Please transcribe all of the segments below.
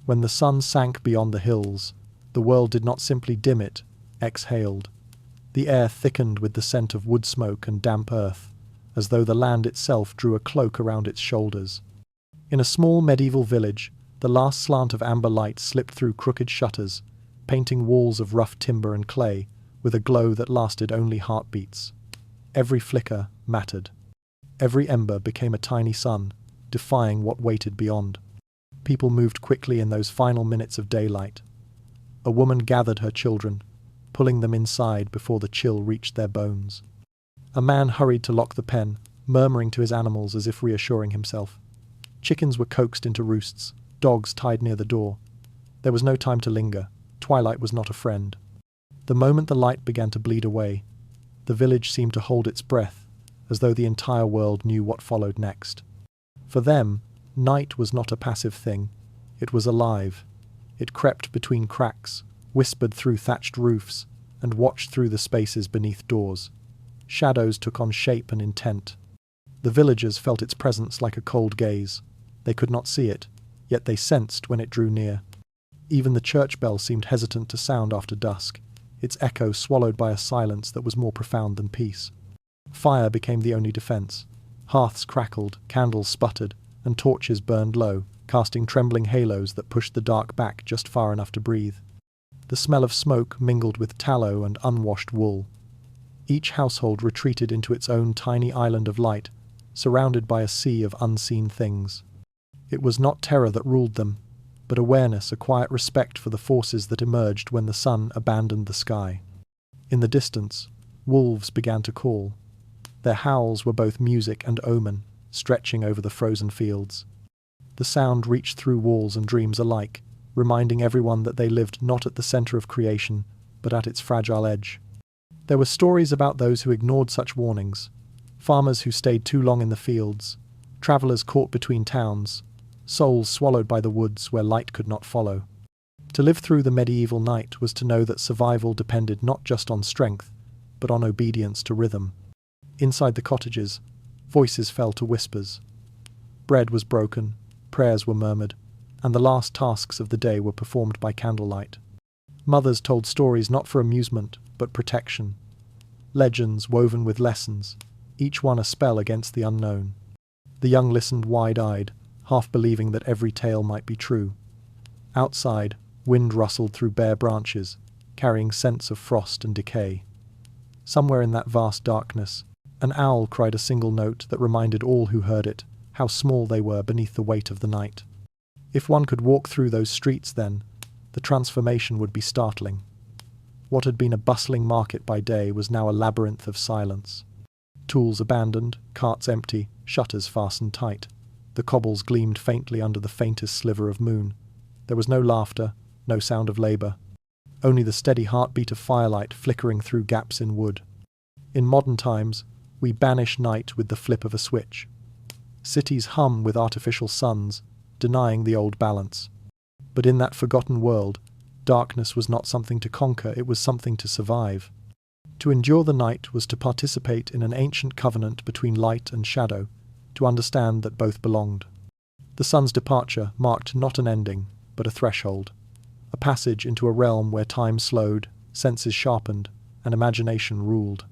When the sun sank beyond the hills, the world did not simply dim, it exhaled. The air thickened with the scent of wood smoke and damp earth, as though the land itself drew a cloak around its shoulders. In a small medieval village, the last slant of amber light slipped through crooked shutters, painting walls of rough timber and clay with a glow that lasted only heartbeats. Every flicker mattered. Every ember became a tiny sun, defying what waited beyond. People moved quickly in those final minutes of daylight. A woman gathered her children, pulling them inside before the chill reached their bones. A man hurried to lock the pen, murmuring to his animals as if reassuring himself. Chickens were coaxed into roosts, dogs tied near the door. There was no time to linger. Twilight was not a friend. The moment the light began to bleed away, the village seemed to hold its breath, as though the entire world knew what followed next. For them, night was not a passive thing. It was alive. It crept between cracks, whispered through thatched roofs, and watched through the spaces beneath doors. Shadows took on shape and intent. The villagers felt its presence like a cold gaze. They could not see it, yet they sensed when it drew near. Even the church bell seemed hesitant to sound after dusk, its echo swallowed by a silence that was more profound than peace. Fire became the only defense. Hearths crackled, candles sputtered, and torches burned low, casting trembling halos that pushed the dark back just far enough to breathe. The smell of smoke mingled with tallow and unwashed wool. Each household retreated into its own tiny island of light, surrounded by a sea of unseen things. It was not terror that ruled them, but awareness, a quiet respect for the forces that emerged when the sun abandoned the sky. In the distance, wolves began to call. Their howls were both music and omen, stretching over the frozen fields. The sound reached through walls and dreams alike, reminding everyone that they lived not at the center of creation, but at its fragile edge. There were stories about those who ignored such warnings, farmers who stayed too long in the fields, travelers caught between towns, souls swallowed by the woods where light could not follow. To live through the medieval night was to know that survival depended not just on strength, but on obedience to rhythm. Inside the cottages, voices fell to whispers. Bread was broken, prayers were murmured, and the last tasks of the day were performed by candlelight. Mothers told stories not for amusement, but protection. Legends woven with lessons, each one a spell against the unknown. The young listened wide-eyed, half believing that every tale might be true. Outside, wind rustled through bare branches, carrying scents of frost and decay. Somewhere in that vast darkness, an owl cried a single note that reminded all who heard it how small they were beneath the weight of the night. If one could walk through those streets then, the transformation would be startling. What had been a bustling market by day was now a labyrinth of silence. Tools abandoned, carts empty, shutters fastened tight. The cobbles gleamed faintly under the faintest sliver of moon. There was no laughter, no sound of labor. Only the steady heartbeat of firelight flickering through gaps in wood. In modern times, we banish night with the flip of a switch. Cities hum with artificial suns, denying the old balance. But in that forgotten world, darkness was not something to conquer, it was something to survive. To endure the night was to participate in an ancient covenant between light and shadow, to understand that both belonged. The sun's departure marked not an ending, but a threshold, a passage into a realm where time slowed, senses sharpened, and imagination ruled.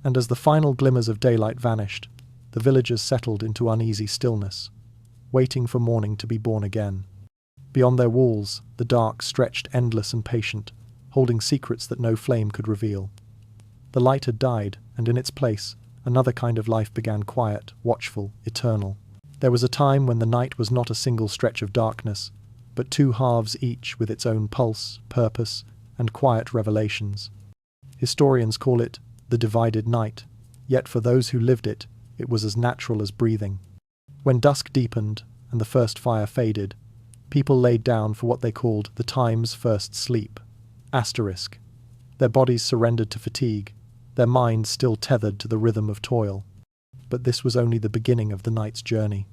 And as the final glimmers of daylight vanished, the villagers settled into uneasy stillness, waiting for morning to be born again. Beyond their walls, the dark stretched endless and patient, holding secrets that no flame could reveal. The light had died, and in its place, another kind of life began, quiet, watchful, eternal. There was a time when the night was not a single stretch of darkness, but two halves each with its own pulse, purpose, and quiet revelations. Historians call it the divided night, yet for those who lived it, it was as natural as breathing. When dusk deepened and the first fire faded, people laid down for what they called the time's first sleep. Asterisk. Their bodies surrendered to fatigue, their minds still tethered to the rhythm of toil. But this was only the beginning of the night's journey.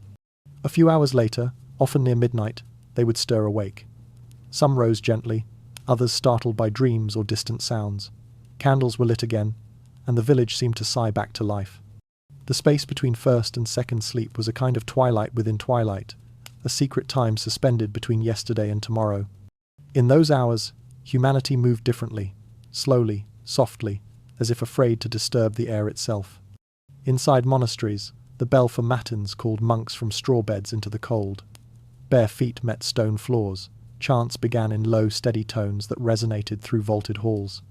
A few hours later, often near midnight, they would stir awake. Some rose gently, others startled by dreams or distant sounds. Candles were lit again, and the village seemed to sigh back to life. The space between first and second sleep was a kind of twilight within twilight, a secret time suspended between yesterday and tomorrow. In those hours, humanity moved differently, slowly, softly, as if afraid to disturb the air itself. Inside monasteries, the bell for matins called monks from straw beds into the cold. Bare feet met stone floors. Chants began in low, steady tones that resonated through vaulted halls.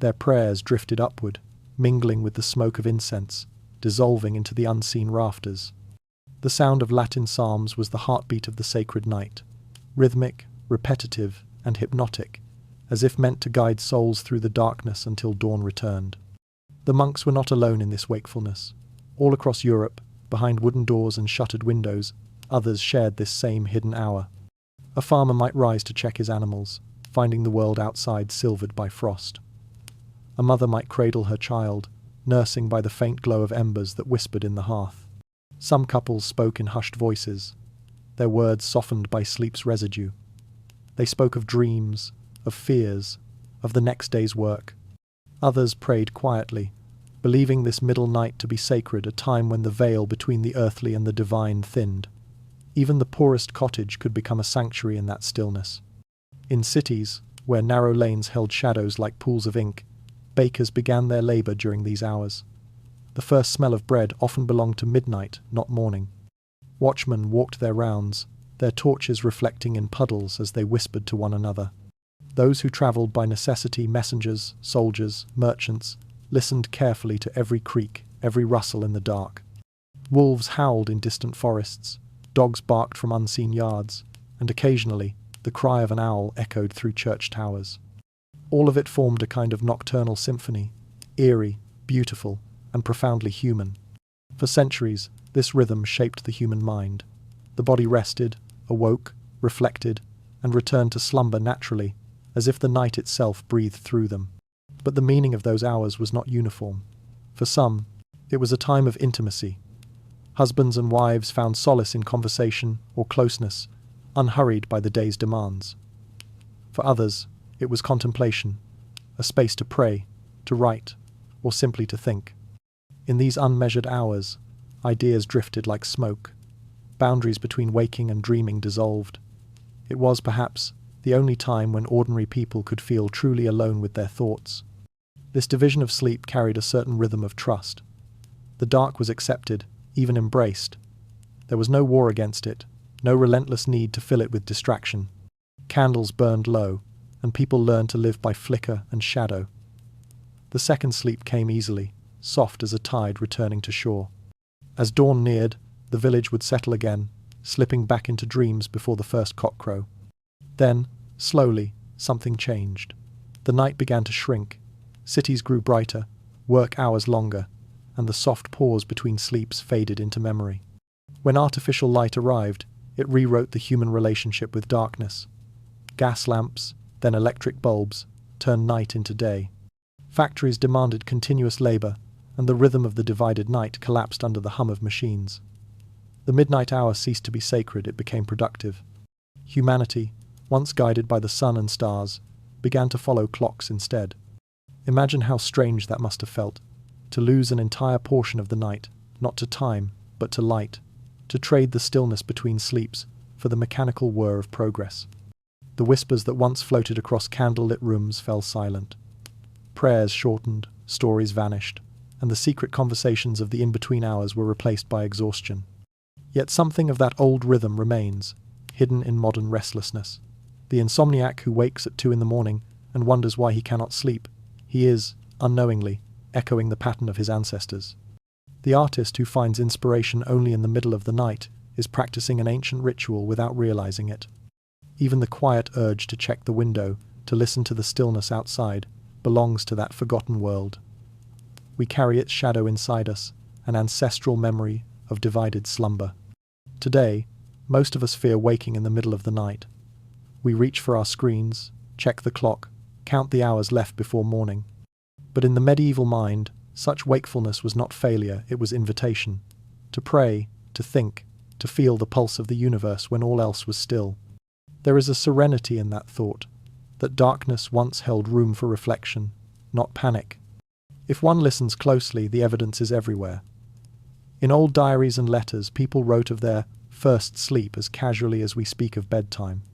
Their prayers drifted upward, mingling with the smoke of incense, dissolving into the unseen rafters. The sound of Latin psalms was the heartbeat of the sacred night, rhythmic, repetitive, and hypnotic, as if meant to guide souls through the darkness until dawn returned. The monks were not alone in this wakefulness. All across Europe, behind wooden doors and shuttered windows, others shared this same hidden hour. A farmer might rise to check his animals, finding the world outside silvered by frost. A mother might cradle her child, nursing by the faint glow of embers that whispered in the hearth. Some couples spoke in hushed voices, their words softened by sleep's residue. They spoke of dreams, of fears, of the next day's work. Others prayed quietly, believing this middle night to be sacred, a time when the veil between the earthly and the divine thinned. Even the poorest cottage could become a sanctuary in that stillness. In cities, where narrow lanes held shadows like pools of ink, bakers began their labor during these hours. The first smell of bread often belonged to midnight, not morning. Watchmen walked their rounds, their torches reflecting in puddles as they whispered to one another. Those who travelled by necessity, messengers, soldiers, merchants, listened carefully to every creak, every rustle in the dark. Wolves howled in distant forests, dogs barked from unseen yards, and occasionally the cry of an owl echoed through church towers. All of it formed a kind of nocturnal symphony, eerie, beautiful, and profoundly human. For centuries, this rhythm shaped the human mind. The body rested, awoke, reflected, and returned to slumber naturally, as if the night itself breathed through them. But the meaning of those hours was not uniform. For some, it was a time of intimacy. Husbands and wives found solace in conversation or closeness, unhurried by the day's demands. For others, it was contemplation, a space to pray, to write, or simply to think. In these unmeasured hours, ideas drifted like smoke. Boundaries between waking and dreaming dissolved. It was, perhaps, the only time when ordinary people could feel truly alone with their thoughts. This division of sleep carried a certain rhythm of trust. The dark was accepted, even embraced. There was no war against it, no relentless need to fill it with distraction. Candles burned low, and people learned to live by flicker and shadow. The second sleep came easily, soft as a tide returning to shore. As dawn neared, the village would settle again, slipping back into dreams before the first cockcrow. Then, slowly, something changed. The night began to shrink. Cities grew brighter, work hours longer, and the soft pause between sleeps faded into memory. When artificial light arrived, it rewrote the human relationship with darkness. Gas lamps, then electric bulbs, turned night into day. Factories demanded continuous labor, and the rhythm of the divided night collapsed under the hum of machines. The midnight hour ceased to be sacred, it became productive. Humanity, once guided by the sun and stars, began to follow clocks instead. Imagine how strange that must have felt, to lose an entire portion of the night, not to time, but to light, to trade the stillness between sleeps for the mechanical whir of progress. The whispers that once floated across candlelit rooms fell silent. Prayers shortened, stories vanished, and the secret conversations of the in-between hours were replaced by exhaustion. Yet something of that old rhythm remains, hidden in modern restlessness. The insomniac who wakes at 2 a.m. and wonders why he cannot sleep, he is, unknowingly, echoing the pattern of his ancestors. The artist who finds inspiration only in the middle of the night is practicing an ancient ritual without realizing it. Even the quiet urge to check the window, to listen to the stillness outside, belongs to that forgotten world. We carry its shadow inside us, an ancestral memory of divided slumber. Today, most of us fear waking in the middle of the night. We reach for our screens, check the clock, count the hours left before morning. But in the medieval mind, such wakefulness was not failure, it was invitation. To pray, to think, to feel the pulse of the universe when all else was still. There is a serenity in that thought, that darkness once held room for reflection, not panic. If one listens closely, the evidence is everywhere. In old diaries and letters, people wrote of their first sleep as casually as we speak of bedtime.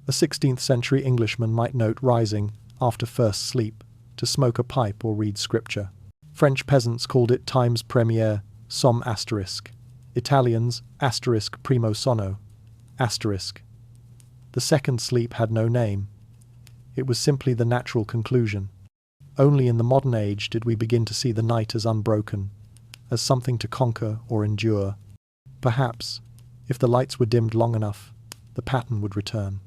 A 16th century Englishman might note rising, after first sleep, to smoke a pipe or read scripture. French peasants called it times première, somme asterisk. Italians, asterisk primo sonno, asterisk. The second sleep had no name. It was simply the natural conclusion. Only in the modern age did we begin to see the night as unbroken, as something to conquer or endure. Perhaps, if the lights were dimmed long enough, the pattern would return.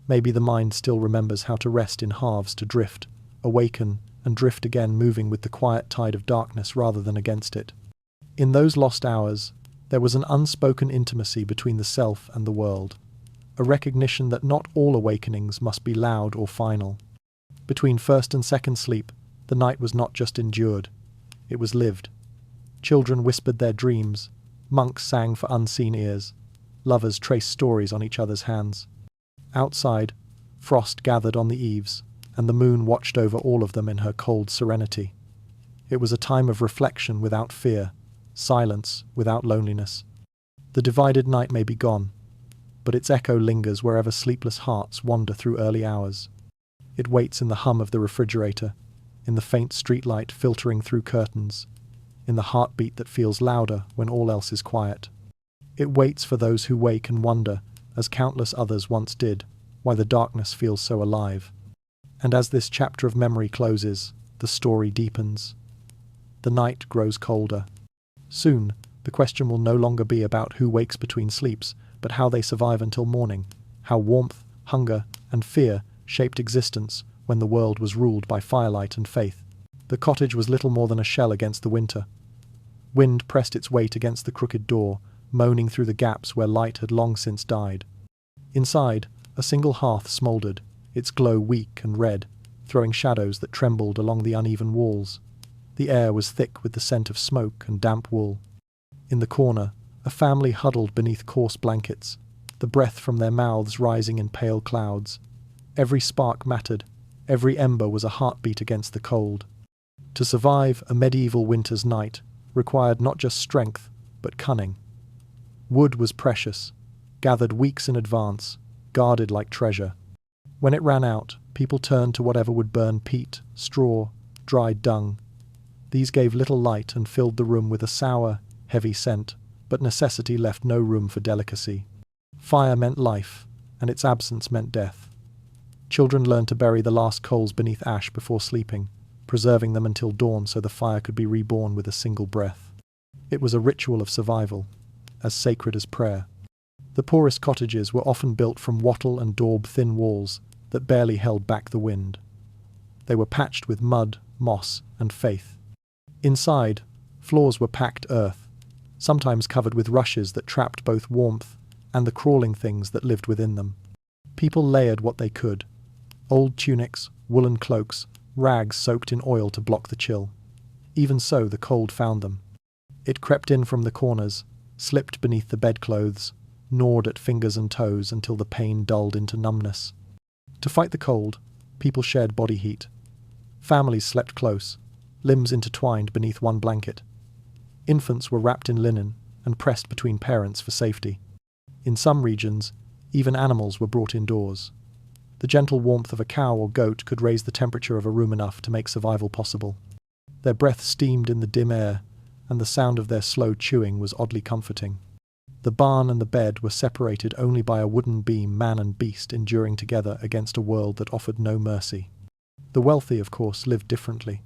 Maybe the mind still remembers how to rest in halves, to drift, awaken, and drift again, moving with the quiet tide of darkness rather than against it. In those lost hours, there was an unspoken intimacy between the self and the world, a recognition that not all awakenings must be loud or final. Between first and second sleep, the night was not just endured, it was lived. Children whispered their dreams, monks sang for unseen ears, lovers traced stories on each other's hands. Outside, frost gathered on the eaves, and the moon watched over all of them in her cold serenity. It was a time of reflection without fear, silence without loneliness. The divided night may be gone, but its echo lingers wherever sleepless hearts wander through early hours. It waits in the hum of the refrigerator, in the faint streetlight filtering through curtains, in the heartbeat that feels louder when all else is quiet. It waits for those who wake and wonder, as countless others once did, why the darkness feels so alive. And as this chapter of memory closes, the story deepens. The night grows colder. Soon, the question will no longer be about who wakes between sleeps, but how they survive until morning, how warmth, hunger, and fear shaped existence when the world was ruled by firelight and faith. The cottage was little more than a shell against the winter. Wind pressed its weight against the crooked door, moaning through the gaps where light had long since died. Inside, a single hearth smouldered, its glow weak and red, throwing shadows that trembled along the uneven walls. The air was thick with the scent of smoke and damp wool. In the corner, a family huddled beneath coarse blankets, the breath from their mouths rising in pale clouds. Every spark mattered, every ember was a heartbeat against the cold. To survive a medieval winter's night required not just strength, but cunning. Wood was precious, gathered weeks in advance, guarded like treasure. When it ran out, people turned to whatever would burn: peat, straw, dried dung. These gave little light and filled the room with a sour, heavy scent, but necessity left no room for delicacy. Fire meant life, and its absence meant death. Children learned to bury the last coals beneath ash before sleeping, preserving them until dawn so the fire could be reborn with a single breath. It was a ritual of survival, as sacred as prayer. The poorest cottages were often built from wattle and daub thin walls that barely held back the wind. They were patched with mud, moss, and faith. Inside, floors were packed earth, sometimes covered with rushes that trapped both warmth and the crawling things that lived within them. People layered what they could: old tunics, woolen cloaks, rags soaked in oil to block the chill. Even so, the cold found them. It crept in from the corners, slipped beneath the bedclothes, gnawed at fingers and toes until the pain dulled into numbness. To fight the cold, people shared body heat. Families slept close, limbs intertwined beneath one blanket. Infants were wrapped in linen and pressed between parents for safety. In some regions, even animals were brought indoors. The gentle warmth of a cow or goat could raise the temperature of a room enough to make survival possible. Their breath steamed in the dim air, and the sound of their slow chewing was oddly comforting. The barn and the bed were separated only by a wooden beam, man and beast enduring together against a world that offered no mercy. The wealthy, of course, lived differently.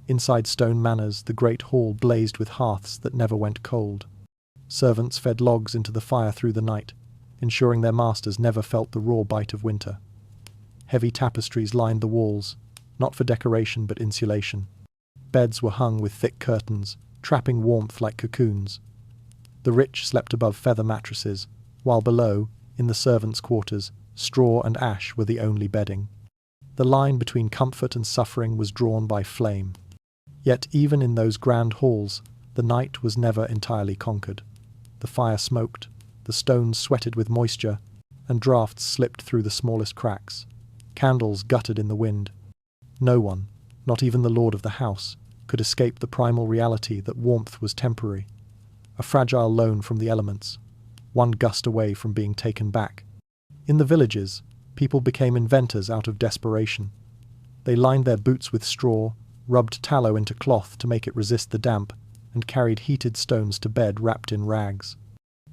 Inside stone manors, the great hall blazed with hearths that never went cold. Servants fed logs into the fire through the night, ensuring their masters never felt the raw bite of winter. Heavy tapestries lined the walls, not for decoration but insulation. Beds were hung with thick curtains, trapping warmth like cocoons. The rich slept above feather mattresses, while below, in the servants' quarters, straw and ash were the only bedding. The line between comfort and suffering was drawn by flame. Yet even in those grand halls, the night was never entirely conquered. The fire smoked, the stones sweated with moisture, and draughts slipped through the smallest cracks. Candles guttered in the wind. No one, not even the lord of the house, could escape the primal reality that warmth was temporary, a fragile loan from the elements. one gust away from being taken back. In the villages, people became inventors out of desperation. They lined their boots with straw, rubbed tallow into cloth to make it resist the damp, and carried heated stones to bed wrapped in rags.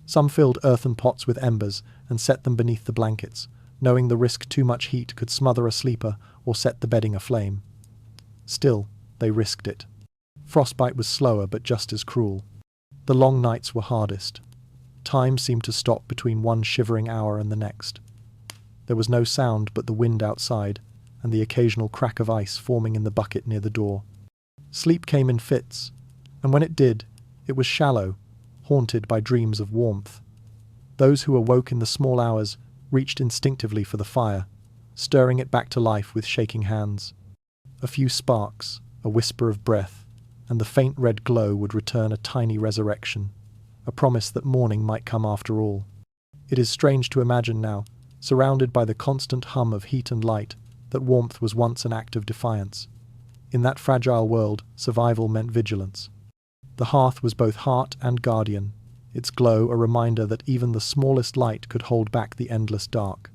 Some filled earthen pots with embers and set them beneath the blankets, knowing the risk too much heat could smother a sleeper or set the bedding aflame. Still, they risked it. Frostbite was slower but just as cruel. The long nights were hardest. Time seemed to stop between one shivering hour and the next. There was no sound but the wind outside and the occasional crack of ice forming in the bucket near the door. Sleep came in fits, and when it did, it was shallow, haunted by dreams of warmth. Those who awoke in the small hours reached instinctively for the fire, stirring it back to life with shaking hands. A few sparks, a whisper of breath, and the faint red glow would return a tiny resurrection, a promise that morning might come after all. It is strange to imagine now, surrounded by the constant hum of heat and light, that warmth was once an act of defiance. In that fragile world, survival meant vigilance. The hearth was both heart and guardian, its glow a reminder that even the smallest light could hold back the endless dark.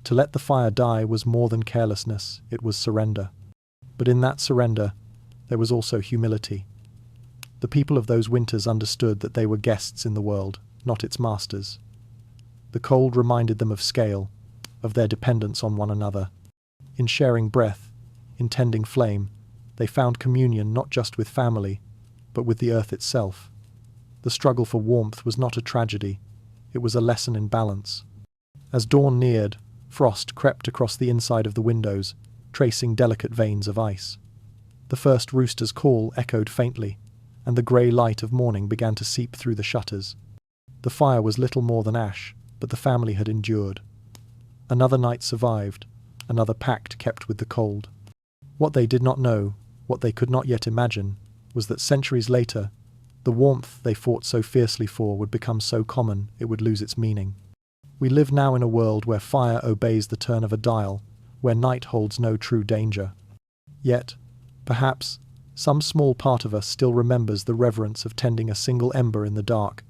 To let the fire die was more than carelessness, it was surrender. But in that surrender, there was also humility. The people of those winters understood that they were guests in the world, not its masters. The cold reminded them of scale, of their dependence on one another. In sharing breath, in tending flame, they found communion not just with family, but with the earth itself. The struggle for warmth was not a tragedy, it was a lesson in balance. As dawn neared, frost crept across the inside of the windows, tracing delicate veins of ice. The first rooster's call echoed faintly, and the grey light of morning began to seep through the shutters. The fire was little more than ash, but the family had endured. Another night survived, another pact kept with the cold. What they did not know, what they could not yet imagine, was that centuries later, the warmth they fought so fiercely for would become so common it would lose its meaning. We live now in a world where fire obeys the turn of a dial, where night holds no true danger. Yet, perhaps, some small part of us still remembers the reverence of tending a single ember in the dark,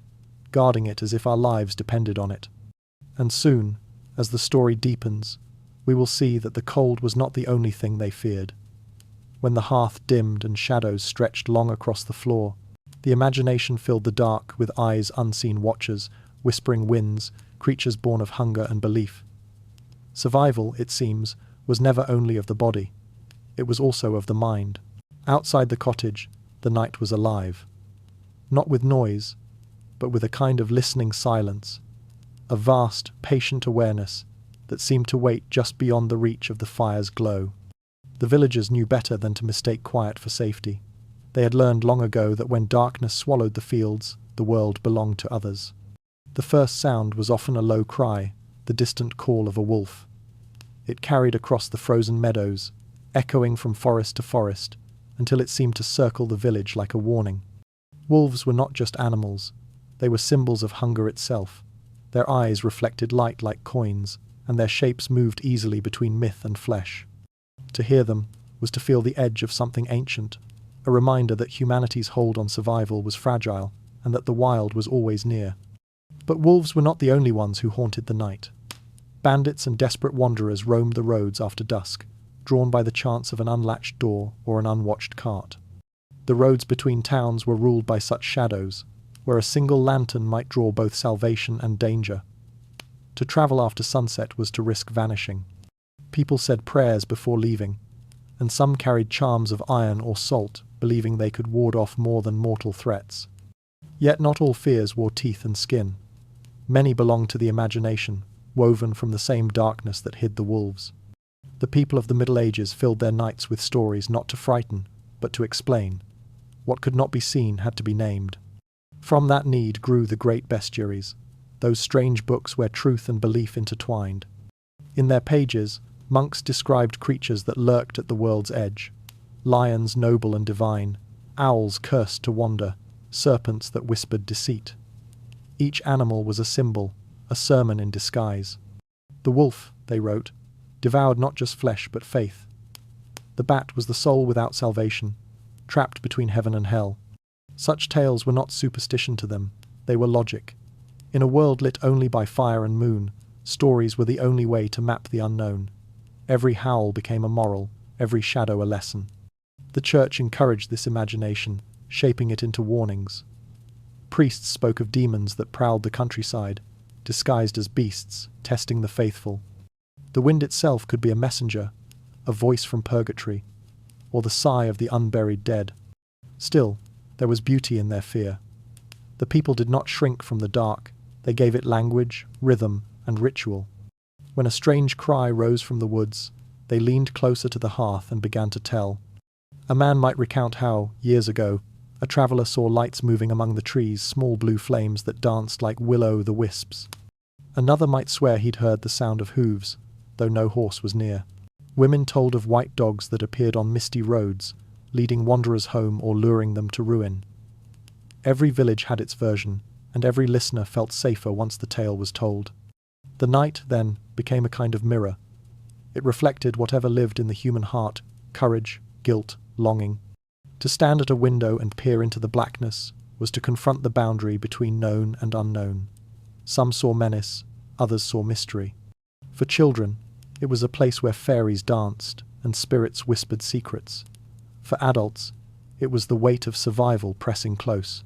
guarding it as if our lives depended on it. And soon, as the story deepens, we will see that the cold was not the only thing they feared. When the hearth dimmed and shadows stretched long across the floor, the imagination filled the dark with eyes unseen watchers, whispering winds, creatures born of hunger and belief. Survival, it seems, was never only of the body. It was also of the mind. Outside the cottage, the night was alive. Not with noise, but with a kind of listening silence, a vast, patient awareness that seemed to wait just beyond the reach of the fire's glow. The villagers knew better than to mistake quiet for safety. They had learned long ago that when darkness swallowed the fields, the world belonged to others. The first sound was often a low cry, the distant call of a wolf. It carried across the frozen meadows, echoing from forest to forest, until it seemed to circle the village like a warning. Wolves were not just animals, they were symbols of hunger itself. Their eyes reflected light like coins, and their shapes moved easily between myth and flesh. To hear them was to feel the edge of something ancient, a reminder that humanity's hold on survival was fragile, and that the wild was always near. But wolves were not the only ones who haunted the night. Bandits and desperate wanderers roamed the roads after dusk, drawn by the chance of an unlatched door or an unwatched cart. The roads between towns were ruled by such shadows, where a single lantern might draw both salvation and danger. To travel after sunset was to risk vanishing. People said prayers before leaving, and some carried charms of iron or salt, believing they could ward off more than mortal threats. Yet not all fears wore teeth and skin. Many belonged to the imagination, woven from the same darkness that hid the wolves. The people of the Middle Ages filled their nights with stories not to frighten, but to explain. What could not be seen had to be named. From that need grew the great bestiaries, those strange books where truth and belief intertwined. In their pages, monks described creatures that lurked at the world's edge. Lions noble and divine, owls cursed to wander, serpents that whispered deceit. Each animal was a symbol, a sermon in disguise. The wolf, they wrote, devoured not just flesh but faith. The bat was the soul without salvation, trapped between heaven and hell. Such tales were not superstition to them, they were logic. In a world lit only by fire and moon, stories were the only way to map the unknown. Every howl became a moral, every shadow a lesson. The church encouraged this imagination, shaping it into warnings. Priests spoke of demons that prowled the countryside, disguised as beasts, testing the faithful. The wind itself could be a messenger, a voice from purgatory, or the sigh of the unburied dead. Still, there was beauty in their fear. The people did not shrink from the dark, they gave it language, rhythm, and ritual. When a strange cry rose from the woods, they leaned closer to the hearth and began to tell. A man might recount how, years ago, a traveller saw lights moving among the trees, small blue flames that danced like will-o'-the-wisps. Another might swear he'd heard the sound of hooves, though no horse was near. Women told of white dogs that appeared on misty roads, leading wanderers home or luring them to ruin. Every village had its version, and every listener felt safer once the tale was told. The night, then, became a kind of mirror. It reflected whatever lived in the human heart: courage, guilt, longing. To stand at a window and peer into the blackness was to confront the boundary between known and unknown. Some saw menace, others saw mystery. For children, it was a place where fairies danced and spirits whispered secrets. For adults, it was the weight of survival pressing close.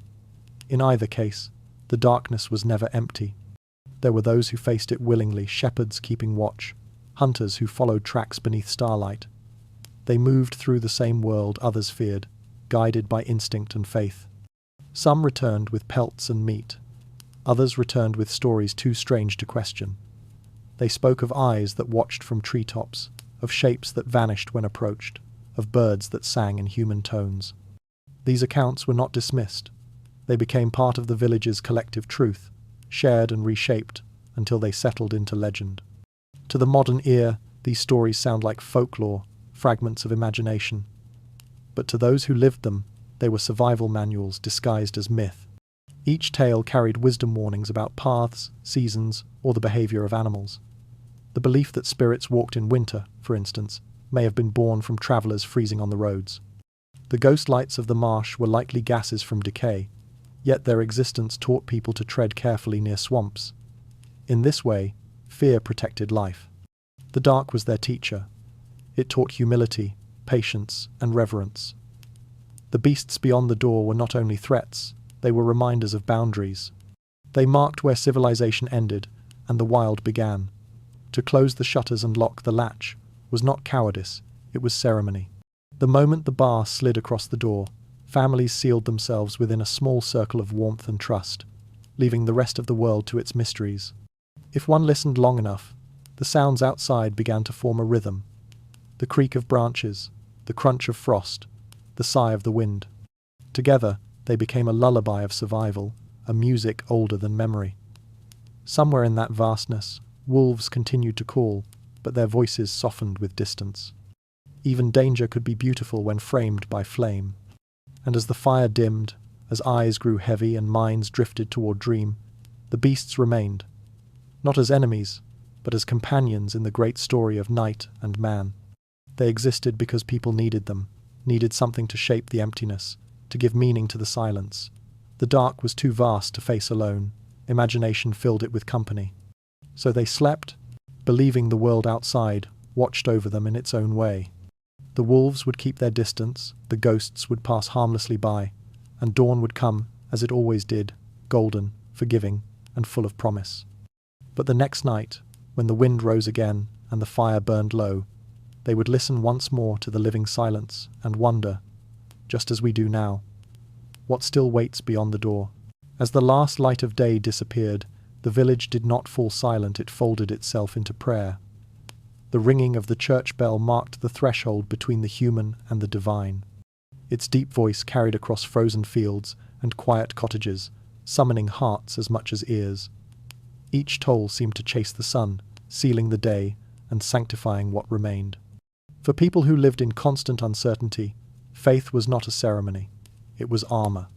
In either case, the darkness was never empty. There were those who faced it willingly, shepherds keeping watch, hunters who followed tracks beneath starlight. They moved through the same world others feared, guided by instinct and faith. Some returned with pelts and meat. Others returned with stories too strange to question. They spoke of eyes that watched from treetops, of shapes that vanished when approached, of birds that sang in human tones. These accounts were not dismissed. They became part of the village's collective truth, shared and reshaped until they settled into legend. To the modern ear, these stories sound like folklore, fragments of imagination. But to those who lived them, they were survival manuals disguised as myth. Each tale carried wisdom warnings about paths, seasons, or the behavior of animals. The belief that spirits walked in winter, for instance, may have been born from travelers freezing on the roads. The ghost lights of the marsh were likely gases from decay, yet their existence taught people to tread carefully near swamps. In this way, fear protected life. The dark was their teacher. It taught humility, patience, and reverence. The beasts beyond the door were not only threats, they were reminders of boundaries. They marked where civilization ended and the wild began. To close the shutters and lock the latch was not cowardice, it was ceremony. The moment the bar slid across the door, families sealed themselves within a small circle of warmth and trust, leaving the rest of the world to its mysteries. If one listened long enough, the sounds outside began to form a rhythm. The creak of branches, the crunch of frost, the sigh of the wind. Together, they became a lullaby of survival, a music older than memory. Somewhere in that vastness, wolves continued to call, but their voices softened with distance. Even danger could be beautiful when framed by flame. And as the fire dimmed, as eyes grew heavy and minds drifted toward dream, the beasts remained, not as enemies, but as companions in the great story of night and man. They existed because people needed them, needed something to shape the emptiness, to give meaning to the silence. The dark was too vast to face alone. Imagination filled it with company. So they slept, believing the world outside watched over them in its own way. The wolves would keep their distance, the ghosts would pass harmlessly by, and dawn would come, as it always did, golden, forgiving, and full of promise. But the next night, when the wind rose again and the fire burned low, they would listen once more to the living silence and wonder, just as we do now, what still waits beyond the door. As the last light of day disappeared, the village did not fall silent, it folded itself into prayer. The ringing of the church bell marked the threshold between the human and the divine. Its deep voice carried across frozen fields and quiet cottages, summoning hearts as much as ears. Each toll seemed to chase the sun, sealing the day and sanctifying what remained. For people who lived in constant uncertainty, faith was not a ceremony, it was armor.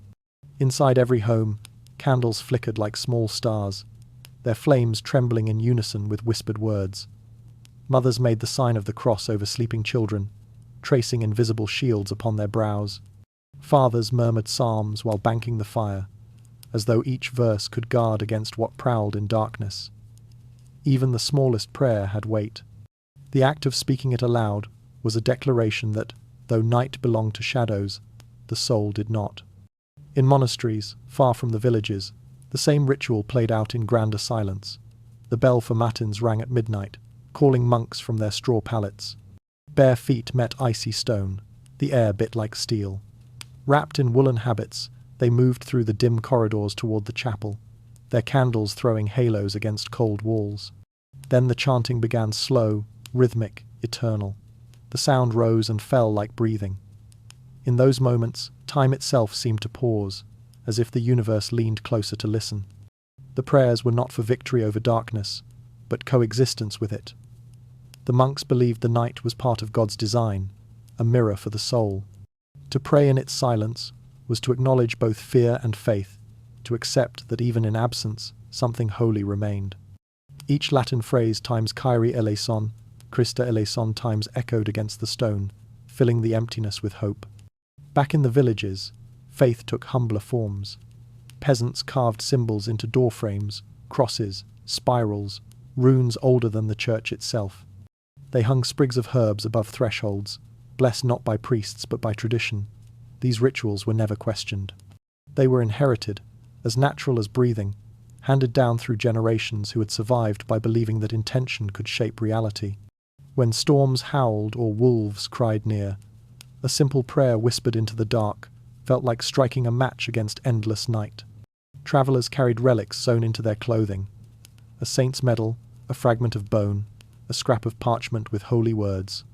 Inside every home, candles flickered like small stars, their flames trembling in unison with whispered words. Mothers made the sign of the cross over sleeping children, tracing invisible shields upon their brows. Fathers murmured psalms while banking the fire, as though each verse could guard against what prowled in darkness. Even the smallest prayer had weight. The act of speaking it aloud was a declaration that, though night belonged to shadows, the soul did not. In monasteries, far from the villages, the same ritual played out in grander silence. The bell for matins rang at midnight, calling monks from their straw pallets. Bare feet met icy stone, the air bit like steel. Wrapped in woolen habits, they moved through the dim corridors toward the chapel, their candles throwing halos against cold walls. Then the chanting began slow, rhythmic, eternal. The sound rose and fell like breathing. In those moments, time itself seemed to pause, as if the universe leaned closer to listen. The prayers were not for victory over darkness, but coexistence with it. The monks believed the night was part of God's design, a mirror for the soul. To pray in its silence was to acknowledge both fear and faith, to accept that even in absence, something holy remained. Each Latin phrase times Kyrie eleison, Christe eleison times echoed against the stone, filling the emptiness with hope. Back in the villages, faith took humbler forms. Peasants carved symbols into doorframes, crosses, spirals, runes older than the church itself. They hung sprigs of herbs above thresholds, blessed not by priests but by tradition. These rituals were never questioned. They were inherited, as natural as breathing, handed down through generations who had survived by believing that intention could shape reality. When storms howled or wolves cried near, a simple prayer whispered into the dark felt like striking a match against endless night. Travellers carried relics sewn into their clothing, a saint's medal, a fragment of bone, a scrap of parchment with holy words.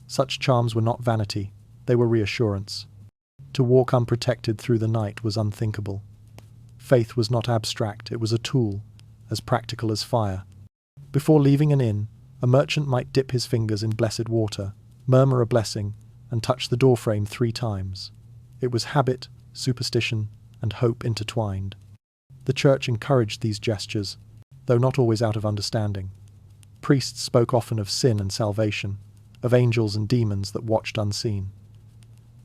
Such charms were not vanity, they were reassurance. To walk unprotected through the night was unthinkable. Faith was not abstract, it was a tool, as practical as fire. Before leaving an inn, a merchant might dip his fingers in blessed water, murmur a blessing, and touch the doorframe 3 times. It was habit, superstition, and hope intertwined. The church encouraged these gestures, though not always out of understanding. Priests spoke often of sin and salvation, of angels and demons that watched unseen.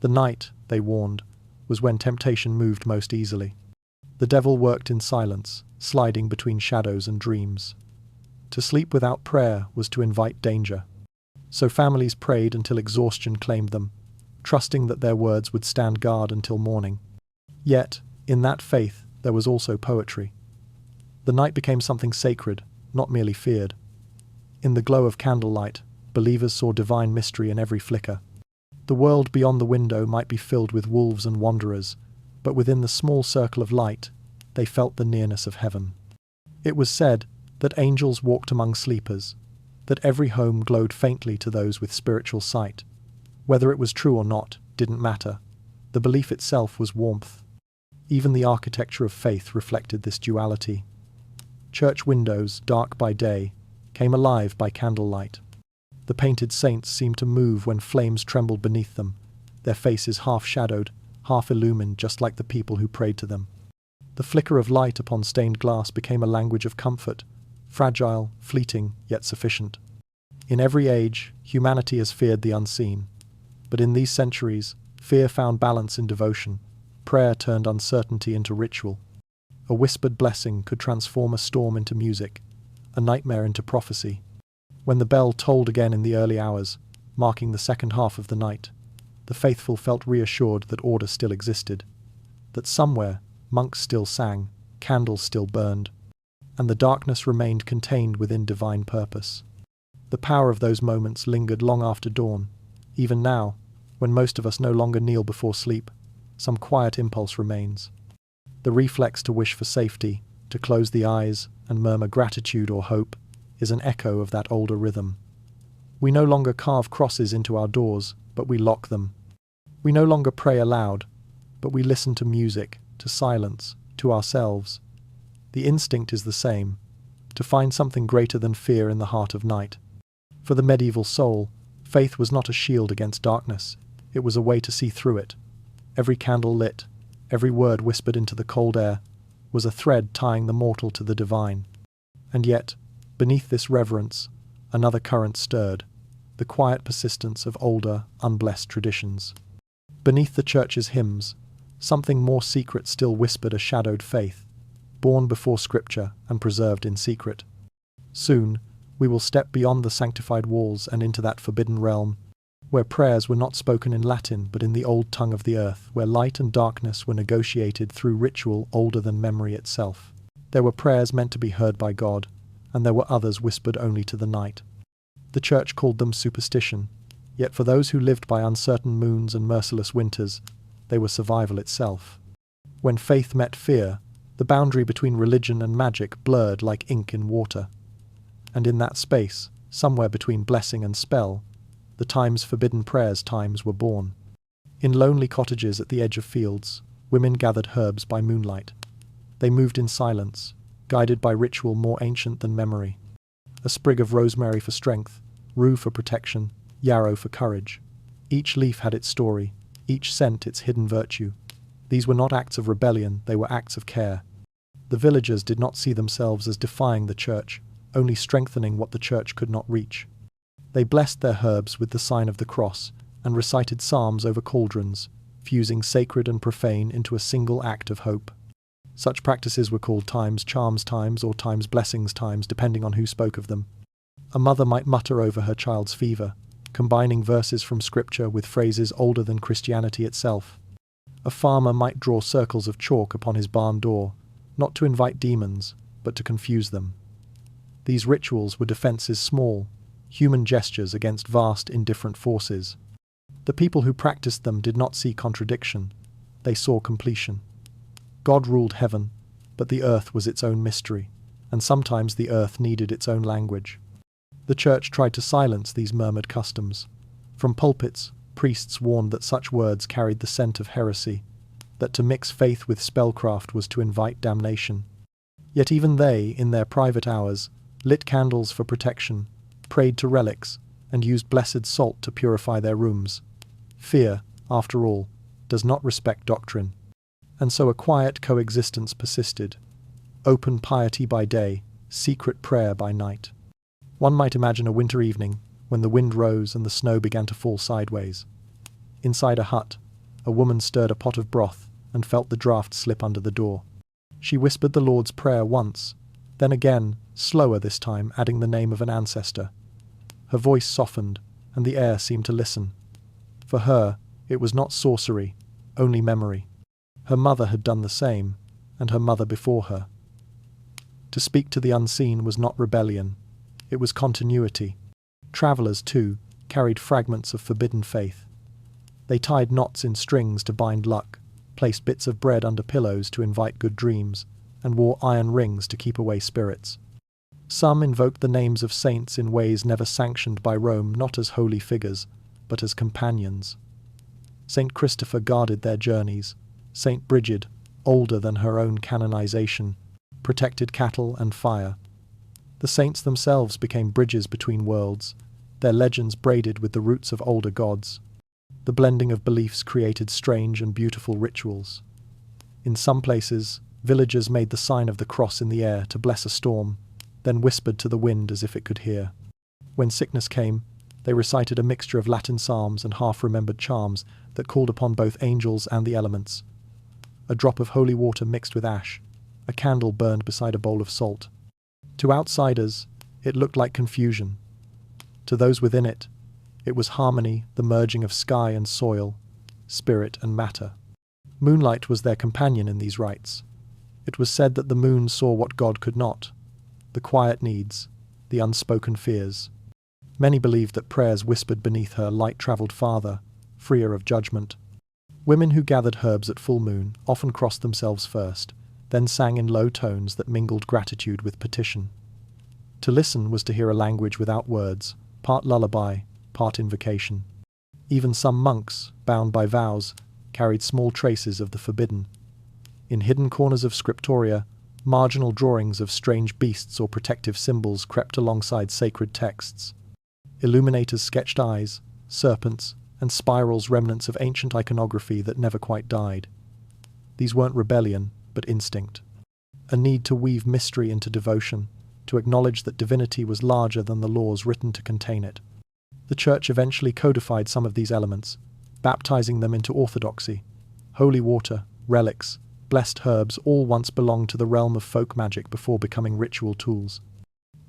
The night, they warned, was when temptation moved most easily. The devil worked in silence, sliding between shadows and dreams. To sleep without prayer was to invite danger. So families prayed until exhaustion claimed them, trusting that their words would stand guard until morning. Yet, in that faith, there was also poetry. The night became something sacred, not merely feared. In the glow of candlelight, believers saw divine mystery in every flicker. The world beyond the window might be filled with wolves and wanderers, but within the small circle of light, they felt the nearness of heaven. It was said that angels walked among sleepers, that every home glowed faintly to those with spiritual sight. Whether it was true or not didn't matter. The belief itself was warmth. Even the architecture of faith reflected this duality. Church windows, dark by day, came alive by candlelight. The painted saints seemed to move when flames trembled beneath them, their faces half-shadowed, half-illumined just like the people who prayed to them. The flicker of light upon stained glass became a language of comfort, fragile, fleeting, yet sufficient. In every age, humanity has feared the unseen. But in these centuries, fear found balance in devotion. Prayer turned uncertainty into ritual. A whispered blessing could transform a storm into music, a nightmare into prophecy. When the bell tolled again in the early hours, marking the second half of the night, the faithful felt reassured that order still existed, that somewhere monks still sang, candles still burned, and the darkness remained contained within divine purpose. The power of those moments lingered long after dawn. Even now, when most of us no longer kneel before sleep, some quiet impulse remains. The reflex to wish for safety, to close the eyes and murmur gratitude or hope, is an echo of that older rhythm. We no longer carve crosses into our doors, but we lock them. We no longer pray aloud, but we listen to music, to silence, to ourselves. The instinct is the same, to find something greater than fear in the heart of night. For the medieval soul, faith was not a shield against darkness, it was a way to see through it. Every candle lit, every word whispered into the cold air, was a thread tying the mortal to the divine. And yet, beneath this reverence, another current stirred, the quiet persistence of older, unblessed traditions. Beneath the church's hymns, Something more secret still whispered a shadowed faith, born before Scripture and preserved in secret. Soon, we will step beyond the sanctified walls and into that forbidden realm, where prayers were not spoken in Latin but in the old tongue of the earth, where light and darkness were negotiated through ritual older than memory itself. There were prayers meant to be heard by God, and there were others whispered only to the night. The Church called them superstition, yet for those who lived by uncertain moons and merciless winters, they were survival itself. When faith met fear, the boundary between religion and magic blurred like ink in water. And in that space, somewhere between blessing and spell, the time's forbidden prayers times were born. In lonely cottages at the edge of fields, women gathered herbs by moonlight. They moved in silence, guided by ritual more ancient than memory. A sprig of rosemary for strength, rue for protection, yarrow for courage. Each leaf had its story, each scent its hidden virtue. These were not acts of rebellion, they were acts of care. The villagers did not see themselves as defying the Church, only strengthening what the Church could not reach. They blessed their herbs with the sign of the cross and recited psalms over cauldrons, fusing sacred and profane into a single act of hope. Such practices were called times charms times or times blessings times, depending on who spoke of them. A mother might mutter over her child's fever, combining verses from Scripture with phrases older than Christianity itself. A farmer might draw circles of chalk upon his barn door, not to invite demons, but to confuse them. These rituals were defenses small, human gestures against vast, indifferent forces. The people who practiced them did not see contradiction, they saw completion. God ruled heaven, but the earth was its own mystery, and sometimes the earth needed its own language. The Church tried to silence these murmured customs. From pulpits, priests warned that such words carried the scent of heresy, that to mix faith with spellcraft was to invite damnation. Yet even they, in their private hours, lit candles for protection, prayed to relics, and used blessed salt to purify their rooms. Fear, after all, does not respect doctrine. And so a quiet coexistence persisted. Open piety by day, secret prayer by night. One might imagine a winter evening, when the wind rose and the snow began to fall sideways. Inside a hut, a woman stirred a pot of broth and felt the draught slip under the door. She whispered the Lord's Prayer once, then again, slower this time, adding the name of an ancestor. Her voice softened, and the air seemed to listen. For her, it was not sorcery, only memory. Her mother had done the same, and her mother before her. To speak to the unseen was not rebellion, it was continuity. Travellers, too, carried fragments of forbidden faith. They tied knots in strings to bind luck, placed bits of bread under pillows to invite good dreams, and wore iron rings to keep away spirits. Some invoked the names of saints in ways never sanctioned by Rome, not as holy figures, but as companions. Saint Christopher guarded their journeys. Saint Brigid, older than her own canonization, protected cattle and fire. The saints themselves became bridges between worlds, their legends braided with the roots of older gods. The blending of beliefs created strange and beautiful rituals. In some places, villagers made the sign of the cross in the air to bless a storm, then whispered to the wind as if it could hear. When sickness came, they recited a mixture of Latin psalms and half-remembered charms that called upon both angels and the elements. A drop of holy water mixed with ash, a candle burned beside a bowl of salt. To outsiders, it looked like confusion. To those within it, it was harmony, the merging of sky and soil, spirit and matter. Moonlight was their companion in these rites. It was said that the moon saw what God could not, the quiet needs, the unspoken fears. Many believed that prayers whispered beneath her light travelled farther, freer of judgment. Women who gathered herbs at full moon often crossed themselves first, then sang in low tones that mingled gratitude with petition. To listen was to hear a language without words, part lullaby, part invocation. Even some monks, bound by vows, carried small traces of the forbidden. In hidden corners of scriptoria, marginal drawings of strange beasts or protective symbols crept alongside sacred texts. Illuminators sketched eyes, serpents, and spirals, remnants of ancient iconography that never quite died. These weren't rebellion, but instinct. A need to weave mystery into devotion, to acknowledge that divinity was larger than the laws written to contain it. The Church eventually codified some of these elements, baptizing them into orthodoxy. Holy water, relics, blessed herbs all once belonged to the realm of folk magic before becoming ritual tools.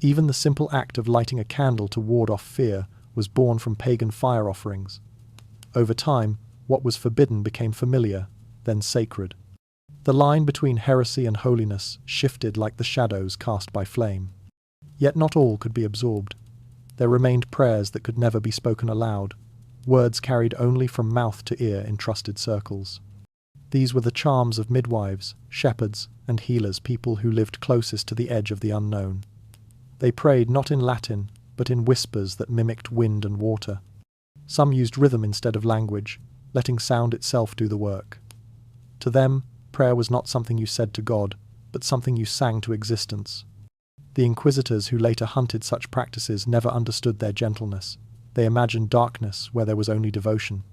Even the simple act of lighting a candle to ward off fear was born from pagan fire offerings. Over time, what was forbidden became familiar, then sacred. The line between heresy and holiness shifted like the shadows cast by flame. Yet not all could be absorbed. There remained prayers that could never be spoken aloud, words carried only from mouth to ear in trusted circles. These were the charms of midwives, shepherds, and healers, people who lived closest to the edge of the unknown. They prayed not in Latin, but in whispers that mimicked wind and water. Some used rhythm instead of language, letting sound itself do the work. To them, prayer was not something you said to God, but something you sang to existence. The inquisitors who later hunted such practices never understood their gentleness. They imagined darkness where there was only devotion.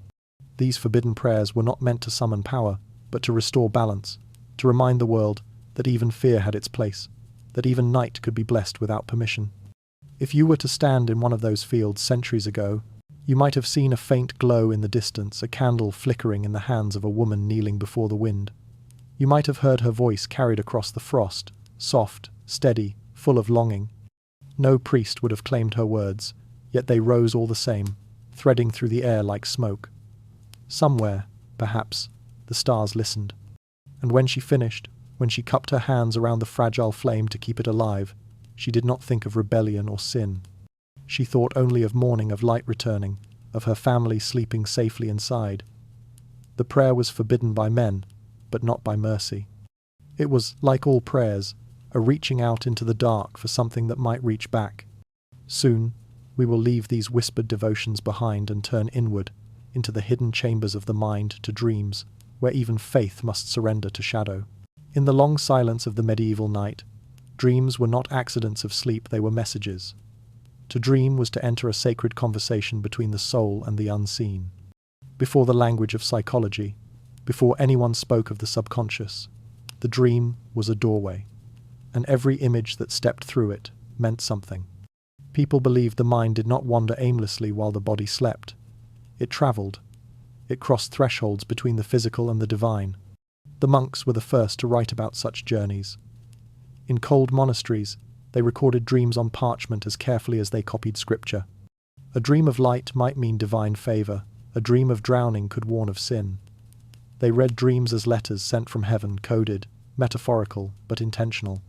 These forbidden prayers were not meant to summon power, but to restore balance, to remind the world that even fear had its place, that even night could be blessed without permission. If you were to stand in one of those fields centuries ago, you might have seen a faint glow in the distance, a candle flickering in the hands of a woman kneeling before the wind. You might have heard her voice carried across the frost, soft, steady, full of longing. No priest would have claimed her words, yet they rose all the same, threading through the air like smoke. Somewhere, perhaps, the stars listened. And when she finished, when she cupped her hands around the fragile flame to keep it alive, she did not think of rebellion or sin. She thought only of mourning, of light returning, of her family sleeping safely inside. The prayer was forbidden by men, but not by mercy. It was, like all prayers, a reaching out into the dark for something that might reach back. Soon, we will leave these whispered devotions behind and turn inward, into the hidden chambers of the mind, to dreams, where even faith must surrender to shadow. In the long silence of the medieval night, dreams were not accidents of sleep, they were messages. To dream was to enter a sacred conversation between the soul and the unseen. Before the language of psychology, before anyone spoke of the subconscious, the dream was a doorway, and every image that stepped through it meant something. People believed the mind did not wander aimlessly while the body slept. It travelled. It crossed thresholds between the physical and the divine. The monks were the first to write about such journeys. In cold monasteries, they recorded dreams on parchment as carefully as they copied scripture. A dream of light might mean divine favour. A dream of drowning could warn of sin. They read dreams as letters sent from heaven, coded, metaphorical, but intentional.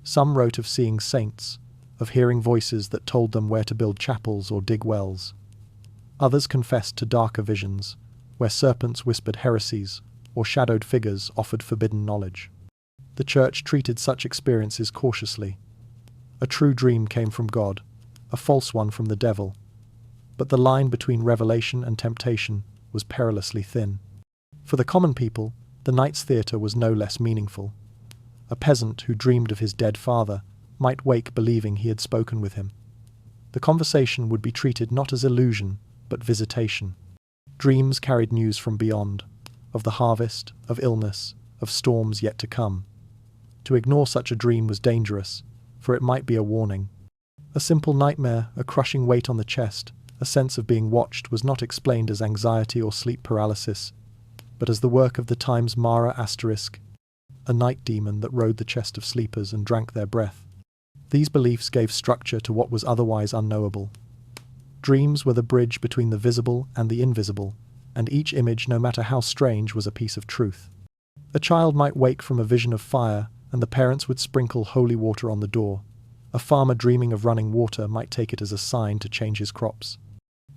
Some wrote of seeing saints, of hearing voices that told them where to build chapels or dig wells. Others confessed to darker visions, where serpents whispered heresies, or shadowed figures offered forbidden knowledge. The Church treated such experiences cautiously. A true dream came from God, a false one from the devil. But the line between revelation and temptation was perilously thin. For the common people, the night's theatre was no less meaningful. A peasant who dreamed of his dead father might wake believing he had spoken with him. The conversation would be treated not as illusion, but visitation. Dreams carried news from beyond, of the harvest, of illness, of storms yet to come. To ignore such a dream was dangerous, for it might be a warning. A simple nightmare, a crushing weight on the chest, a sense of being watched was not explained as anxiety or sleep paralysis, but as the work of the time's Mara asterisk, a night demon that rode the chest of sleepers and drank their breath. These beliefs gave structure to what was otherwise unknowable. Dreams were the bridge between the visible and the invisible, and each image, no matter how strange, was a piece of truth. A child might wake from a vision of fire, and the parents would sprinkle holy water on the door. A farmer dreaming of running water might take it as a sign to change his crops.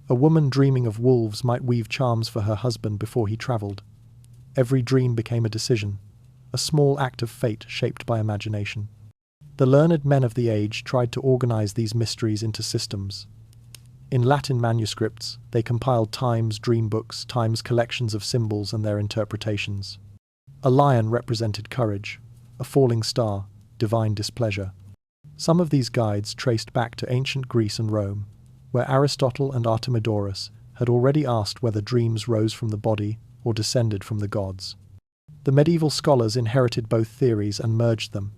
A woman dreaming of wolves might weave charms for her husband before he travelled. Every dream became a decision, a small act of fate shaped by imagination. The learned men of the age tried to organize these mysteries into systems. In Latin manuscripts, they compiled Time's dream books, Time's collections of symbols and their interpretations. A lion represented courage, a falling star, divine displeasure. Some of these guides traced back to ancient Greece and Rome, where Aristotle and Artemidorus had already asked whether dreams rose from the body or descended from the gods. The medieval scholars inherited both theories and merged them.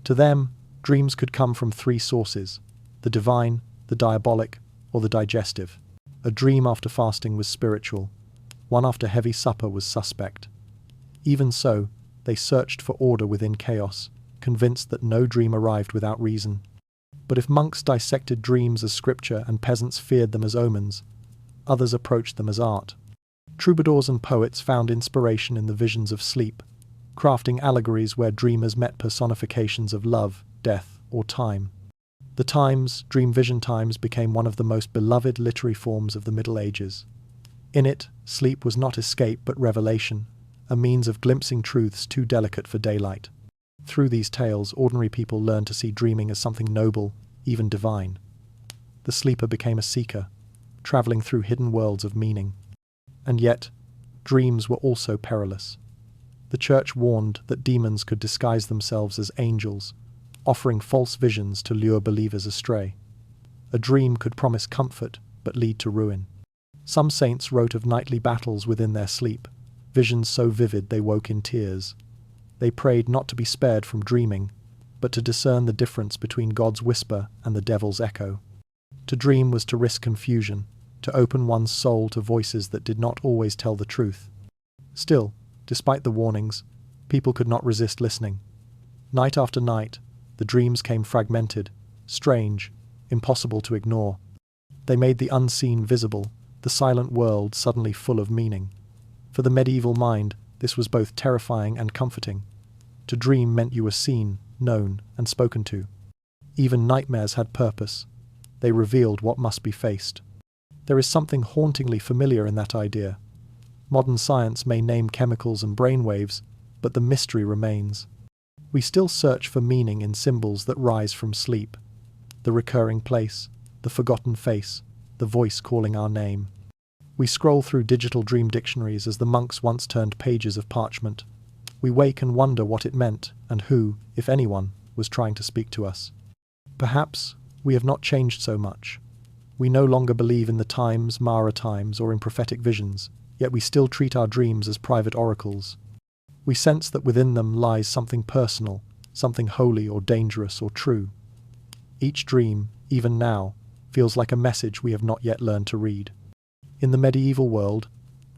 To them, dreams could come from three sources: the divine, the diabolic, or the digestive. A dream after fasting was spiritual. One after heavy supper was suspect. Even so, they searched for order within chaos, convinced that no dream arrived without reason. But if monks dissected dreams as scripture and peasants feared them as omens, others approached them as art. Troubadours and poets found inspiration in the visions of sleep, crafting allegories where dreamers met personifications of love, death, or time. The Times, Dream Vision Times, became one of the most beloved literary forms of the Middle Ages. In it, sleep was not escape but revelation, a means of glimpsing truths too delicate for daylight. Through these tales, ordinary people learned to see dreaming as something noble, even divine. The sleeper became a seeker, traveling through hidden worlds of meaning. And yet, dreams were also perilous. The Church warned that demons could disguise themselves as angels, offering false visions to lure believers astray. A dream could promise comfort, but lead to ruin. Some saints wrote of nightly battles within their sleep, visions so vivid they woke in tears. They prayed not to be spared from dreaming, but to discern the difference between God's whisper and the devil's echo. To dream was to risk confusion, to open one's soul to voices that did not always tell the truth. Still, despite the warnings, people could not resist listening. Night after night, the dreams came fragmented, strange, impossible to ignore. They made the unseen visible, the silent world suddenly full of meaning. For the medieval mind, this was both terrifying and comforting. To dream meant you were seen, known, and spoken to. Even nightmares had purpose. They revealed what must be faced. There is something hauntingly familiar in that idea. Modern science may name chemicals and brainwaves, but the mystery remains. We still search for meaning in symbols that rise from sleep. The recurring place, the forgotten face, the voice calling our name. We scroll through digital dream dictionaries as the monks once turned pages of parchment. We wake and wonder what it meant and who, if anyone, was trying to speak to us. Perhaps we have not changed so much. We no longer believe in the times, Mara times, or in prophetic visions, yet we still treat our dreams as private oracles. We sense that within them lies something personal, something holy or dangerous or true. Each dream, even now, feels like a message we have not yet learned to read. In the medieval world,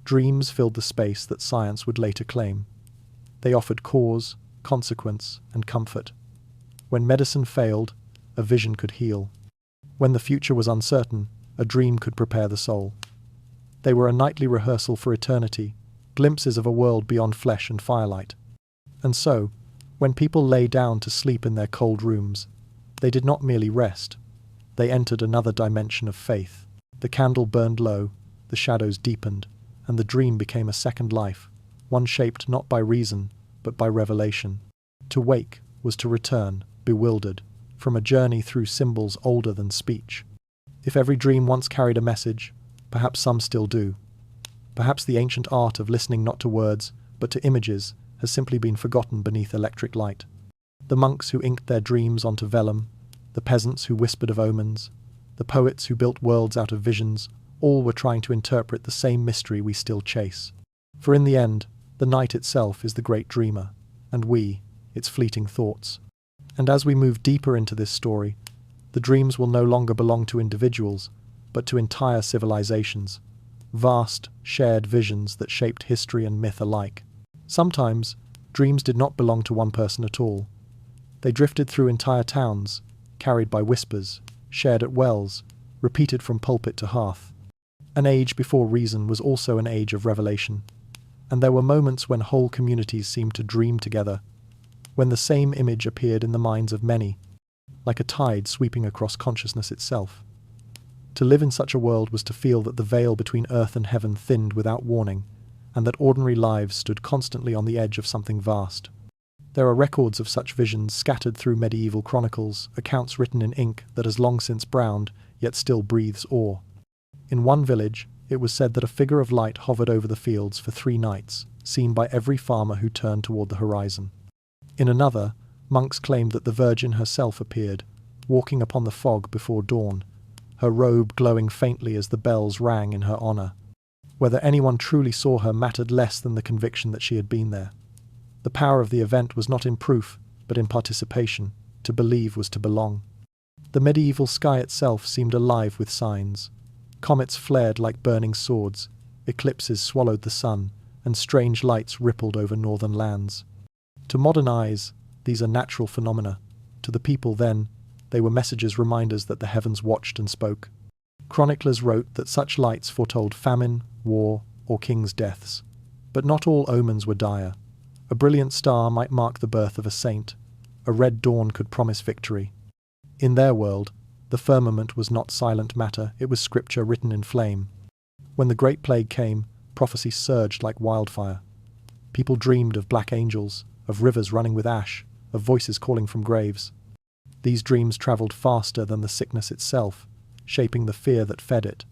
dreams filled the space that science would later claim. They offered cause, consequence, and comfort. When medicine failed, a vision could heal. When the future was uncertain, a dream could prepare the soul. They were a nightly rehearsal for eternity, glimpses of a world beyond flesh and firelight. And so, when people lay down to sleep in their cold rooms, they did not merely rest. They entered another dimension of faith. The candle burned low, the shadows deepened, and the dream became a second life, one shaped not by reason, but by revelation. To wake was to return, bewildered, from a journey through symbols older than speech. If every dream once carried a message, perhaps some still do. Perhaps the ancient art of listening not to words, but to images, has simply been forgotten beneath electric light. The monks who inked their dreams onto vellum, the peasants who whispered of omens, the poets who built worlds out of visions, all were trying to interpret the same mystery we still chase. For in the end, the night itself is the great dreamer, and we, its fleeting thoughts. And as we move deeper into this story, the dreams will no longer belong to individuals, but to entire civilizations, vast, shared visions that shaped history and myth alike. Sometimes, dreams did not belong to one person at all. They drifted through entire towns, carried by whispers, shared at wells, repeated from pulpit to hearth. An age before reason was also an age of revelation, and there were moments when whole communities seemed to dream together, when the same image appeared in the minds of many, like a tide sweeping across consciousness itself. To live in such a world was to feel that the veil between earth and heaven thinned without warning, and that ordinary lives stood constantly on the edge of something vast. There are records of such visions scattered through medieval chronicles, accounts written in ink that has long since browned, yet still breathes awe. In one village, it was said that a figure of light hovered over the fields for 3 nights, seen by every farmer who turned toward the horizon. In another, monks claimed that the Virgin herself appeared, walking upon the fog before dawn, her robe glowing faintly as the bells rang in her honor. Whether anyone truly saw her mattered less than the conviction that she had been there. The power of the event was not in proof, but in participation. To believe was to belong. The medieval sky itself seemed alive with signs. Comets flared like burning swords, eclipses swallowed the sun, and strange lights rippled over northern lands. To modern eyes, these are natural phenomena. To the people then, they were messages, reminders that the heavens watched and spoke. Chroniclers wrote that such lights foretold famine, war, or kings' deaths. But not all omens were dire. A brilliant star might mark the birth of a saint. A red dawn could promise victory. In their world, the firmament was not silent matter, it was scripture written in flame. When the Great Plague came, prophecy surged like wildfire. People dreamed of black angels, of rivers running with ash, of voices calling from graves. These dreams travelled faster than the sickness itself, shaping the fear that fed it.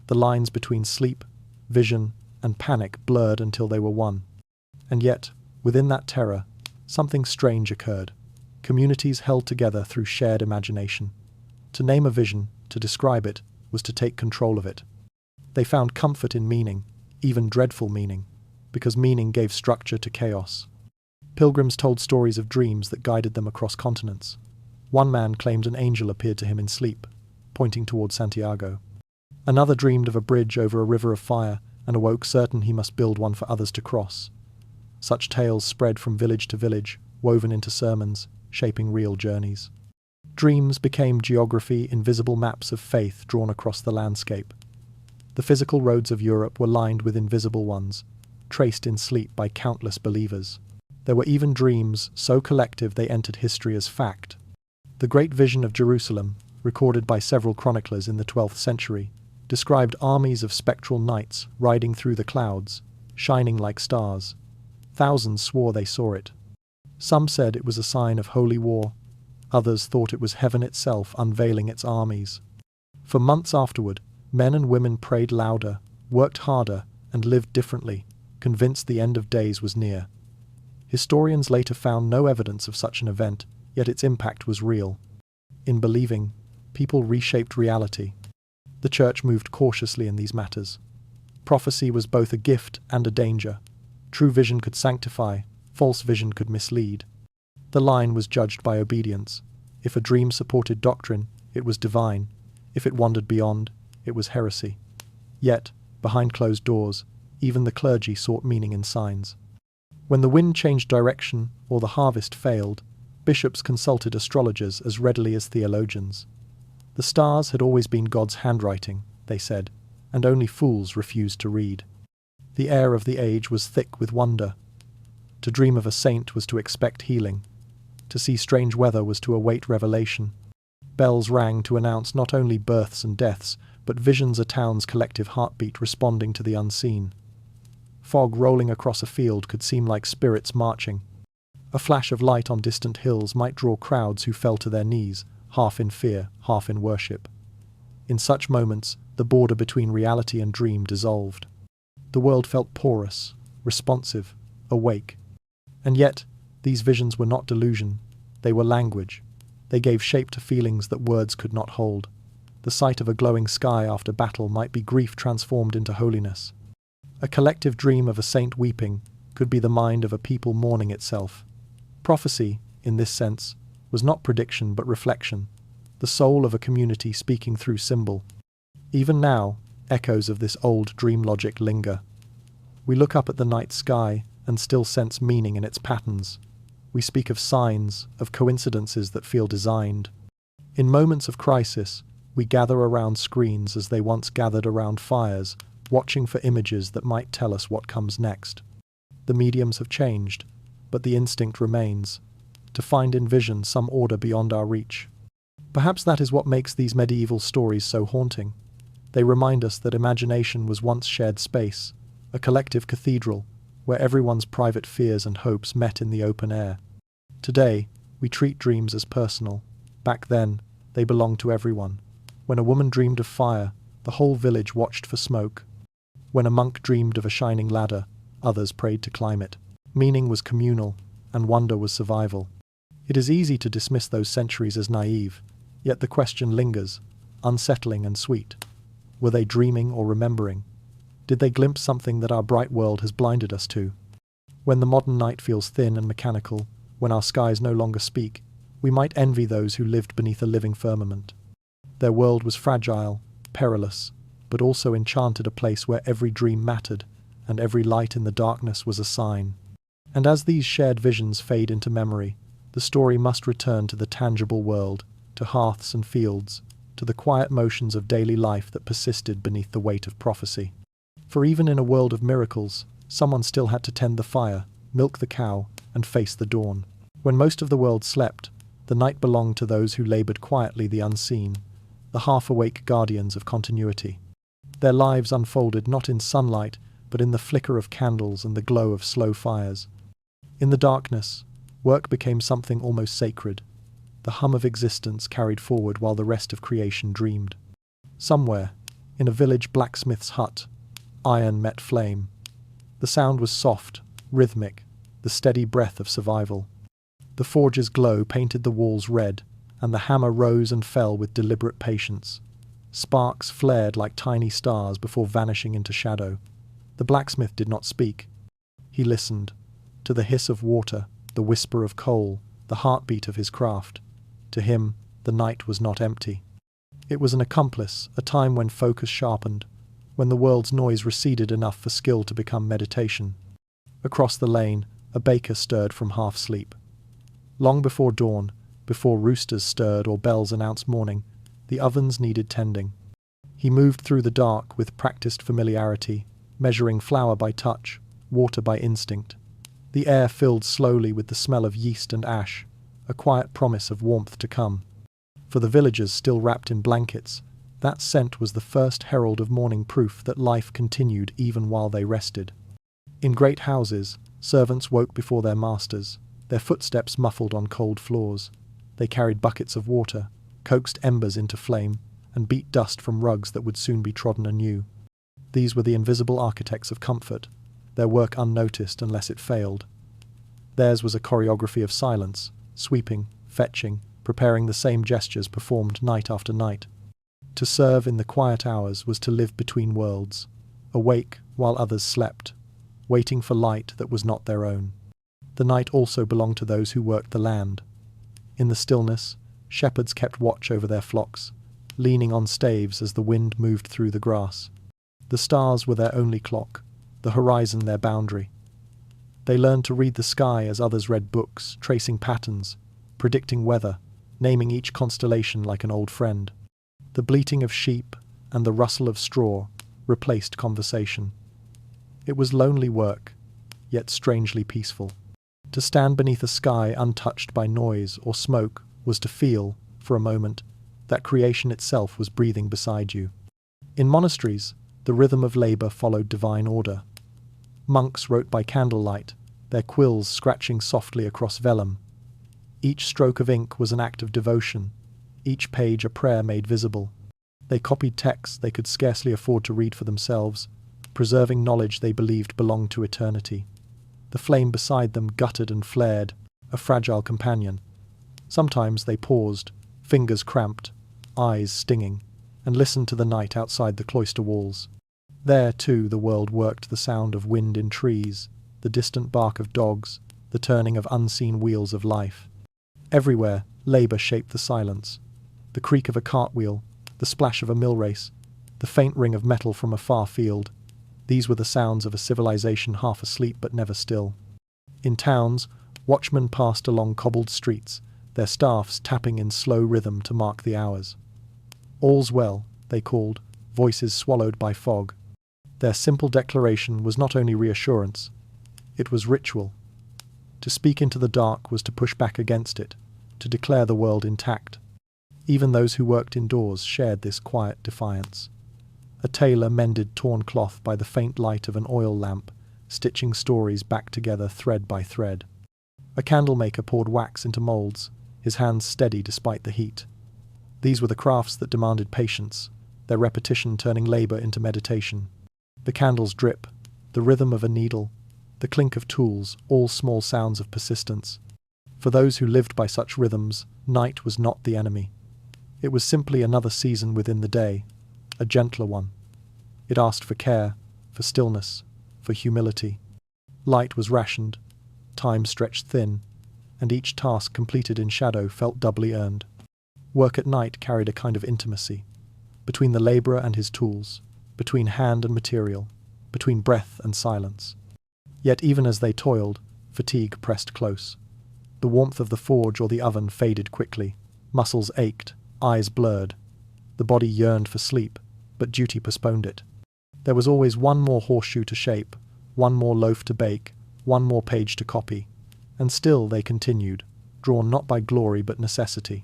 The lines between sleep, vision, and panic blurred until they were one. And yet, within that terror, something strange occurred. Communities held together through shared imagination. To name a vision, to describe it, was to take control of it. They found comfort in meaning, even dreadful meaning, because meaning gave structure to chaos. Pilgrims told stories of dreams that guided them across continents. One man claimed an angel appeared to him in sleep, pointing toward Santiago. Another dreamed of a bridge over a river of fire and awoke certain he must build one for others to cross. Such tales spread from village to village, woven into sermons, shaping real journeys. Dreams became geography, invisible maps of faith drawn across the landscape. The physical roads of Europe were lined with invisible ones, traced in sleep by countless believers. There were even dreams so collective they entered history as fact. The Great Vision of Jerusalem, recorded by several chroniclers in the 12th century, described armies of spectral knights riding through the clouds, shining like stars. Thousands swore they saw it. Some said it was a sign of holy war. Others thought it was heaven itself unveiling its armies. For months afterward, men and women prayed louder, worked harder, and lived differently, convinced the end of days was near. Historians later found no evidence of such an event, yet its impact was real. In believing, people reshaped reality. The church moved cautiously in these matters. Prophecy was both a gift and a danger. True vision could sanctify, false vision could mislead. The line was judged by obedience. If a dream supported doctrine, it was divine. If it wandered beyond, it was heresy. Yet, behind closed doors, even the clergy sought meaning in signs. When the wind changed direction or the harvest failed, bishops consulted astrologers as readily as theologians. The stars had always been God's handwriting, they said, and only fools refused to read. The air of the age was thick with wonder. To dream of a saint was to expect healing. To see strange weather was to await revelation. Bells rang to announce not only births and deaths, but visions a town's collective heartbeat responding to the unseen. Fog rolling across a field could seem like spirits marching. A flash of light on distant hills might draw crowds who fell to their knees, half in fear, half in worship. In such moments, the border between reality and dream dissolved. The world felt porous, responsive, awake. And yet, these visions were not delusion. They were language. They gave shape to feelings that words could not hold. The sight of a glowing sky after battle might be grief transformed into holiness. A collective dream of a saint weeping could be the mind of a people mourning itself. Prophecy, in this sense, was not prediction but reflection, the soul of a community speaking through symbol. Even now, echoes of this old dream logic linger. We look up at the night sky and still sense meaning in its patterns. We speak of signs, of coincidences that feel designed. In moments of crisis, we gather around screens as they once gathered around fires, watching for images that might tell us what comes next. The mediums have changed, but the instinct remains, to find in vision some order beyond our reach. Perhaps that is what makes these medieval stories so haunting. They remind us that imagination was once shared space, a collective cathedral, where everyone's private fears and hopes met in the open air. Today, we treat dreams as personal. Back then, they belonged to everyone. When a woman dreamed of fire, the whole village watched for smoke. When a monk dreamed of a shining ladder, others prayed to climb it. Meaning was communal, and wonder was survival. It is easy to dismiss those centuries as naive, yet the question lingers, unsettling and sweet. Were they dreaming or remembering? Did they glimpse something that our bright world has blinded us to? When the modern night feels thin and mechanical, when our skies no longer speak, we might envy those who lived beneath a living firmament. Their world was fragile, perilous, but also enchanted, a place where every dream mattered, and every light in the darkness was a sign. And as these shared visions fade into memory, the story must return to the tangible world, to hearths and fields, to the quiet motions of daily life that persisted beneath the weight of prophecy. For even in a world of miracles, someone still had to tend the fire, milk the cow, and face the dawn. When most of the world slept, the night belonged to those who labored quietly the unseen, the half-awake guardians of continuity. Their lives unfolded not in sunlight, but in the flicker of candles and the glow of slow fires. In the darkness, work became something almost sacred, the hum of existence carried forward while the rest of creation dreamed. Somewhere, in a village blacksmith's hut, iron met flame. The sound was soft, rhythmic, the steady breath of survival. The forge's glow painted the walls red, and the hammer rose and fell with deliberate patience. Sparks flared like tiny stars before vanishing into shadow. The blacksmith did not speak. He listened, to the hiss of water, the whisper of coal, the heartbeat of his craft. To him, the night was not empty. It was an accomplice, a time when focus sharpened, when the world's noise receded enough for skill to become meditation. Across the lane, a baker stirred from half-sleep. Long before dawn, before roosters stirred or bells announced morning, the ovens needed tending. He moved through the dark with practiced familiarity, measuring flour by touch, water by instinct. The air filled slowly with the smell of yeast and ash, a quiet promise of warmth to come. For the villagers still wrapped in blankets, that scent was the first herald of morning proof that life continued even while they rested. In great houses, servants woke before their masters, their footsteps muffled on cold floors. They carried buckets of water, coaxed embers into flame, and beat dust from rugs that would soon be trodden anew. These were the invisible architects of comfort, their work unnoticed unless it failed. Theirs was a choreography of silence, sweeping, fetching, preparing the same gestures performed night after night. To serve in the quiet hours was to live between worlds, awake while others slept, waiting for light that was not their own. The night also belonged to those who worked the land. In the stillness, shepherds kept watch over their flocks, leaning on staves as the wind moved through the grass. The stars were their only clock, the horizon their boundary. They learned to read the sky as others read books, tracing patterns, predicting weather, naming each constellation like an old friend. The bleating of sheep and the rustle of straw replaced conversation. It was lonely work, yet strangely peaceful. To stand beneath a sky untouched by noise or smoke was to feel, for a moment, that creation itself was breathing beside you. In monasteries, the rhythm of labor followed divine order. Monks wrote by candlelight, their quills scratching softly across vellum. Each stroke of ink was an act of devotion, each page a prayer made visible. They copied texts they could scarcely afford to read for themselves, preserving knowledge they believed belonged to eternity. The flame beside them guttered and flared, a fragile companion. Sometimes they paused, fingers cramped, eyes stinging, and listened to the night outside the cloister walls. There, too, the world worked the sound of wind in trees, the distant bark of dogs, the turning of unseen wheels of life. Everywhere, labour shaped the silence. The creak of a cartwheel, the splash of a mill race, the faint ring of metal from a far field. These were the sounds of a civilization half asleep but never still. In towns, watchmen passed along cobbled streets, their staffs tapping in slow rhythm to mark the hours. "All's well," they called, voices swallowed by fog. Their simple declaration was not only reassurance, it was ritual. To speak into the dark was to push back against it, to declare the world intact. Even those who worked indoors shared this quiet defiance. A tailor mended torn cloth by the faint light of an oil lamp, stitching stories back together thread by thread. A candlemaker poured wax into moulds, his hands steady despite the heat. These were the crafts that demanded patience, their repetition turning labour into meditation. The candle's drip, the rhythm of a needle, the clink of tools, all small sounds of persistence. For those who lived by such rhythms, night was not the enemy. It was simply another season within the day, a gentler one. It asked for care, for stillness, for humility. Light was rationed, time stretched thin, and each task completed in shadow felt doubly earned. Work at night carried a kind of intimacy, between the labourer and his tools, between hand and material. between breath and silence. Yet even as they toiled, fatigue pressed close. The warmth of the forge or the oven faded quickly. Muscles ached, eyes blurred. The body yearned for sleep, but duty postponed it. There was always one more horseshoe to shape, one more loaf to bake, one more page to copy. And still they continued, drawn not by glory but necessity.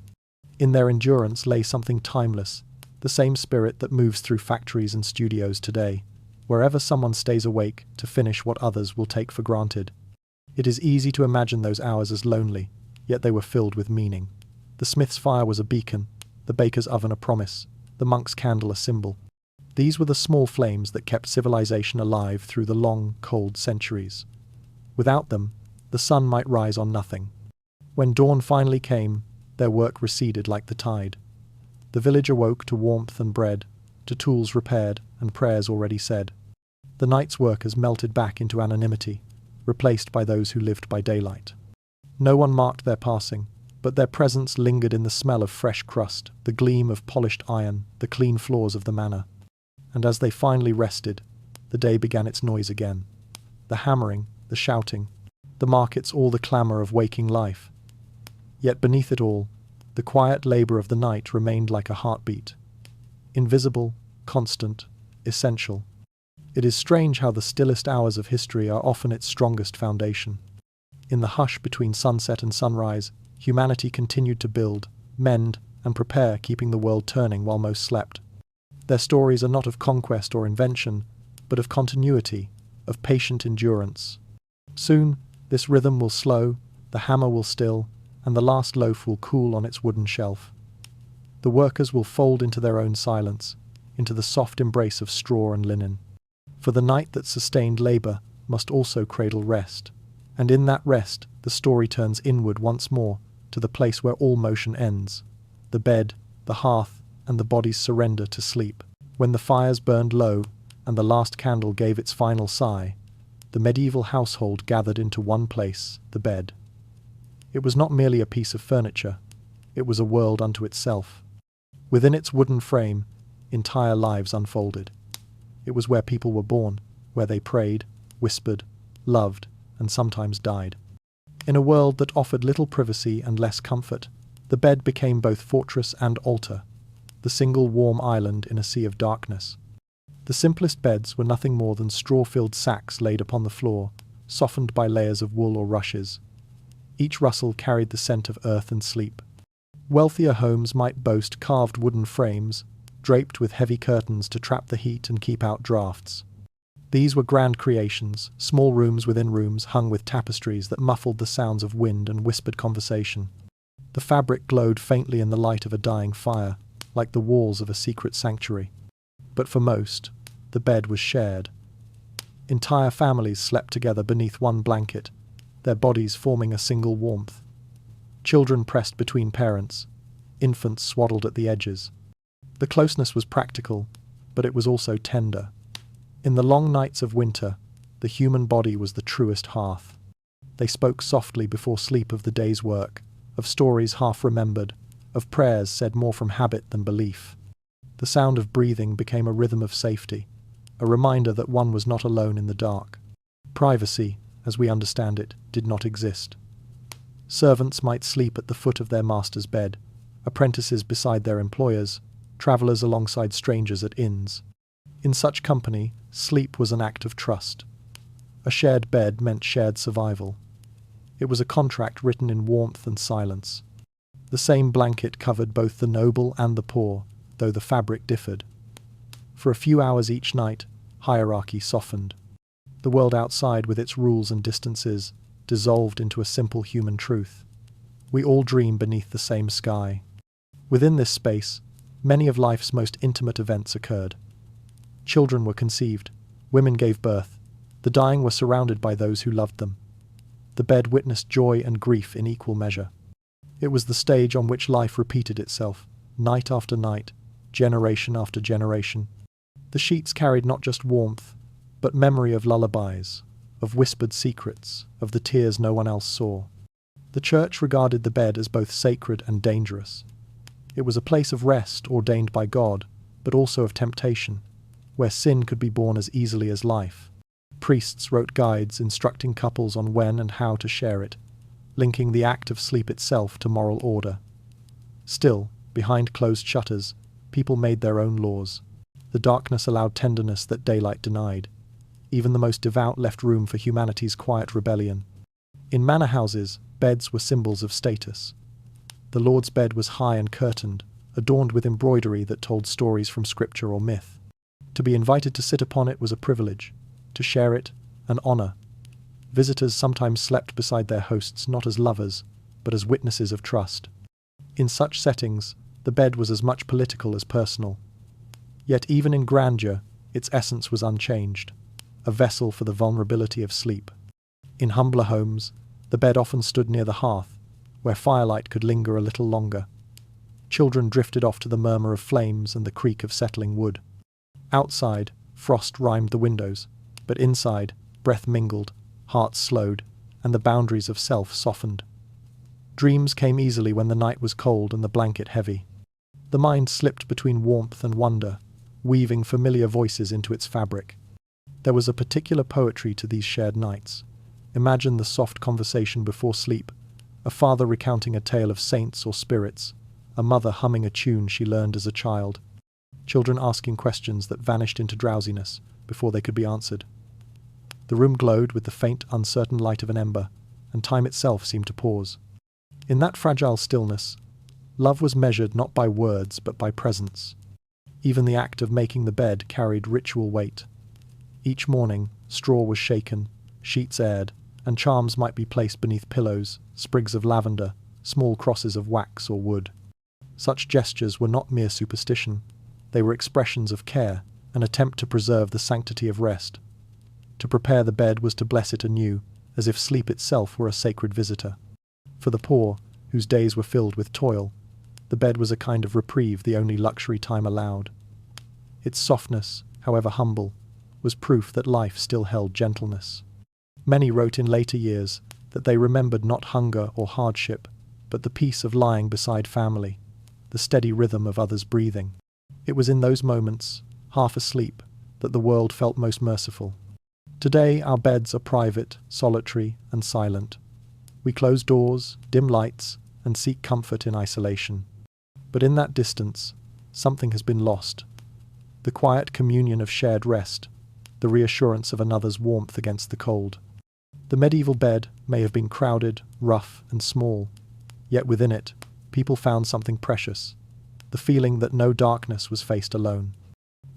In their endurance lay something timeless, the same spirit that moves through factories and studios today, wherever someone stays awake to finish what others will take for granted. It is easy to imagine those hours as lonely, yet they were filled with meaning. The smith's fire was a beacon, the baker's oven a promise, the monk's candle a symbol. These were the small flames that kept civilization alive through the long, cold centuries. Without them, the sun might rise on nothing. When dawn finally came, their work receded like the tide. The village awoke to warmth and bread, to tools repaired and prayers already said. The night's workers melted back into anonymity, replaced by those who lived by daylight. No one marked their passing, but their presence lingered in the smell of fresh crust, the gleam of polished iron, the clean floors of the manor. And as they finally rested, the day began its noise again. The hammering, the shouting, the markets, all the clamour of waking life. Yet beneath it all, the quiet labour of the night remained like a heartbeat. Invisible, constant, essential. It is strange how the stillest hours of history are often its strongest foundation. In the hush between sunset and sunrise, humanity continued to build, mend, and prepare, keeping the world turning while most slept. Their stories are not of conquest or invention, but of continuity, of patient endurance. Soon, this rhythm will slow, the hammer will still, and the last loaf will cool on its wooden shelf. The workers will fold into their own silence, into the soft embrace of straw and linen. For the night that sustained labour must also cradle rest, and in that rest the story turns inward once more to the place where all motion ends, the bed, the hearth, and the body's surrender to sleep. When the fires burned low and the last candle gave its final sigh, the medieval household gathered into one place, the bed. It was not merely a piece of furniture, it was a world unto itself. Within its wooden frame, entire lives unfolded. It was where people were born, where they prayed, whispered, loved, and sometimes died. In a world that offered little privacy and less comfort, the bed became both fortress and altar, the single warm island in a sea of darkness. The simplest beds were nothing more than straw-filled sacks laid upon the floor, softened by layers of wool or rushes. Each rustle carried the scent of earth and sleep. Wealthier homes might boast carved wooden frames, draped with heavy curtains to trap the heat and keep out draughts. These were grand creations, small rooms within rooms hung with tapestries that muffled the sounds of wind and whispered conversation. The fabric glowed faintly in the light of a dying fire, like the walls of a secret sanctuary. But for most, the bed was shared. Entire families slept together beneath one blanket, their bodies forming a single warmth. Children pressed between parents, infants swaddled at the edges. The closeness was practical, but it was also tender. In the long nights of winter, the human body was the truest hearth. They spoke softly before sleep of the day's work, of stories half remembered, of prayers said more from habit than belief. The sound of breathing became a rhythm of safety, a reminder that one was not alone in the dark. Privacy, as we understand it, did not exist. Servants might sleep at the foot of their master's bed, apprentices beside their employers, travellers alongside strangers at inns. In such company, sleep was an act of trust. A shared bed meant shared survival. It was a contract written in warmth and silence. The same blanket covered both the noble and the poor, though the fabric differed. For a few hours each night, hierarchy softened. The world outside, with its rules and distances, dissolved into a simple human truth. We all dream beneath the same sky. Within this space, many of life's most intimate events occurred. Children were conceived, women gave birth, the dying were surrounded by those who loved them. The bed witnessed joy and grief in equal measure. It was the stage on which life repeated itself, night after night, generation after generation. The sheets carried not just warmth, but memory of lullabies, of whispered secrets, of the tears no one else saw. The church regarded the bed as both sacred and dangerous. It was a place of rest ordained by God, but also of temptation, where sin could be born as easily as life. Priests wrote guides instructing couples on when and how to share it, linking the act of sleep itself to moral order. Still, behind closed shutters, people made their own laws. The darkness allowed tenderness that daylight denied. Even the most devout left room for humanity's quiet rebellion. In manor houses, beds were symbols of status. The Lord's bed was high and curtained, adorned with embroidery that told stories from scripture or myth. To be invited to sit upon it was a privilege, to share it, an honor. Visitors sometimes slept beside their hosts not as lovers, but as witnesses of trust. In such settings, the bed was as much political as personal. Yet even in grandeur, its essence was unchanged, a vessel for the vulnerability of sleep. In humbler homes, the bed often stood near the hearth, where firelight could linger a little longer. Children drifted off to the murmur of flames and the creak of settling wood. Outside, frost rimed the windows, but inside, breath mingled, hearts slowed, and the boundaries of self softened. Dreams came easily when the night was cold and the blanket heavy. The mind slipped between warmth and wonder, weaving familiar voices into its fabric. There was a particular poetry to these shared nights. Imagine the soft conversation before sleep, a father recounting a tale of saints or spirits, a mother humming a tune she learned as a child, children asking questions that vanished into drowsiness before they could be answered. The room glowed with the faint, uncertain light of an ember, and time itself seemed to pause. In that fragile stillness, love was measured not by words but by presence. Even the act of making the bed carried ritual weight. Each morning, straw was shaken, sheets aired, and charms might be placed beneath pillows, sprigs of lavender, small crosses of wax or wood. Such gestures were not mere superstition. They were expressions of care, an attempt to preserve the sanctity of rest. To prepare the bed was to bless it anew, as if sleep itself were a sacred visitor. For the poor, whose days were filled with toil, the bed was a kind of reprieve, the only luxury time allowed. Its softness, however humble, was proof that life still held gentleness. Many wrote in later years that they remembered not hunger or hardship, but the peace of lying beside family, the steady rhythm of others' breathing. It was in those moments, half asleep, that the world felt most merciful. Today our beds are private, solitary, and silent. We close doors, dim lights, and seek comfort in isolation. But in that distance, something has been lost. The quiet communion of shared rest, the reassurance of another's warmth against the cold. The medieval bed may have been crowded, rough, and small, yet within it, people found something precious, the feeling that no darkness was faced alone.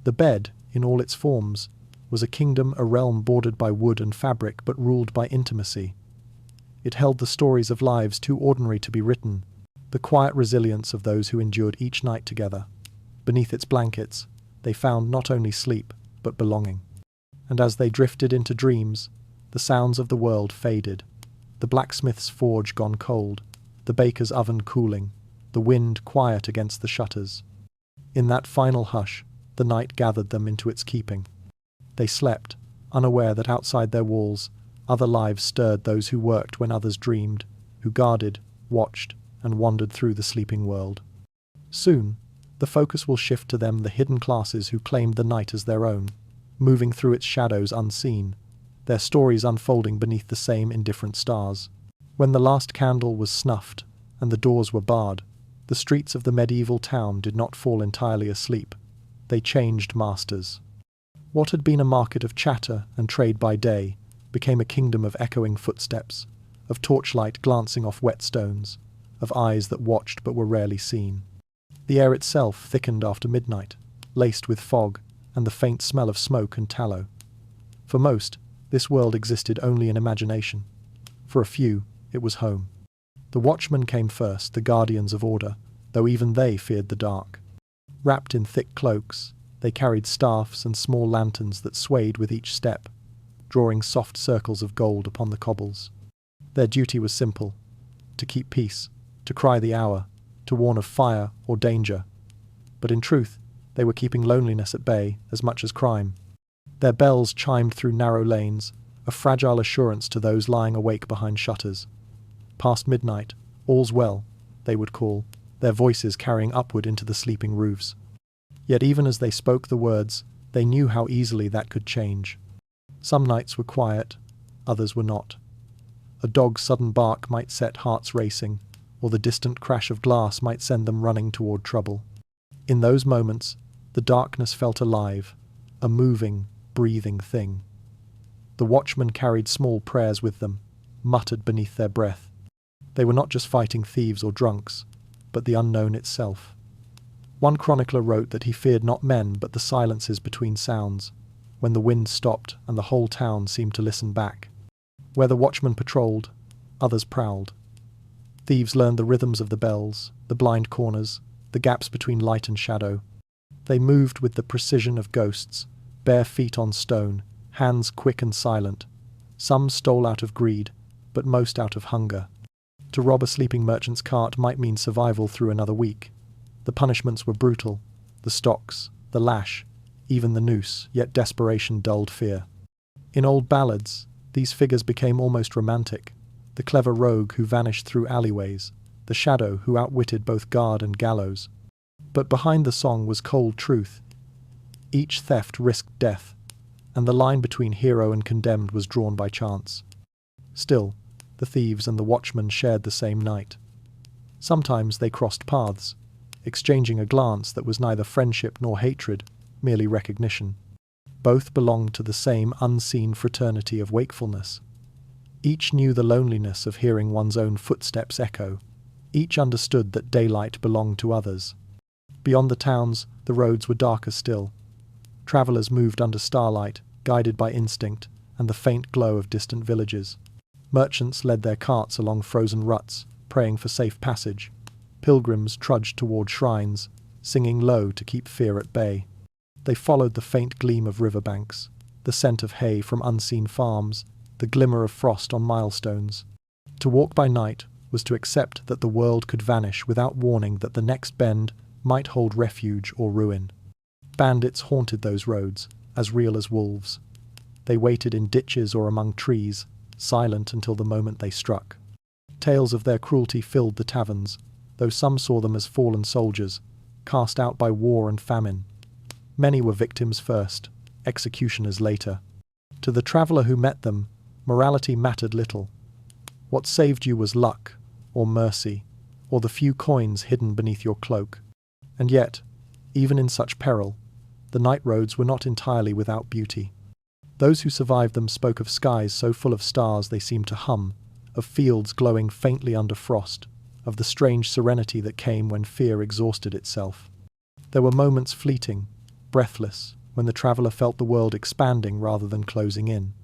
The bed, in all its forms, was a kingdom, a realm bordered by wood and fabric but ruled by intimacy. It held the stories of lives too ordinary to be written, the quiet resilience of those who endured each night together. Beneath its blankets, they found not only sleep, but belonging. And as they drifted into dreams, the sounds of the world faded, the blacksmith's forge gone cold, the baker's oven cooling, the wind quiet against the shutters. In that final hush, the night gathered them into its keeping. They slept, unaware that outside their walls, other lives stirred, those who worked when others dreamed, who guarded, watched, and wandered through the sleeping world. Soon, the focus will shift to them, the hidden classes who claimed the night as their own, moving through its shadows unseen, their stories unfolding beneath the same indifferent stars. When the last candle was snuffed and the doors were barred, the streets of the medieval town did not fall entirely asleep. They changed masters. What had been a market of chatter and trade by day became a kingdom of echoing footsteps, of torchlight glancing off wet stones, of eyes that watched but were rarely seen. The air itself thickened after midnight, laced with fog and the faint smell of smoke and tallow. For most, this world existed only in imagination. For a few, it was home. The watchmen came first, the guardians of order, though even they feared the dark. Wrapped in thick cloaks, they carried staffs and small lanterns that swayed with each step, drawing soft circles of gold upon the cobbles. Their duty was simple: to keep peace, to cry the hour, to warn of fire or danger. But in truth, they were keeping loneliness at bay as much as crime. Their bells chimed through narrow lanes, a fragile assurance to those lying awake behind shutters. Past midnight, all's well, they would call, their voices carrying upward into the sleeping roofs. Yet even as they spoke the words, They knew how easily that could change. Some nights were quiet, others were not. A dog's sudden bark might set hearts racing, or the distant crash of glass might send them running toward trouble. In those moments, the darkness felt alive, a moving, breathing thing. The watchmen carried small prayers with them, muttered beneath their breath. They were not just fighting thieves or drunks, but the unknown itself. One chronicler wrote that he feared not men but the silences between sounds, when the wind stopped and the whole town seemed to listen back. Where the watchmen patrolled, others prowled. Thieves learned the rhythms of the bells, the blind corners, the gaps between light and shadow. They moved with the precision of ghosts, bare feet on stone, hands quick and silent. Some stole out of greed, but most out of hunger. To rob a sleeping merchant's cart might mean survival through another week. The punishments were brutal, the stocks, the lash, even the noose, yet desperation dulled fear. In old ballads, these figures became almost romantic. The clever rogue who vanished through alleyways, the shadow who outwitted both guard and gallows. But behind the song was cold truth. Each theft risked death, and the line between hero and condemned was drawn by chance. Still, the thieves and the watchmen shared the same night. Sometimes they crossed paths, exchanging a glance that was neither friendship nor hatred, merely recognition. Both belonged to the same unseen fraternity of wakefulness. Each knew the loneliness of hearing one's own footsteps echo. Each understood that daylight belonged to others. Beyond the towns, the roads were darker still. Travellers moved under starlight, guided by instinct and the faint glow of distant villages. Merchants led their carts along frozen ruts, praying for safe passage. Pilgrims trudged toward shrines, singing low to keep fear at bay. They followed the faint gleam of riverbanks, the scent of hay from unseen farms, the glimmer of frost on milestones. To walk by night was to accept that the world could vanish without warning that the next bend might hold refuge or ruin. Bandits haunted those roads, as real as wolves. They waited in ditches or among trees, silent until the moment they struck. Tales of their cruelty filled the taverns, though some saw them as fallen soldiers, cast out by war and famine. Many were victims first, executioners later. To the traveller who met them, morality mattered little. What saved you was luck, or mercy, or the few coins hidden beneath your cloak. And yet, even in such peril, the night roads were not entirely without beauty. Those who survived them spoke of skies so full of stars they seemed to hum, of fields glowing faintly under frost, of the strange serenity that came when fear exhausted itself. There were moments fleeting, breathless, when the traveller felt the world expanding rather than closing in.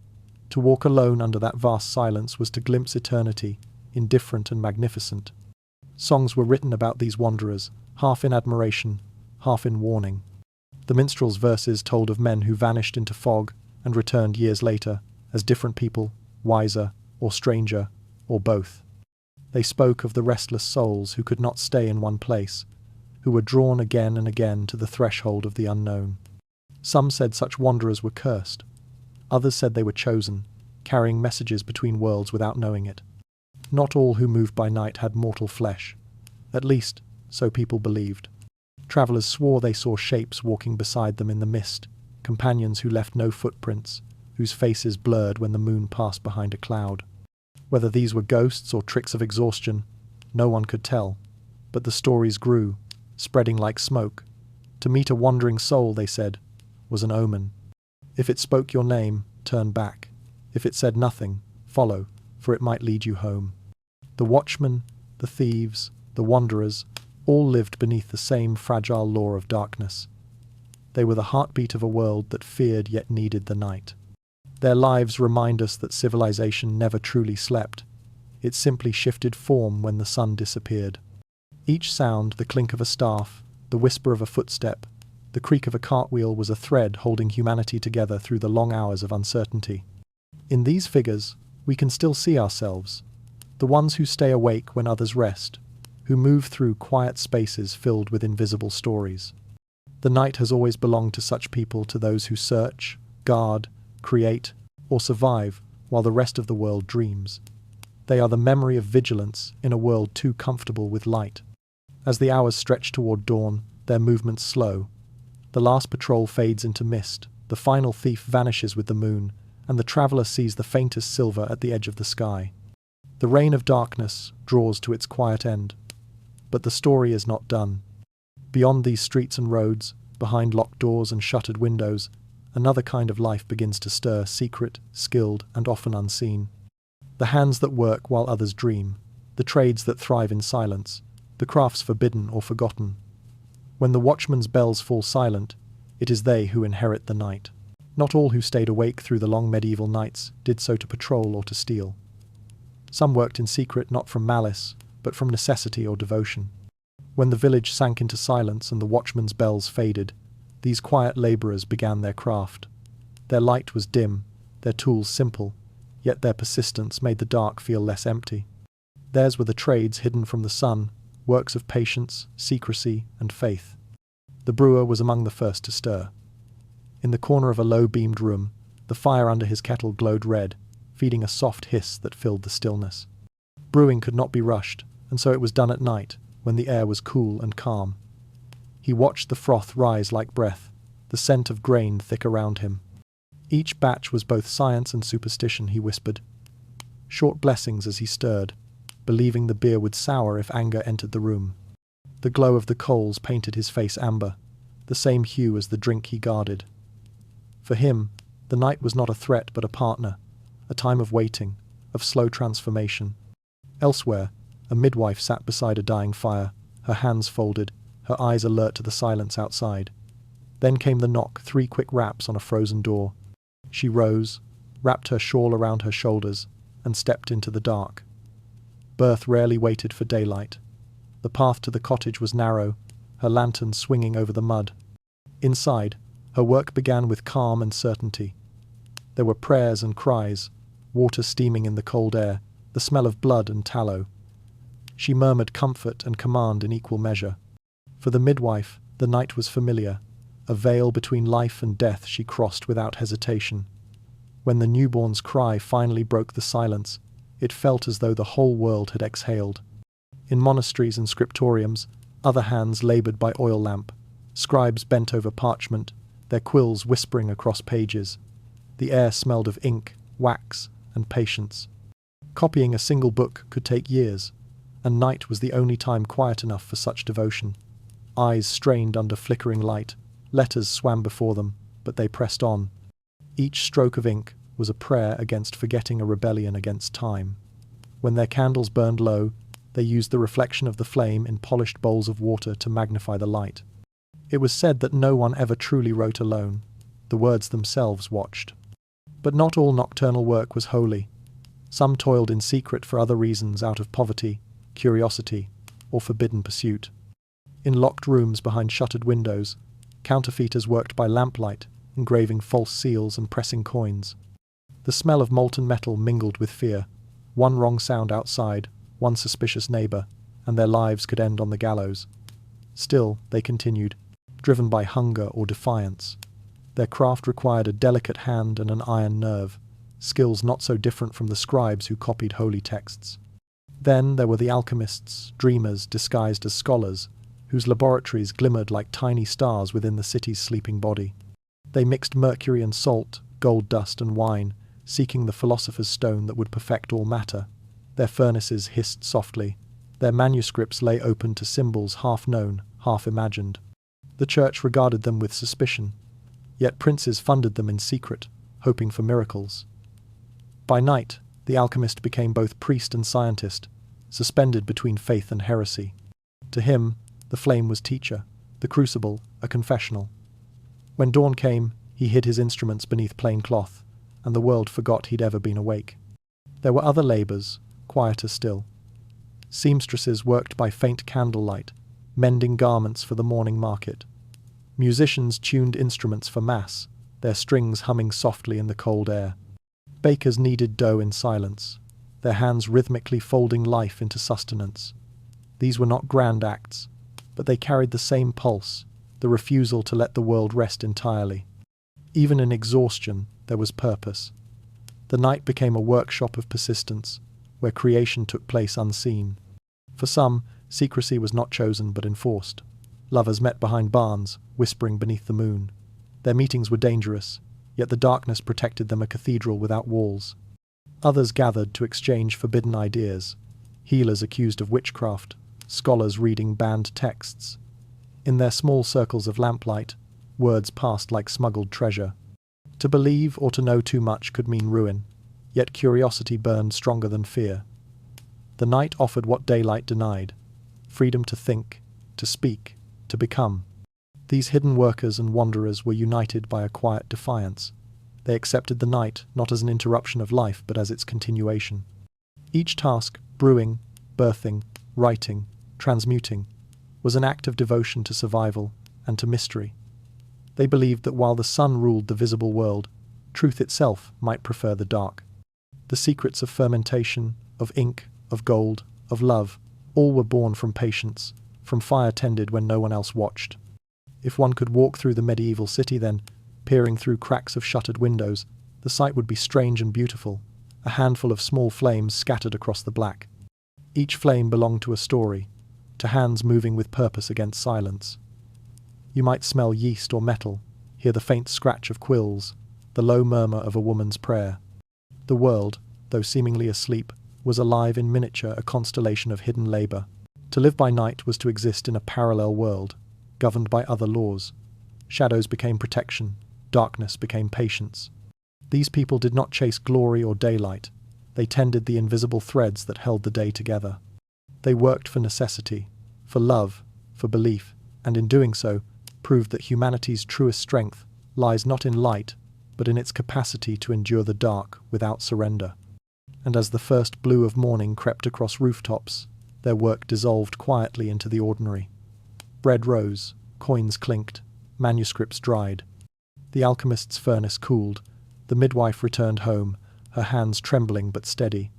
To walk alone under that vast silence was to glimpse eternity, indifferent and magnificent. Songs were written about these wanderers, half in admiration, half in warning. The minstrel's verses told of men who vanished into fog and returned years later, as different people, wiser or stranger, or both. They spoke of the restless souls who could not stay in one place, who were drawn again and again to the threshold of the unknown. Some said such wanderers were cursed. Others said they were chosen, carrying messages between worlds without knowing it. Not all who moved by night had mortal flesh. At least, so people believed. Travellers swore they saw shapes walking beside them in the mist, companions who left no footprints, whose faces blurred when the moon passed behind a cloud. Whether these were ghosts or tricks of exhaustion, no one could tell, but the stories grew, spreading like smoke. To meet a wandering soul, they said, was an omen. If it spoke your name, turn back. If it said nothing, follow, for it might lead you home. The watchmen, the thieves, the wanderers, all lived beneath the same fragile law of darkness. They were the heartbeat of a world that feared yet needed the night. Their lives remind us that civilization never truly slept. It simply shifted form when the sun disappeared. Each sound, the clink of a staff, the whisper of a footstep, the creak of a cartwheel, was a thread holding humanity together through the long hours of uncertainty. In these figures, we can still see ourselves, the ones who stay awake when others rest, who move through quiet spaces filled with invisible stories. The night has always belonged to such people, to those who search, guard, create, or survive while the rest of the world dreams. They are the memory of vigilance in a world too comfortable with light. As the hours stretch toward dawn, their movements slow, The last patrol fades into mist, the final thief vanishes with the moon, and the traveller sees the faintest silver at the edge of the sky. The reign of darkness draws to its quiet end. But the story is not done. Beyond these streets and roads, behind locked doors and shuttered windows, another kind of life begins to stir, secret, skilled, and often unseen. The hands that work while others dream, the trades that thrive in silence, the crafts forbidden or forgotten. When the watchman's bells fall silent, it is they who inherit the night. Not all who stayed awake through the long medieval nights did so to patrol or to steal. Some worked in secret not from malice, but from necessity or devotion. When the village sank into silence and the watchman's bells faded, these quiet labourers began their craft. Their light was dim, their tools simple, yet their persistence made the dark feel less empty. Theirs were the trades hidden from the sun, works of patience, secrecy, and faith. The brewer was among the first to stir. In the corner of a low-beamed room, the fire under his kettle glowed red, feeding a soft hiss that filled the stillness. Brewing could not be rushed, and so it was done at night, when the air was cool and calm. He watched the froth rise like breath, the scent of grain thick around him. Each batch was both science and superstition, he whispered. Short blessings as he stirred, believing the beer would sour if anger entered the room. The glow of the coals painted his face amber, the same hue as the drink he guarded. For him, the night was not a threat but a partner, a time of waiting, of slow transformation. Elsewhere, a midwife sat beside a dying fire, her hands folded, her eyes alert to the silence outside. Then came the knock, 3 quick raps on a frozen door. She rose, wrapped her shawl around her shoulders, and stepped into the dark. Birth rarely waited for daylight. The path to the cottage was narrow, her lantern swinging over the mud. Inside, her work began with calm and certainty. There were prayers and cries, water steaming in the cold air, the smell of blood and tallow. She murmured comfort and command in equal measure. For the midwife, the night was familiar, a veil between life and death she crossed without hesitation. When the newborn's cry finally broke the silence, it felt as though the whole world had exhaled. In monasteries and scriptoriums, other hands laboured by oil lamp, scribes bent over parchment, their quills whispering across pages. The air smelled of ink, wax, and patience. Copying a single book could take years, and night was the only time quiet enough for such devotion. Eyes strained under flickering light, letters swam before them, but they pressed on. Each stroke of ink was a prayer against forgetting, a rebellion against time. When their candles burned low, they used the reflection of the flame in polished bowls of water to magnify the light. It was said that no one ever truly wrote alone. The words themselves watched. But not all nocturnal work was holy. Some toiled in secret for other reasons, out of poverty, curiosity, or forbidden pursuit. In locked rooms behind shuttered windows, counterfeiters worked by lamplight, engraving false seals and pressing coins. The smell of molten metal mingled with fear. One wrong sound outside, one suspicious neighbour, and their lives could end on the gallows. Still, they continued, driven by hunger or defiance. Their craft required a delicate hand and an iron nerve, skills not so different from the scribes who copied holy texts. Then there were the alchemists, dreamers disguised as scholars, whose laboratories glimmered like tiny stars within the city's sleeping body. They mixed mercury and salt, gold dust and wine, seeking the philosopher's stone that would perfect all matter. Their furnaces hissed softly. Their manuscripts lay open to symbols half known, half imagined. The church regarded them with suspicion, yet princes funded them in secret, hoping for miracles. By night, the alchemist became both priest and scientist, suspended between faith and heresy. To him, the flame was teacher, the crucible a confessional. When dawn came, he hid his instruments beneath plain cloth, and the world forgot he'd ever been awake. There were other labours, quieter still. Seamstresses worked by faint candlelight, mending garments for the morning market. Musicians tuned instruments for mass, their strings humming softly in the cold air. Bakers kneaded dough in silence, their hands rhythmically folding life into sustenance. These were not grand acts, but they carried the same pulse, the refusal to let the world rest entirely. Even in exhaustion, there was purpose. The night became a workshop of persistence, where creation took place unseen. For some, secrecy was not chosen but enforced. Lovers met behind barns, whispering beneath the moon. Their meetings were dangerous, yet the darkness protected them a cathedral without walls. Others gathered to exchange forbidden ideas, healers accused of witchcraft, scholars reading banned texts. In their small circles of lamplight, words passed like smuggled treasure. To believe or to know too much could mean ruin, yet curiosity burned stronger than fear. The night offered what daylight denied: freedom to think, to speak, to become. These hidden workers and wanderers were united by a quiet defiance. They accepted the night not as an interruption of life, but as its continuation. Each task, brewing, birthing, writing, transmuting, was an act of devotion to survival and to mystery. They believed that while the sun ruled the visible world, truth itself might prefer the dark. The secrets of fermentation, of ink, of gold, of love, all were born from patience, from fire tended when no one else watched. If one could walk through the medieval city then, peering through cracks of shuttered windows, the sight would be strange and beautiful, a handful of small flames scattered across the black. Each flame belonged to a story, to hands moving with purpose against silence. You might smell yeast or metal, hear the faint scratch of quills, the low murmur of a woman's prayer. The world, though seemingly asleep, was alive in miniature, a constellation of hidden labour. To live by night was to exist in a parallel world, governed by other laws. Shadows became protection, darkness became patience. These people did not chase glory or daylight. They tended the invisible threads that held the day together. They worked for necessity, for love, for belief, and in doing so, proved that humanity's truest strength lies not in light, but in its capacity to endure the dark without surrender. And as the first blue of morning crept across rooftops, their work dissolved quietly into the ordinary. Bread rose, coins clinked, manuscripts dried. The alchemist's furnace cooled. The midwife returned home, her hands trembling but steady.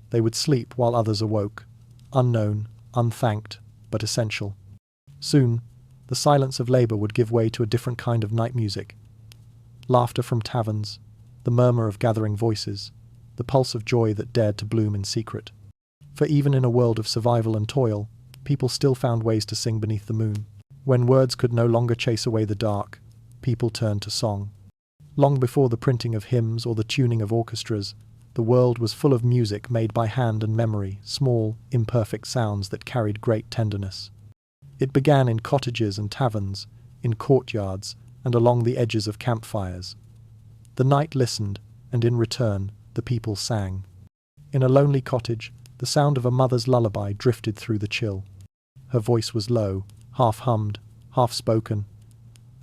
They would sleep while others awoke, unknown, unthanked, but essential. Soon, the silence of labour would give way to a different kind of night music. Laughter from taverns, the murmur of gathering voices, the pulse of joy that dared to bloom in secret. For even in a world of survival and toil, people still found ways to sing beneath the moon. When words could no longer chase away the dark, people turned to song. Long before the printing of hymns or the tuning of orchestras, the world was full of music made by hand and memory, small, imperfect sounds that carried great tenderness. It began in cottages and taverns, in courtyards, and along the edges of campfires. The night listened, and in return, the people sang. In a lonely cottage, the sound of a mother's lullaby drifted through the chill. Her voice was low, half-hummed, half-spoken.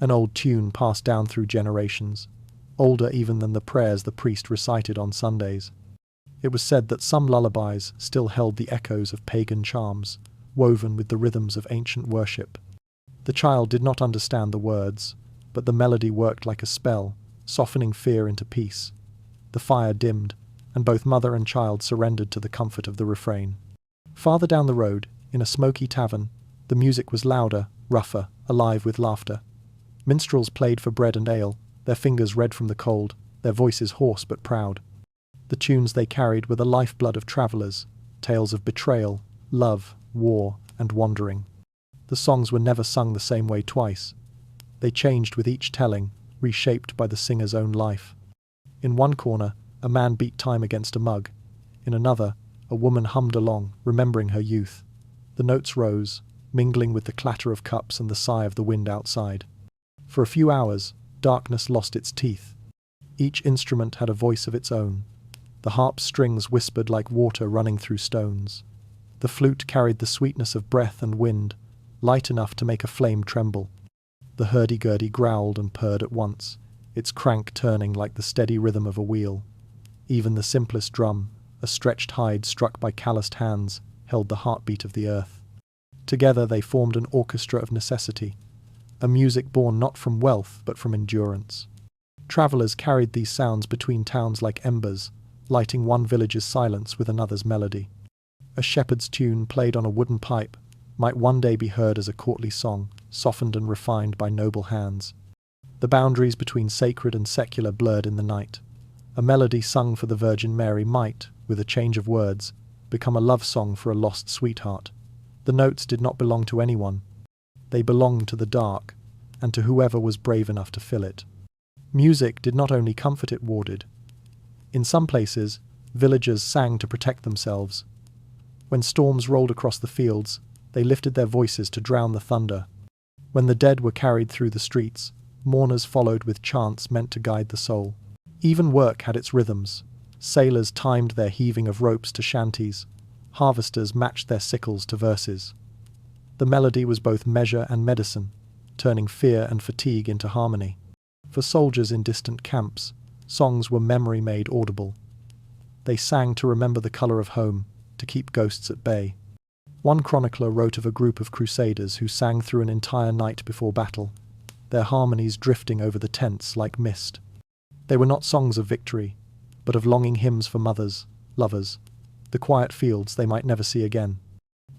An old tune passed down through generations, older even than the prayers the priest recited on Sundays. It was said that some lullabies still held the echoes of pagan charms, woven with the rhythms of ancient worship. The child did not understand the words, but the melody worked like a spell, softening fear into peace. The fire dimmed, and both mother and child surrendered to the comfort of the refrain. Farther down the road, in a smoky tavern, the music was louder, rougher, alive with laughter. Minstrels played for bread and ale, their fingers red from the cold, their voices hoarse but proud. The tunes they carried were the lifeblood of travellers, tales of betrayal, love, war, and wandering. The songs were never sung the same way twice. They changed with each telling, reshaped by the singer's own life. In one corner, a man beat time against a mug. In another, a woman hummed along, remembering her youth. The notes rose, mingling with the clatter of cups and the sigh of the wind outside. For a few hours, darkness lost its teeth. Each instrument had a voice of its own. The harp's strings whispered like water running through stones. The flute carried the sweetness of breath and wind, light enough to make a flame tremble. The hurdy-gurdy growled and purred at once, its crank turning like the steady rhythm of a wheel. Even the simplest drum, a stretched hide struck by calloused hands, held the heartbeat of the earth. Together they formed an orchestra of necessity, a music born not from wealth but from endurance. Travellers carried these sounds between towns like embers, lighting one village's silence with another's melody. A shepherd's tune played on a wooden pipe might one day be heard as a courtly song, softened and refined by noble hands. The boundaries between sacred and secular blurred in the night. A melody sung for the Virgin Mary might, with a change of words, become a love song for a lost sweetheart. The notes did not belong to anyone. They belonged to the dark, and to whoever was brave enough to fill it. Music did not only comfort it warded. In some places, villagers sang to protect themselves. When storms rolled across the fields, they lifted their voices to drown the thunder. When the dead were carried through the streets, mourners followed with chants meant to guide the soul. Even work had its rhythms. Sailors timed their heaving of ropes to shanties. Harvesters matched their sickles to verses. The melody was both measure and medicine, turning fear and fatigue into harmony. For soldiers in distant camps, songs were memory made audible. They sang to remember the colour of home, to keep ghosts at bay. One chronicler wrote of a group of crusaders who sang through an entire night before battle, their harmonies drifting over the tents like mist. They were not songs of victory, but of longing hymns for mothers, lovers, the quiet fields they might never see again.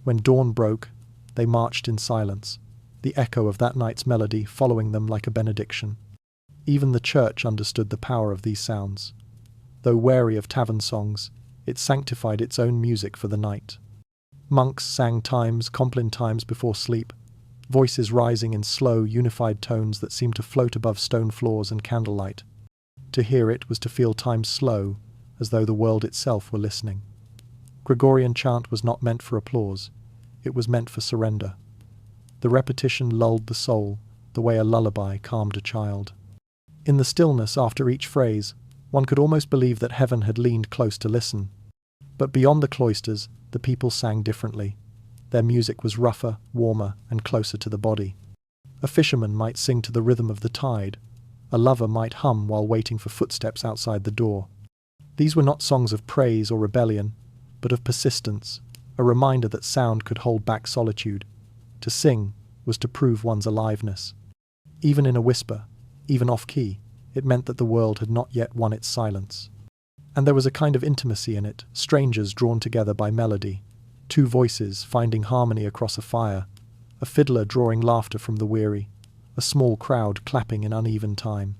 When dawn broke, they marched in silence, the echo of that night's melody following them like a benediction. Even the church understood the power of these sounds. Though wary of tavern songs, it sanctified its own music for the night. Monks sang compline times before sleep, voices rising in slow, unified tones that seemed to float above stone floors and candlelight. To hear it was to feel time slow, as though the world itself were listening. Gregorian chant was not meant for applause, it was meant for surrender. The repetition lulled the soul, the way a lullaby calmed a child. In the stillness after each phrase, one could almost believe that heaven had leaned close to listen. But beyond the cloisters, the people sang differently. Their music was rougher, warmer, and closer to the body. A fisherman might sing to the rhythm of the tide. A lover might hum while waiting for footsteps outside the door. These were not songs of praise or rebellion, but of persistence, a reminder that sound could hold back solitude. To sing was to prove one's aliveness. Even in a whisper, even off-key, it meant that the world had not yet won its silence. And there was a kind of intimacy in it, strangers drawn together by melody, two voices finding harmony across a fire, a fiddler drawing laughter from the weary, a small crowd clapping in uneven time.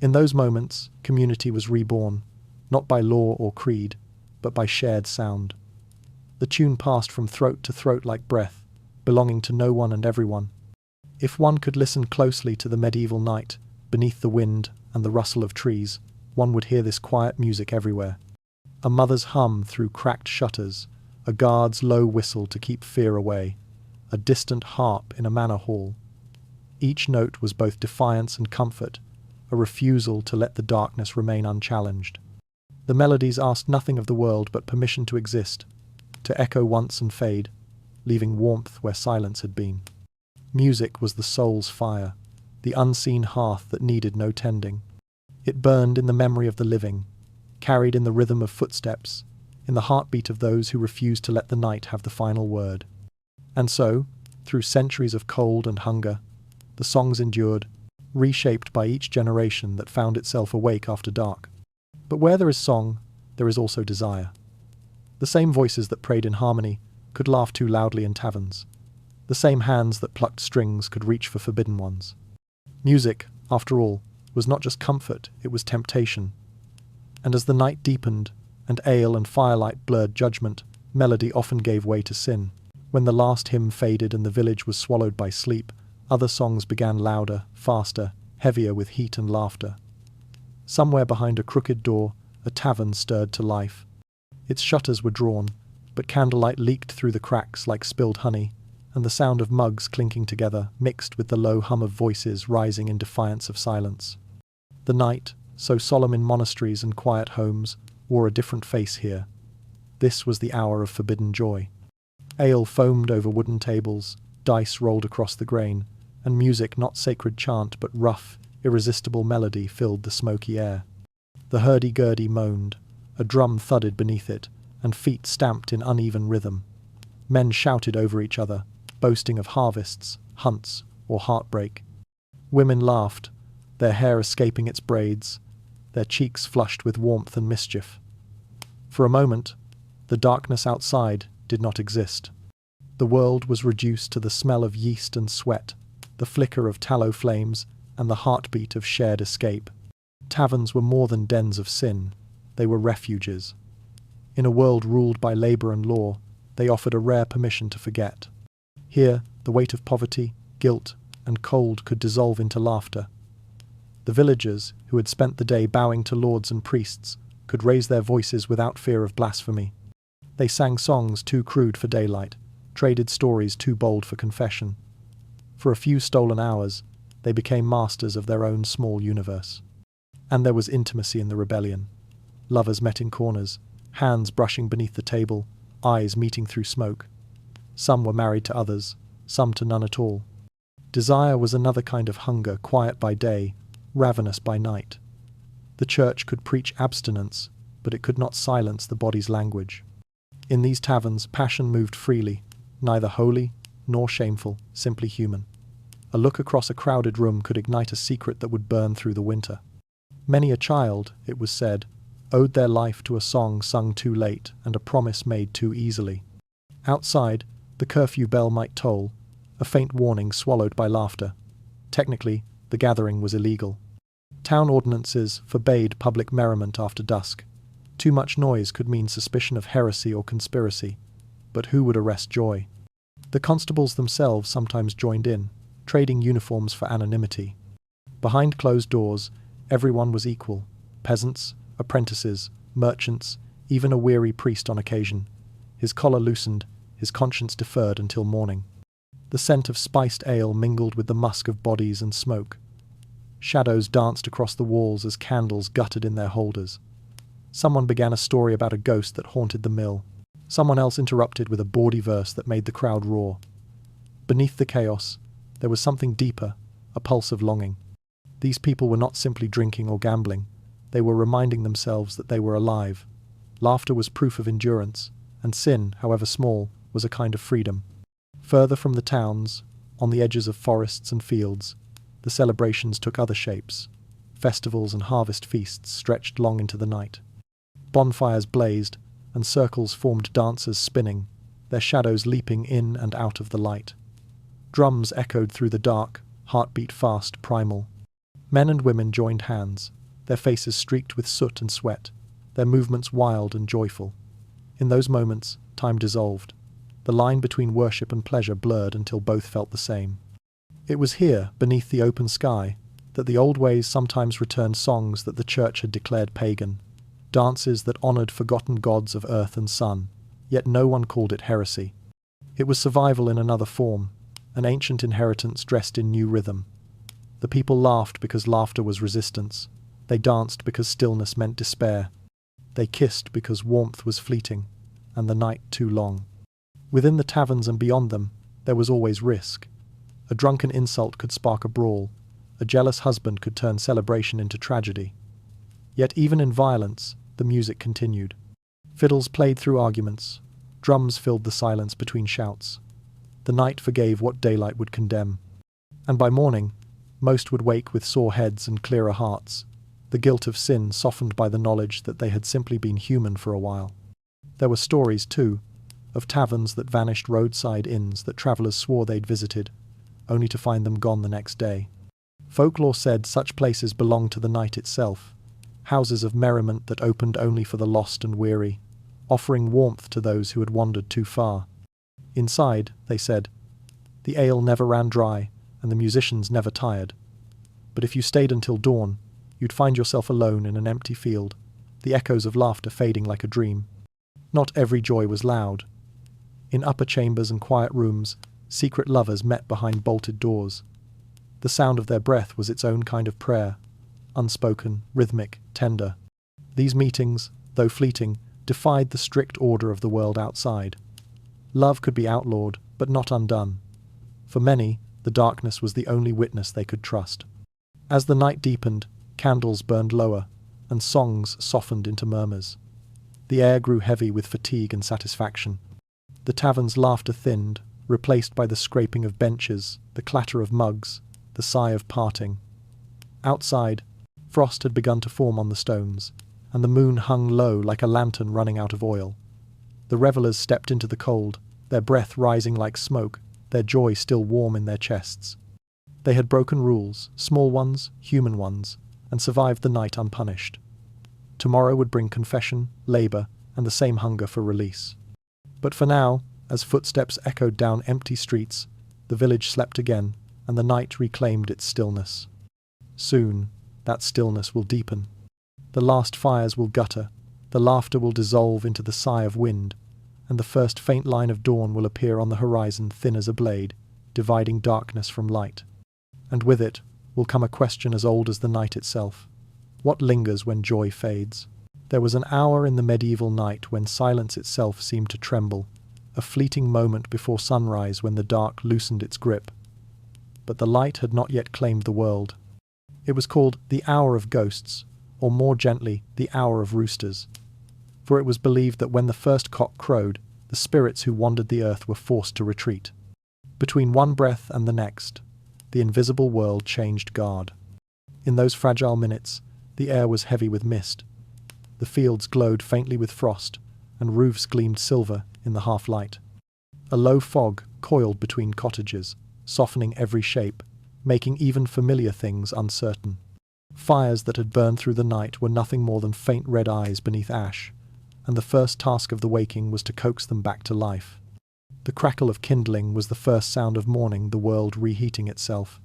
In those moments, community was reborn, not by law or creed, but by shared sound. The tune passed from throat to throat like breath, belonging to no one and everyone. If one could listen closely to the medieval night, beneath the wind and the rustle of trees, one would hear this quiet music everywhere. A mother's hum through cracked shutters, a guard's low whistle to keep fear away, a distant harp in a manor hall. Each note was both defiance and comfort, a refusal to let the darkness remain unchallenged. The melodies asked nothing of the world but permission to exist, to echo once and fade, leaving warmth where silence had been. Music was the soul's fire, the unseen hearth that needed no tending. It burned in the memory of the living, carried in the rhythm of footsteps, in the heartbeat of those who refused to let the night have the final word. And so, through centuries of cold and hunger, the songs endured, reshaped by each generation that found itself awake after dark. But where there is song, there is also desire. The same voices that prayed in harmony could laugh too loudly in taverns. The same hands that plucked strings could reach for forbidden ones. Music, after all, was not just comfort, it was temptation. And as the night deepened, and ale and firelight blurred judgment, melody often gave way to sin. When the last hymn faded and the village was swallowed by sleep, other songs began louder, faster, heavier with heat and laughter. Somewhere behind a crooked door, a tavern stirred to life. Its shutters were drawn, but candlelight leaked through the cracks like spilled honey, and the sound of mugs clinking together mixed with the low hum of voices rising in defiance of silence. The night, so solemn in monasteries and quiet homes, wore a different face here. This was the hour of forbidden joy. Ale foamed over wooden tables, dice rolled across the grain, and music not sacred chant but rough, irresistible melody filled the smoky air. The hurdy-gurdy moaned, a drum thudded beneath it, and feet stamped in uneven rhythm. Men shouted over each other, boasting of harvests, hunts, or heartbreak. Women laughed, their hair escaping its braids, their cheeks flushed with warmth and mischief. For a moment, the darkness outside did not exist. The world was reduced to the smell of yeast and sweat, the flicker of tallow flames, and the heartbeat of shared escape. Taverns were more than dens of sin, they were refuges. In a world ruled by labour and law, they offered a rare permission to forget. Here, the weight of poverty, guilt, and cold could dissolve into laughter. The villagers, who had spent the day bowing to lords and priests, could raise their voices without fear of blasphemy. They sang songs too crude for daylight, traded stories too bold for confession. For a few stolen hours, they became masters of their own small universe. And there was intimacy in the rebellion. Lovers met in corners, hands brushing beneath the table, eyes meeting through smoke. Some were married to others, some to none at all. Desire was another kind of hunger, quiet by day, ravenous by night. The church could preach abstinence, but it could not silence the body's language. In these taverns, passion moved freely, neither holy nor shameful, simply human. A look across a crowded room could ignite a secret that would burn through the winter. Many a child, it was said, owed their life to a song sung too late and a promise made too easily. Outside, the curfew bell might toll, a faint warning swallowed by laughter. Technically, the gathering was illegal. Town ordinances forbade public merriment after dusk. Too much noise could mean suspicion of heresy or conspiracy. But who would arrest joy? The constables themselves sometimes joined in, trading uniforms for anonymity. Behind closed doors, everyone was equal: peasants, apprentices, merchants, even a weary priest on occasion. His collar loosened, his conscience deferred until morning. The scent of spiced ale mingled with the musk of bodies and smoke. Shadows danced across the walls as candles guttered in their holders. Someone began a story about a ghost that haunted the mill. Someone else interrupted with a bawdy verse that made the crowd roar. Beneath the chaos, there was something deeper, a pulse of longing. These people were not simply drinking or gambling. They were reminding themselves that they were alive. Laughter was proof of endurance, and sin, however small, was a kind of freedom. Further from the towns, on the edges of forests and fields, the celebrations took other shapes. Festivals and harvest feasts stretched long into the night. Bonfires blazed, and circles formed dancers spinning, their shadows leaping in and out of the light. Drums echoed through the dark, heartbeat fast, primal. Men and women joined hands, their faces streaked with soot and sweat, their movements wild and joyful. In those moments, time dissolved. The line between worship and pleasure blurred until both felt the same. It was here, beneath the open sky, that the old ways sometimes returned songs that the church had declared pagan, dances that honored forgotten gods of earth and sun, yet no one called it heresy. It was survival in another form, an ancient inheritance dressed in new rhythm. The people laughed because laughter was resistance. They danced because stillness meant despair. They kissed because warmth was fleeting, and the night too long. Within the taverns and beyond them, there was always risk. A drunken insult could spark a brawl. A jealous husband could turn celebration into tragedy. Yet even in violence, the music continued. Fiddles played through arguments. Drums filled the silence between shouts. The night forgave what daylight would condemn. And by morning, most would wake with sore heads and clearer hearts, the guilt of sin softened by the knowledge that they had simply been human for a while. There were stories, too, of taverns that vanished, roadside inns that travellers swore they'd visited, only to find them gone the next day. Folklore said such places belonged to the night itself, houses of merriment that opened only for the lost and weary, offering warmth to those who had wandered too far. Inside, they said, the ale never ran dry, and the musicians never tired. But if you stayed until dawn, you'd find yourself alone in an empty field, the echoes of laughter fading like a dream. Not every joy was loud. In upper chambers and quiet rooms, secret lovers met behind bolted doors. The sound of their breath was its own kind of prayer, unspoken, rhythmic, tender. These meetings, though fleeting, defied the strict order of the world outside. Love could be outlawed, but not undone. For many, the darkness was the only witness they could trust. As the night deepened, candles burned lower, and songs softened into murmurs. The air grew heavy with fatigue and satisfaction. The tavern's laughter thinned, replaced by the scraping of benches, the clatter of mugs, the sigh of parting. Outside, frost had begun to form on the stones, and the moon hung low like a lantern running out of oil. The revellers stepped into the cold, their breath rising like smoke, their joy still warm in their chests. They had broken rules, small ones, human ones, and survived the night unpunished. Tomorrow would bring confession, labour, and the same hunger for release. But for now, as footsteps echoed down empty streets, the village slept again, and the night reclaimed its stillness. Soon, that stillness will deepen. The last fires will gutter, the laughter will dissolve into the sigh of wind, and the first faint line of dawn will appear on the horizon thin as a blade, dividing darkness from light. And with it will come a question as old as the night itself. What lingers when joy fades? There was an hour in the medieval night when silence itself seemed to tremble, a fleeting moment before sunrise when the dark loosened its grip. But the light had not yet claimed the world. It was called the Hour of Ghosts, or more gently, the Hour of Roosters. For it was believed that when the first cock crowed, the spirits who wandered the earth were forced to retreat. Between one breath and the next, the invisible world changed guard. In those fragile minutes, the air was heavy with mist. The fields glowed faintly with frost, and roofs gleamed silver in the half-light. A low fog coiled between cottages, softening every shape, making even familiar things uncertain. Fires that had burned through the night were nothing more than faint red eyes beneath ash, and the first task of the waking was to coax them back to life. The crackle of kindling was the first sound of morning, the world reheating itself.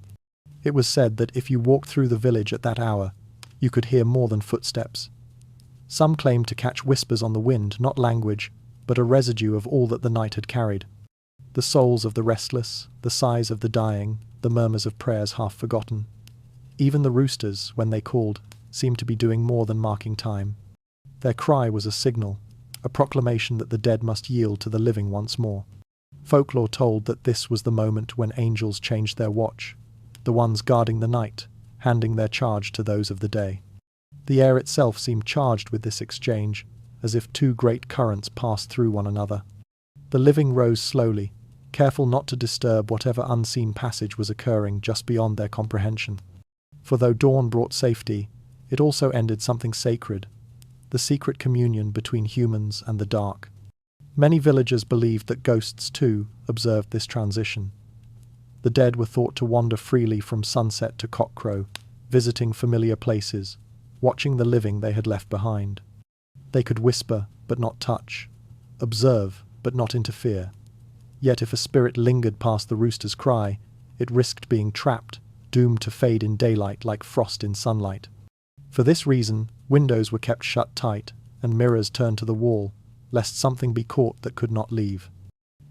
It was said that if you walked through the village at that hour, you could hear more than footsteps. Some claimed to catch whispers on the wind, not language, but a residue of all that the night had carried. The souls of the restless, the sighs of the dying, the murmurs of prayers half forgotten. Even the roosters, when they called, seemed to be doing more than marking time. Their cry was a signal, a proclamation that the dead must yield to the living once more. Folklore told that this was the moment when angels changed their watch, the ones guarding the night, handing their charge to those of the day. The air itself seemed charged with this exchange, as if two great currents passed through one another. The living rose slowly, careful not to disturb whatever unseen passage was occurring just beyond their comprehension. For though dawn brought safety, it also ended something sacred, the secret communion between humans and the dark. Many villagers believed that ghosts, too, observed this transition. The dead were thought to wander freely from sunset to cockcrow, visiting familiar places, watching the living they had left behind. They could whisper, but not touch, observe, but not interfere. Yet if a spirit lingered past the rooster's cry, it risked being trapped, doomed to fade in daylight like frost in sunlight. For this reason, windows were kept shut tight, and mirrors turned to the wall, lest something be caught that could not leave.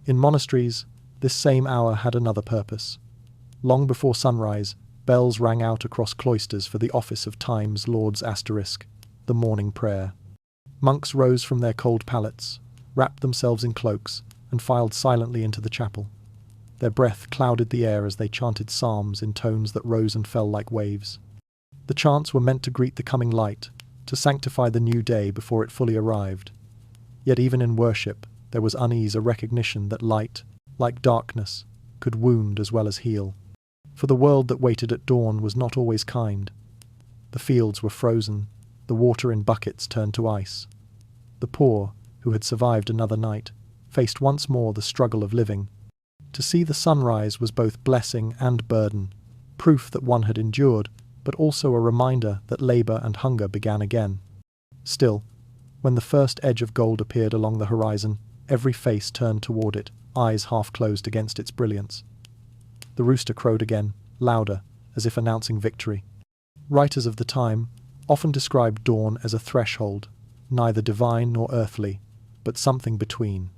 In monasteries, this same hour had another purpose. Long before sunrise, bells rang out across cloisters for the office of Time's Lord's Asterisk, the morning prayer. Monks rose from their cold pallets, wrapped themselves in cloaks, and filed silently into the chapel. Their breath clouded the air as they chanted psalms in tones that rose and fell like waves. The chants were meant to greet the coming light, to sanctify the new day before it fully arrived. Yet even in worship, there was unease, a recognition that light, like darkness, could wound as well as heal. For the world that waited at dawn was not always kind. The fields were frozen, the water in buckets turned to ice. The poor, who had survived another night, faced once more the struggle of living. To see the sunrise was both blessing and burden, proof that one had endured, but also a reminder that labour and hunger began again. Still, when the first edge of gold appeared along the horizon, every face turned toward it, eyes half closed against its brilliance. The rooster crowed again, louder, as if announcing victory. Writers of the time often described dawn as a threshold, neither divine nor earthly, but something between.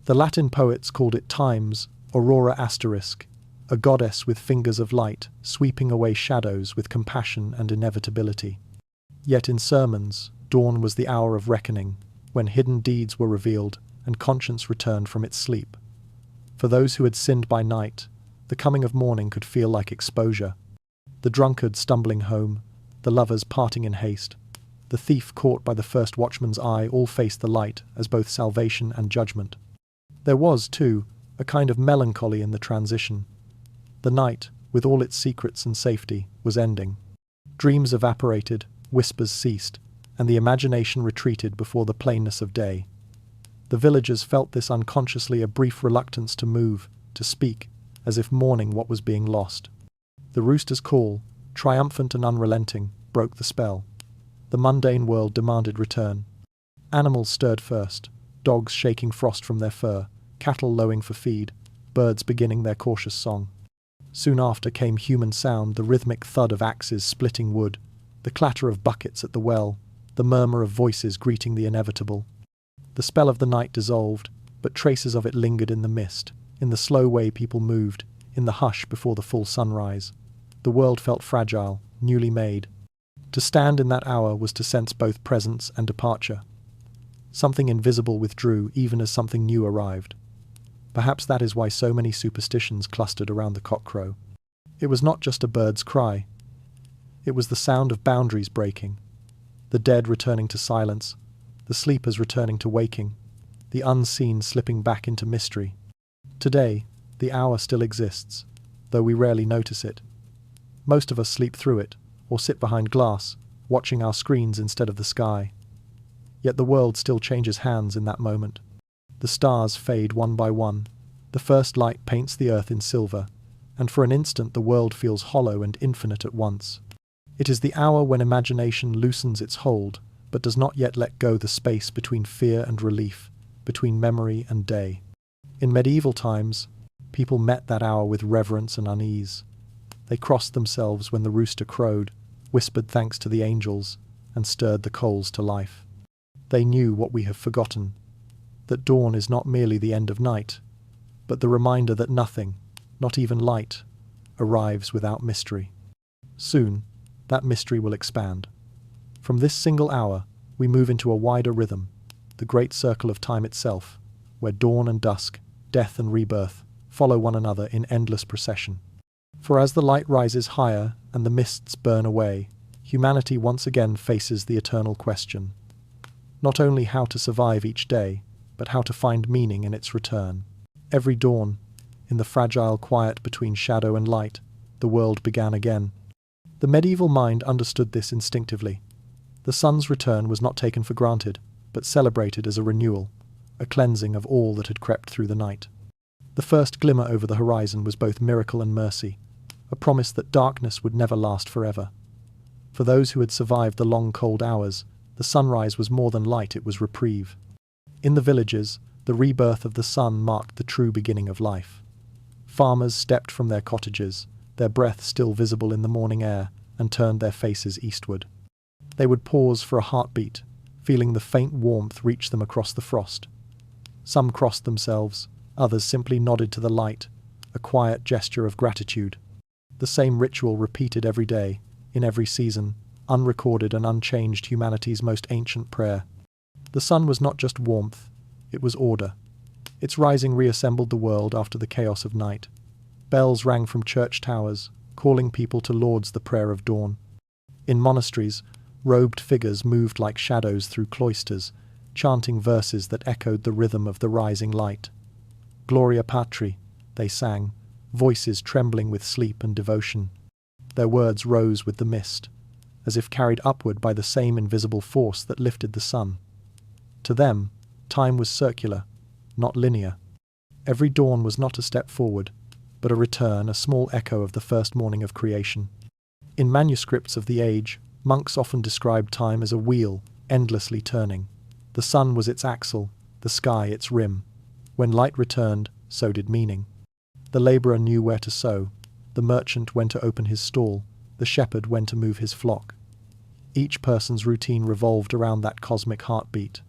The Latin poets called it Time's Aurora Asterisk, a goddess with fingers of light, sweeping away shadows with compassion and inevitability. Yet in sermons, dawn was the hour of reckoning, when hidden deeds were revealed and conscience returned from its sleep. For those who had sinned by night, the coming of morning could feel like exposure. The drunkard stumbling home, the lovers parting in haste, the thief caught by the first watchman's eye all faced the light as both salvation and judgment. There was, too, a kind of melancholy in the transition. The night, with all its secrets and safety, was ending. Dreams evaporated, whispers ceased, and the imagination retreated before the plainness of day. The villagers felt this unconsciously, a brief reluctance to move, to speak, as if mourning what was being lost. The rooster's call, triumphant and unrelenting, broke the spell. The mundane world demanded return. Animals stirred first, dogs shaking frost from their fur, cattle lowing for feed, birds beginning their cautious song. Soon after came human sound, the rhythmic thud of axes splitting wood, the clatter of buckets at the well, the murmur of voices greeting the inevitable. The spell of the night dissolved, but traces of it lingered in the mist, in the slow way people moved, in the hush before the full sunrise. The world felt fragile, newly made. To stand in that hour was to sense both presence and departure. Something invisible withdrew even as something new arrived. Perhaps that is why so many superstitions clustered around the cockcrow. It was not just a bird's cry. It was the sound of boundaries breaking, the dead returning to silence, the sleepers returning to waking, the unseen slipping back into mystery. Today, the hour still exists, though we rarely notice it. Most of us sleep through it, or sit behind glass, watching our screens instead of the sky. Yet the world still changes hands in that moment. The stars fade one by one, the first light paints the earth in silver, and for an instant the world feels hollow and infinite at once. It is the hour when imagination loosens its hold, but does not yet let go the space between fear and relief, between memory and day. In medieval times, people met that hour with reverence and unease. They crossed themselves when the rooster crowed, whispered thanks to the angels, and stirred the coals to life. They knew what we have forgotten, that dawn is not merely the end of night, but the reminder that nothing, not even light, arrives without mystery. Soon, that mystery will expand. From this single hour, we move into a wider rhythm, the great circle of time itself, where dawn and dusk, death and rebirth, follow one another in endless procession. For as the light rises higher and the mists burn away, humanity once again faces the eternal question. Not only how to survive each day, but how to find meaning in its return. Every dawn, in the fragile quiet between shadow and light, the world began again. The medieval mind understood this instinctively. The sun's return was not taken for granted, but celebrated as a renewal, a cleansing of all that had crept through the night. The first glimmer over the horizon was both miracle and mercy, a promise that darkness would never last forever. For those who had survived the long cold hours, the sunrise was more than light, it was reprieve. In the villages, the rebirth of the sun marked the true beginning of life. Farmers stepped from their cottages, their breath still visible in the morning air, and turned their faces eastward. They would pause for a heartbeat, feeling the faint warmth reach them across the frost. Some crossed themselves, others simply nodded to the light, a quiet gesture of gratitude. The same ritual repeated every day, in every season, unrecorded and unchanged humanity's most ancient prayer. The sun was not just warmth, it was order. Its rising reassembled the world after the chaos of night. Bells rang from church towers, calling people to Lord's the prayer of dawn. In monasteries, robed figures moved like shadows through cloisters, chanting verses that echoed the rhythm of the rising light. Gloria Patri, they sang, voices trembling with sleep and devotion. Their words rose with the mist, as if carried upward by the same invisible force that lifted the sun. To them, time was circular, not linear. Every dawn was not a step forward, but a return, a small echo of the first morning of creation. In manuscripts of the age, monks often described time as a wheel, endlessly turning. The sun was its axle, the sky its rim. When light returned, so did meaning. The labourer knew where to sow, the merchant when to open his stall, the shepherd when to move his flock. Each person's routine revolved around that cosmic heartbeat.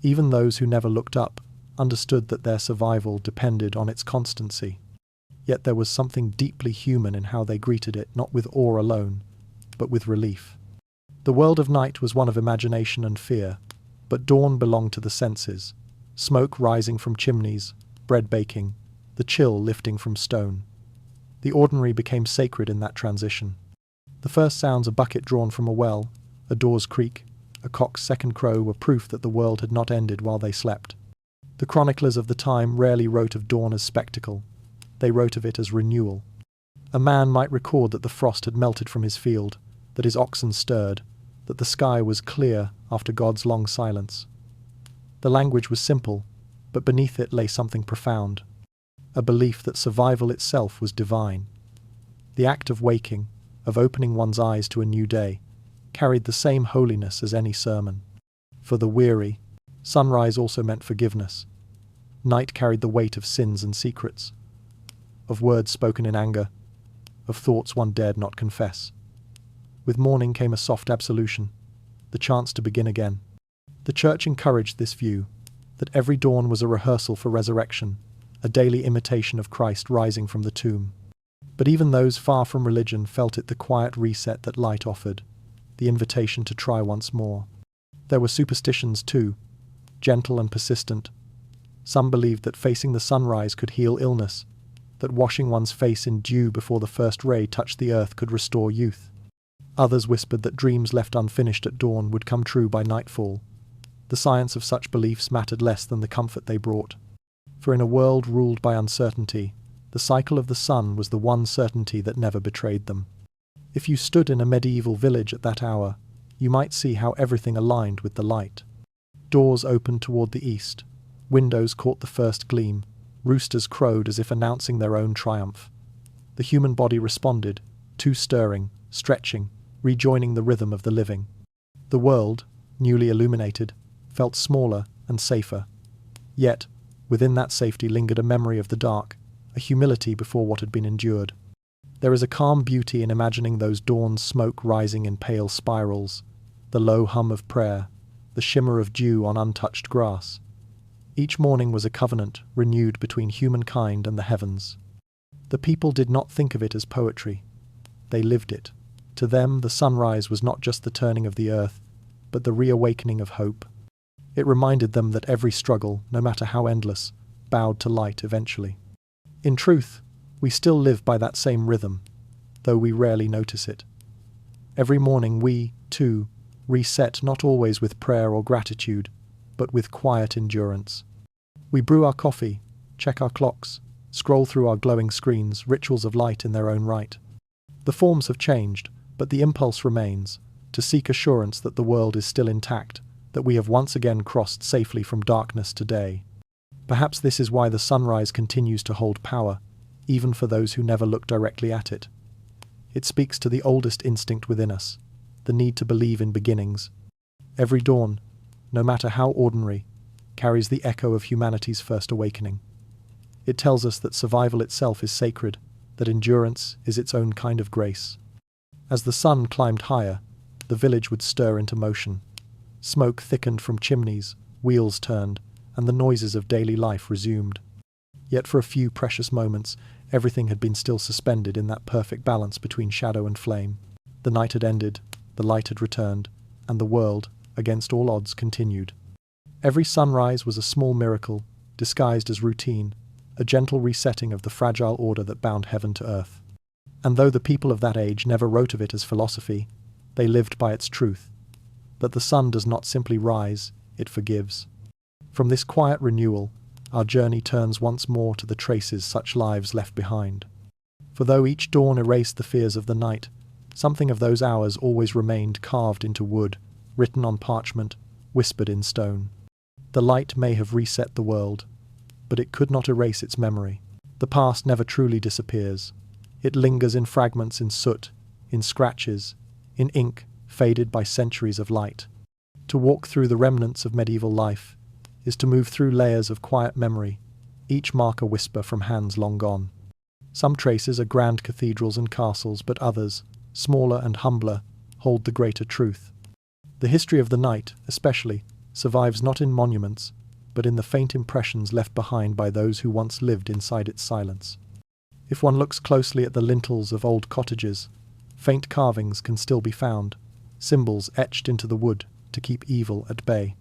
Even those who never looked up understood that their survival depended on its constancy. Yet there was something deeply human in how they greeted it, not with awe alone, but with relief. The world of night was one of imagination and fear, but dawn belonged to the senses, smoke rising from chimneys, bread baking, the chill lifting from stone. The ordinary became sacred in that transition. The first sounds, a bucket drawn from a well, a door's creak, a cock's second crow, were proof that the world had not ended while they slept. The chroniclers of the time rarely wrote of dawn as spectacle. They wrote of it as renewal. A man might record that the frost had melted from his field, that his oxen stirred, that the sky was clear after God's long silence. The language was simple, but beneath it lay something profound, a belief that survival itself was divine. The act of waking, of opening one's eyes to a new day, carried the same holiness as any sermon. For the weary, sunrise also meant forgiveness. Night carried the weight of sins and secrets. of words spoken in anger, of thoughts one dared not confess. With morning came a soft absolution, the chance to begin again. The church encouraged this view, that every dawn was a rehearsal for resurrection, a daily imitation of Christ rising from the tomb. But even those far from religion felt it the quiet reset that light offered, the invitation to try once more. There were superstitions too, gentle and persistent. Some believed that facing the sunrise could heal illness, that washing one's face in dew before the first ray touched the earth could restore youth. Others whispered that dreams left unfinished at dawn would come true by nightfall. The science of such beliefs mattered less than the comfort they brought. For in a world ruled by uncertainty, the cycle of the sun was the one certainty that never betrayed them. If you stood in a medieval village at that hour, you might see how everything aligned with the light. Doors opened toward the east, windows caught the first gleam, roosters crowed as if announcing their own triumph. The human body responded, too stirring, stretching, rejoining the rhythm of the living. The world, newly illuminated, felt smaller and safer. Yet, within that safety lingered a memory of the dark, a humility before what had been endured. There is a calm beauty in imagining those dawn's smoke rising in pale spirals, the low hum of prayer, the shimmer of dew on untouched grass. Each morning was a covenant renewed between humankind and the heavens. The people did not think of it as poetry. They lived it. To them, the sunrise was not just the turning of the earth, but the reawakening of hope. It reminded them that every struggle, no matter how endless, bowed to light eventually. In truth, we still live by that same rhythm, though we rarely notice it. Every morning we, too, reset not always with prayer or gratitude, but with quiet endurance. We brew our coffee, check our clocks, scroll through our glowing screens, rituals of light in their own right. The forms have changed, but the impulse remains, to seek assurance that the world is still intact, that we have once again crossed safely from darkness to day. Perhaps this is why the sunrise continues to hold power, even for those who never look directly at it. It speaks to the oldest instinct within us, the need to believe in beginnings. Every dawn, no matter how ordinary, carries the echo of humanity's first awakening. It tells us that survival itself is sacred, that endurance is its own kind of grace. As the sun climbed higher, the village would stir into motion. Smoke thickened from chimneys, wheels turned, and the noises of daily life resumed. Yet for a few precious moments, everything had been still suspended in that perfect balance between shadow and flame. The night had ended, the light had returned, and the world, against all odds, continued. Every sunrise was a small miracle, disguised as routine, a gentle resetting of the fragile order that bound heaven to earth. And though the people of that age never wrote of it as philosophy, they lived by its truth, that the sun does not simply rise, it forgives. From this quiet renewal, our journey turns once more to the traces such lives left behind. For though each dawn erased the fears of the night, something of those hours always remained carved into wood, written on parchment, whispered in stone. The light may have reset the world, but it could not erase its memory. The past never truly disappears. It lingers in fragments, in soot, in scratches, in ink faded by centuries of light. To walk through the remnants of medieval life is to move through layers of quiet memory, each mark a whisper from hands long gone. Some traces are grand cathedrals and castles, but others, smaller and humbler, hold the greater truth. The history of the night, especially, survives not in monuments, but in the faint impressions left behind by those who once lived inside its silence. If one looks closely at the lintels of old cottages, faint carvings can still be found, symbols etched into the wood to keep evil at bay.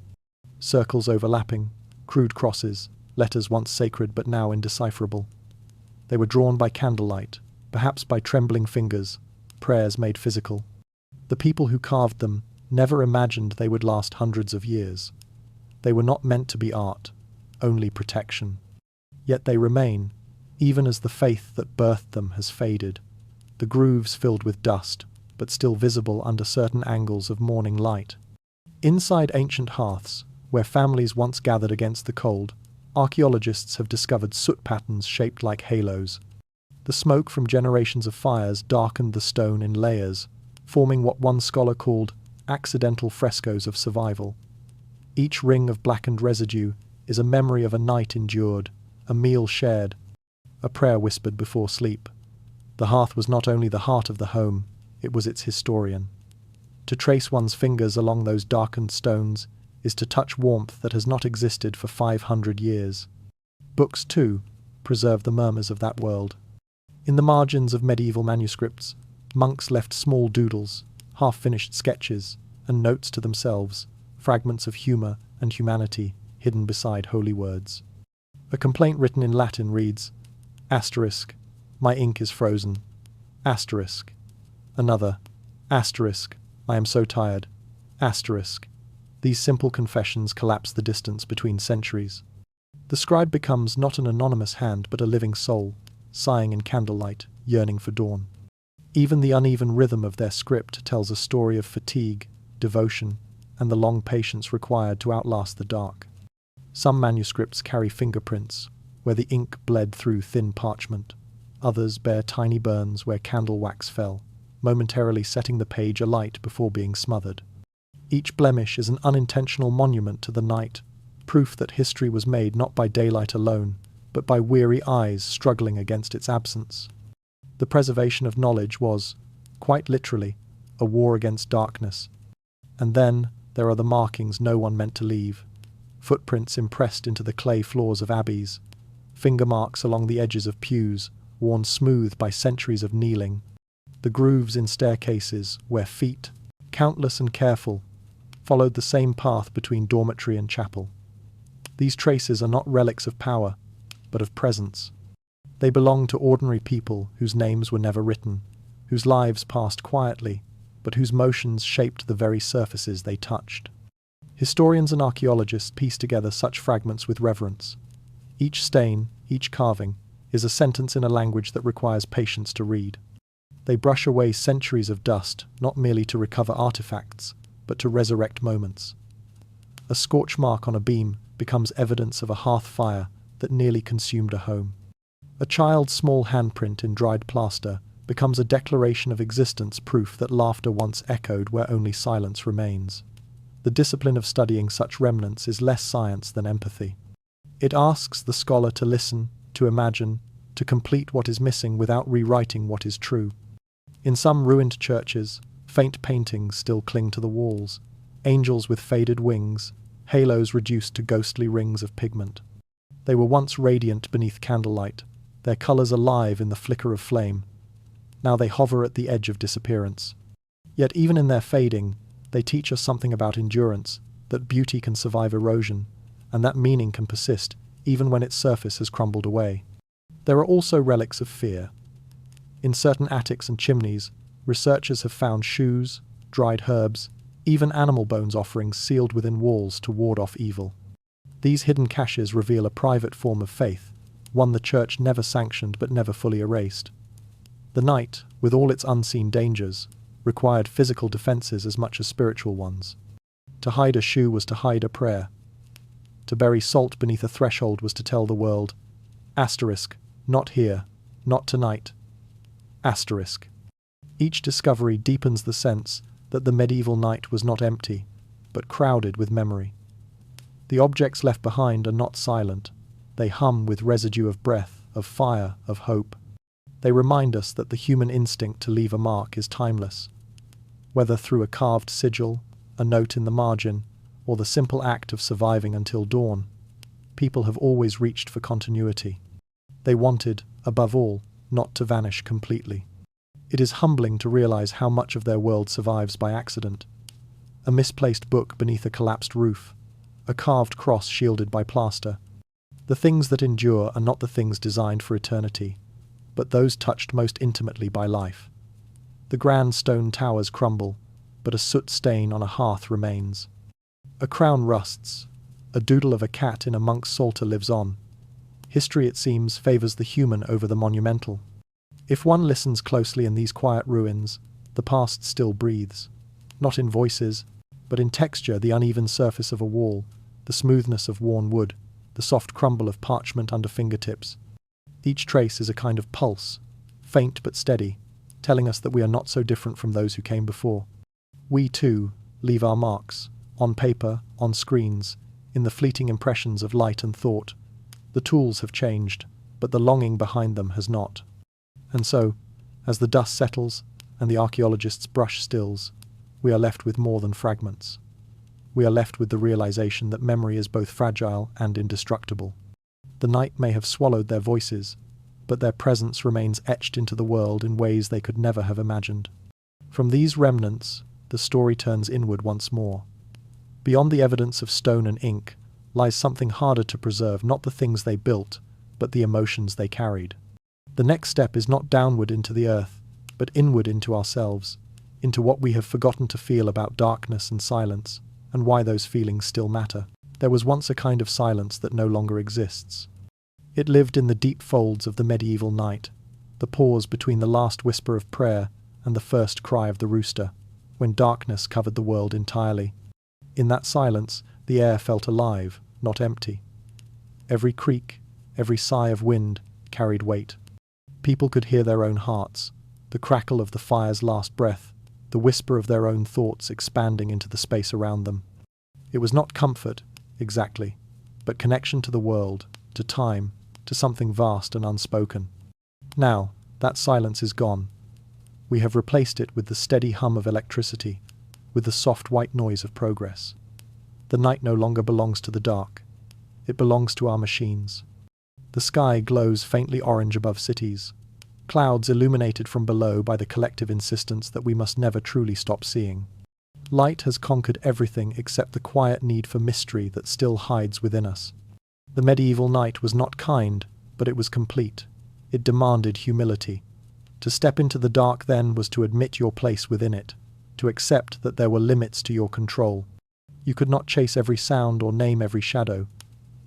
Circles overlapping, crude crosses, letters once sacred but now indecipherable. They were drawn by candlelight, perhaps by trembling fingers, prayers made physical. The people who carved them never imagined they would last hundreds of years. They were not meant to be art, only protection. Yet they remain, even as the faith that birthed them has faded, the grooves filled with dust, but still visible under certain angles of morning light. Inside ancient hearths, where families once gathered against the cold, archaeologists have discovered soot patterns shaped like halos. The smoke from generations of fires darkened the stone in layers, forming what one scholar called accidental frescoes of survival. Each ring of blackened residue is a memory of a night endured, a meal shared, a prayer whispered before sleep. The hearth was not only the heart of the home, it was its historian. To trace one's fingers along those darkened stones is to touch warmth that has not existed for 500 years. Books, too, preserve the murmurs of that world. In the margins of medieval manuscripts, monks left small doodles, half-finished sketches, and notes to themselves, fragments of humour and humanity hidden beside holy words. A complaint written in Latin reads, asterisk, my ink is frozen, asterisk. Another, asterisk, I am so tired, asterisk. These simple confessions collapse the distance between centuries. The scribe becomes not an anonymous hand but a living soul, sighing in candlelight, yearning for dawn. Even the uneven rhythm of their script tells a story of fatigue, devotion, and the long patience required to outlast the dark. Some manuscripts carry fingerprints, where the ink bled through thin parchment. Others bear tiny burns where candle wax fell, momentarily setting the page alight before being smothered. Each blemish is an unintentional monument to the night, proof that history was made not by daylight alone, but by weary eyes struggling against its absence. The preservation of knowledge was, quite literally, a war against darkness. And then there are the markings no one meant to leave, footprints impressed into the clay floors of abbeys, finger marks along the edges of pews, worn smooth by centuries of kneeling, the grooves in staircases where feet, countless and careful, followed the same path between dormitory and chapel. These traces are not relics of power, but of presence. They belong to ordinary people whose names were never written, whose lives passed quietly, but whose motions shaped the very surfaces they touched. Historians and archaeologists piece together such fragments with reverence. Each stain, each carving, is a sentence in a language that requires patience to read. They brush away centuries of dust, not merely to recover artifacts, but to resurrect moments. A scorch mark on a beam becomes evidence of a hearth fire that nearly consumed a home. A child's small handprint in dried plaster becomes a declaration of existence, proof that laughter once echoed where only silence remains. The discipline of studying such remnants is less science than empathy. It asks the scholar to listen, to imagine, to complete what is missing without rewriting what is true. In some ruined churches, faint paintings still cling to the walls, angels with faded wings, halos reduced to ghostly rings of pigment. They were once radiant beneath candlelight, their colours alive in the flicker of flame. Now they hover at the edge of disappearance. Yet even in their fading, they teach us something about endurance, that beauty can survive erosion, and that meaning can persist even when its surface has crumbled away. There are also relics of fear. In certain attics and chimneys, researchers have found shoes, dried herbs, even animal bones offerings sealed within walls to ward off evil. These hidden caches reveal a private form of faith, one the church never sanctioned but never fully erased. The night, with all its unseen dangers, required physical defences as much as spiritual ones. To hide a shoe was to hide a prayer. To bury salt beneath a threshold was to tell the world, asterisk, not here, not tonight, asterisk. Each discovery deepens the sense that the medieval night was not empty, but crowded with memory. The objects left behind are not silent. They hum with residue of breath, of fire, of hope. They remind us that the human instinct to leave a mark is timeless. Whether through a carved sigil, a note in the margin, or the simple act of surviving until dawn, people have always reached for continuity. They wanted, above all, not to vanish completely. It is humbling to realize how much of their world survives by accident. A misplaced book beneath a collapsed roof, a carved cross shielded by plaster. The things that endure are not the things designed for eternity, but those touched most intimately by life. The grand stone towers crumble, but a soot stain on a hearth remains. A crown rusts. A doodle of a cat in a monk's psalter lives on. History, it seems, favours the human over the monumental. If one listens closely in these quiet ruins, the past still breathes. Not in voices, but in texture, the uneven surface of a wall, the smoothness of worn wood, the soft crumble of parchment under fingertips. Each trace is a kind of pulse, faint but steady, telling us that we are not so different from those who came before. We, too, leave our marks, on paper, on screens, in the fleeting impressions of light and thought. The tools have changed, but the longing behind them has not. And so, as the dust settles and the archaeologist's brush stills, we are left with more than fragments. We are left with the realization that memory is both fragile and indestructible. The night may have swallowed their voices, but their presence remains etched into the world in ways they could never have imagined. From these remnants, the story turns inward once more. Beyond the evidence of stone and ink lies something harder to preserve, not the things they built, but the emotions they carried. The next step is not downward into the earth, but inward into ourselves, into what we have forgotten to feel about darkness and silence, and why those feelings still matter. There was once a kind of silence that no longer exists. It lived in the deep folds of the medieval night, the pause between the last whisper of prayer and the first cry of the rooster, when darkness covered the world entirely. In that silence, the air felt alive, not empty. Every creak, every sigh of wind carried weight. People could hear their own hearts, the crackle of the fire's last breath, the whisper of their own thoughts expanding into the space around them. It was not comfort, exactly, but connection to the world, to time, to something vast and unspoken. Now, that silence is gone. We have replaced it with the steady hum of electricity, with the soft white noise of progress. The night no longer belongs to the dark. It belongs to our machines. The sky glows faintly orange above cities, clouds illuminated from below by the collective insistence that we must never truly stop seeing. Light has conquered everything except the quiet need for mystery that still hides within us. The medieval night was not kind, but it was complete. It demanded humility. To step into the dark then was to admit your place within it, to accept that there were limits to your control. You could not chase every sound or name every shadow.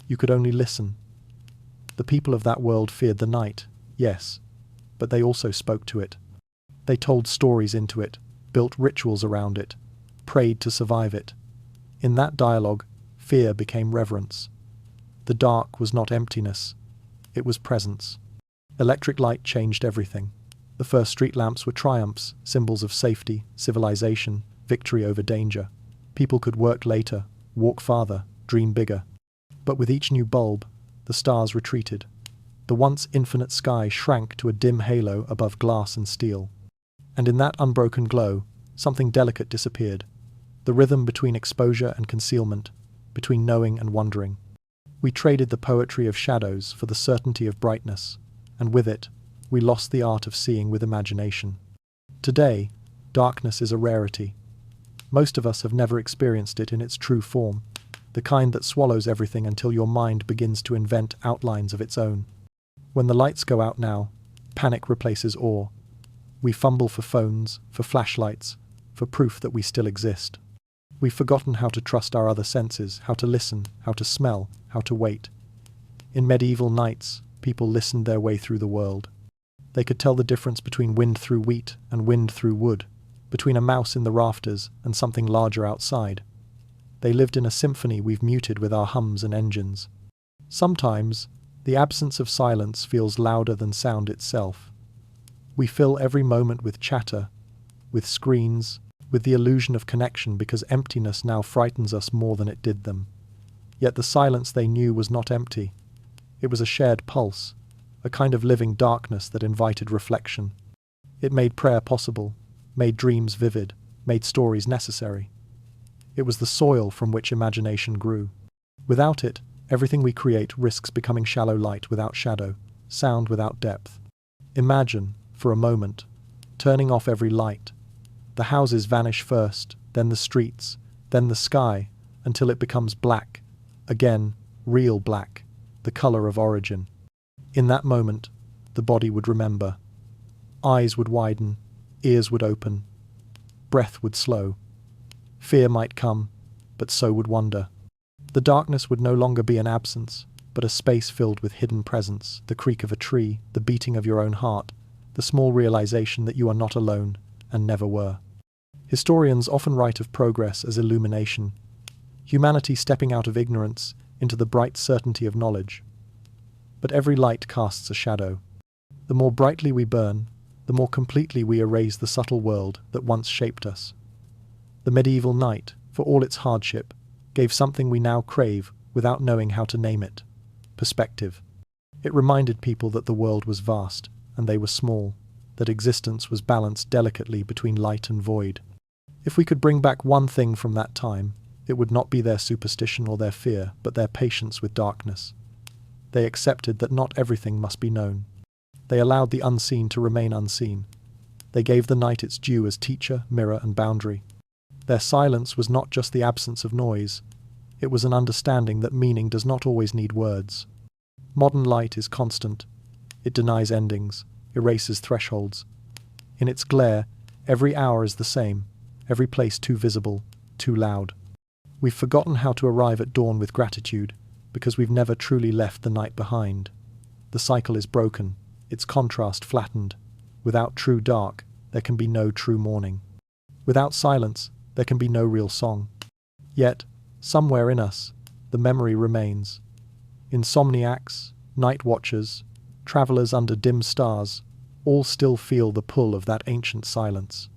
You could only listen. The people of that world feared the night, yes, but they also spoke to it. They told stories into it, built rituals around it, prayed to survive it. In that dialogue, fear became reverence. The dark was not emptiness, it was presence. Electric light changed everything. The first street lamps were triumphs, symbols of safety, civilization, victory over danger. People could work later, walk farther, dream bigger. But with each new bulb, the stars retreated. The once infinite sky shrank to a dim halo above glass and steel. And in that unbroken glow, something delicate disappeared. The rhythm between exposure and concealment, between knowing and wondering. We traded the poetry of shadows for the certainty of brightness, and with it, we lost the art of seeing with imagination. Today, darkness is a rarity. Most of us have never experienced it in its true form, the kind that swallows everything until your mind begins to invent outlines of its own. When the lights go out now, panic replaces awe. We fumble for phones, for flashlights, for proof that we still exist. We've forgotten how to trust our other senses, how to listen, how to smell, how to wait. In medieval nights, people listened their way through the world. They could tell the difference between wind through wheat and wind through wood, between a mouse in the rafters and something larger outside. They lived in a symphony we've muted with our hums and engines. Sometimes, the absence of silence feels louder than sound itself. We fill every moment with chatter, with screens, with the illusion of connection because emptiness now frightens us more than it did them. Yet the silence they knew was not empty. It was a shared pulse, a kind of living darkness that invited reflection. It made prayer possible, made dreams vivid, made stories necessary. It was the soil from which imagination grew. Without it, everything we create risks becoming shallow light without shadow, sound without depth. Imagine, for a moment, turning off every light. The houses vanish first, then the streets, then the sky, until it becomes black, again, real black, the color of origin. In that moment, the body would remember. Eyes would widen, ears would open, breath would slow. Fear might come, but so would wonder. The darkness would no longer be an absence, but a space filled with hidden presence, the creak of a tree, the beating of your own heart, the small realization that you are not alone, and never were. Historians often write of progress as illumination, humanity stepping out of ignorance into the bright certainty of knowledge. But every light casts a shadow. The more brightly we burn, the more completely we erase the subtle world that once shaped us. The medieval night, for all its hardship, gave something we now crave without knowing how to name it: perspective. It reminded people that the world was vast, and they were small, that existence was balanced delicately between light and void. If we could bring back one thing from that time, it would not be their superstition or their fear, but their patience with darkness. They accepted that not everything must be known. They allowed the unseen to remain unseen. They gave the night its due as teacher, mirror, and boundary. Their silence was not just the absence of noise. It was an understanding that meaning does not always need words. Modern light is constant. It denies endings, erases thresholds. In its glare, every hour is the same, every place too visible, too loud. We've forgotten how to arrive at dawn with gratitude, because we've never truly left the night behind. The cycle is broken, its contrast flattened. Without true dark, there can be no true morning. Without silence, there can be no real song. Yet, somewhere in us, the memory remains. Insomniacs, night watchers, travelers under dim stars, all still feel the pull of that ancient silence.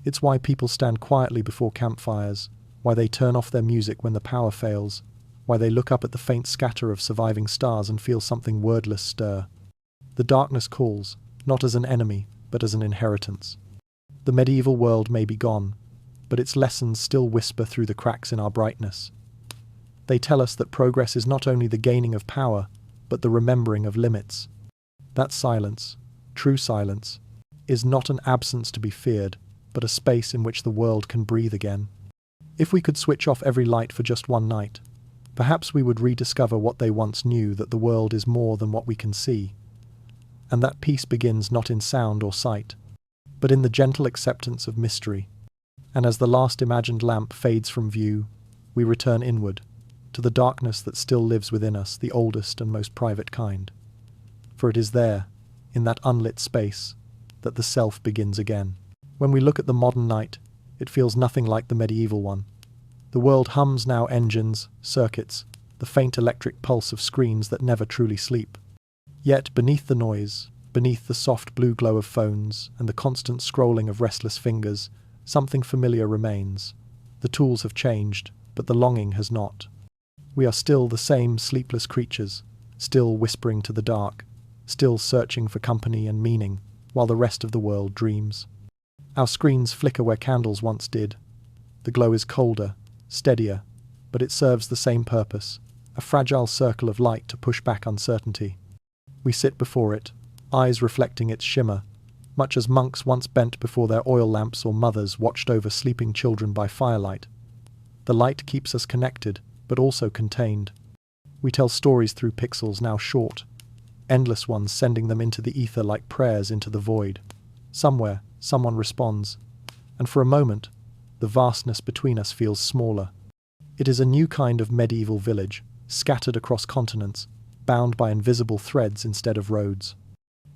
It's why people stand quietly before campfires, why they turn off their music when the power fails, why they look up at the faint scatter of surviving stars and feel something wordless stir. The darkness calls, not as an enemy, but as an inheritance. The medieval world may be gone, but its lessons still whisper through the cracks in our brightness. They tell us that progress is not only the gaining of power, but the remembering of limits. That silence, true silence, is not an absence to be feared, but a space in which the world can breathe again. If we could switch off every light for just one night, perhaps we would rediscover what they once knew, that the world is more than what we can see, and that peace begins not in sound or sight, but in the gentle acceptance of mystery. And as the last imagined lamp fades from view, we return inward, to the darkness that still lives within us, the oldest and most private kind. For it is there, in that unlit space, that the self begins again. When we look at the modern night, it feels nothing like the medieval one. The world hums now, engines, circuits, the faint electric pulse of screens that never truly sleep. Yet beneath the noise, beneath the soft blue glow of phones and the constant scrolling of restless fingers, something familiar remains. The tools have changed, but the longing has not. We are still the same sleepless creatures, still whispering to the dark, still searching for company and meaning, while the rest of the world dreams. Our screens flicker where candles once did. The glow is colder, steadier, but it serves the same purpose, a fragile circle of light to push back uncertainty. We sit before it, eyes reflecting its shimmer, much as monks once bent before their oil lamps or mothers watched over sleeping children by firelight. The light keeps us connected, but also contained. We tell stories through pixels now short, endless ones, sending them into the ether like prayers into the void. Somewhere, someone responds, and for a moment, the vastness between us feels smaller. It is a new kind of medieval village, scattered across continents, bound by invisible threads instead of roads.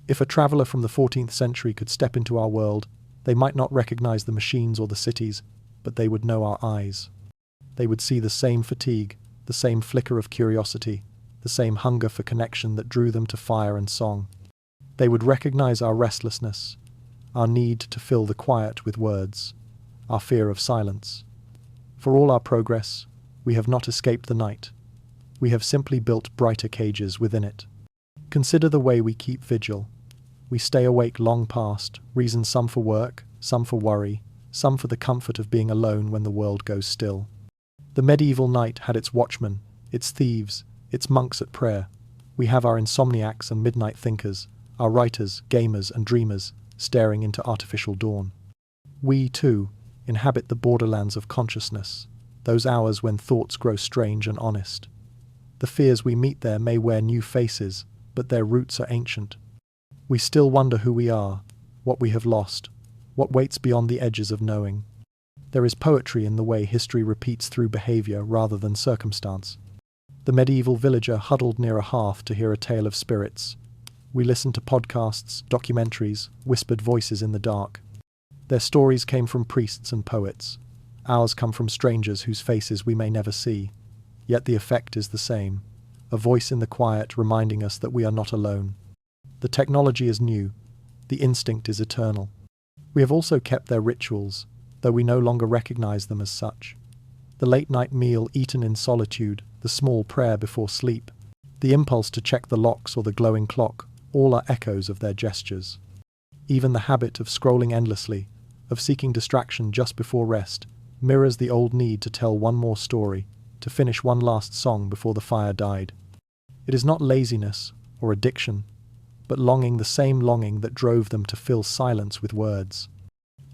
If a traveller from the 14th century could step into our world, they might not recognize the machines or the cities, but they would know our eyes. They would see the same fatigue, the same flicker of curiosity, the same hunger for connection that drew them to fire and song. They would recognize our restlessness, our need to fill the quiet with words, our fear of silence. For all our progress, we have not escaped the night. We have simply built brighter cages within it. Consider the way we keep vigil. We stay awake long past, reasons some for work, some for worry, some for the comfort of being alone when the world goes still. The medieval night had its watchmen, its thieves, its monks at prayer. We have our insomniacs and midnight thinkers, our writers, gamers, and dreamers, staring into artificial dawn. We, too, inhabit the borderlands of consciousness, those hours when thoughts grow strange and honest. The fears we meet there may wear new faces, but their roots are ancient. We still wonder who we are, what we have lost, what waits beyond the edges of knowing. There is poetry in the way history repeats through behavior rather than circumstance. The medieval villager huddled near a hearth to hear a tale of spirits. We listened to podcasts, documentaries, whispered voices in the dark. Their stories came from priests and poets. Ours come from strangers whose faces we may never see. Yet the effect is the same, a voice in the quiet reminding us that we are not alone. The technology is new, the instinct is eternal. We have also kept their rituals, though we no longer recognize them as such. The late-night meal eaten in solitude, the small prayer before sleep. The impulse to check the locks or the glowing clock, all are echoes of their gestures. Even the habit of scrolling endlessly, of seeking distraction just before rest, mirrors the old need to tell one more story, to finish one last song before the fire died. It is not laziness or addiction, but longing, the same longing that drove them to fill silence with words.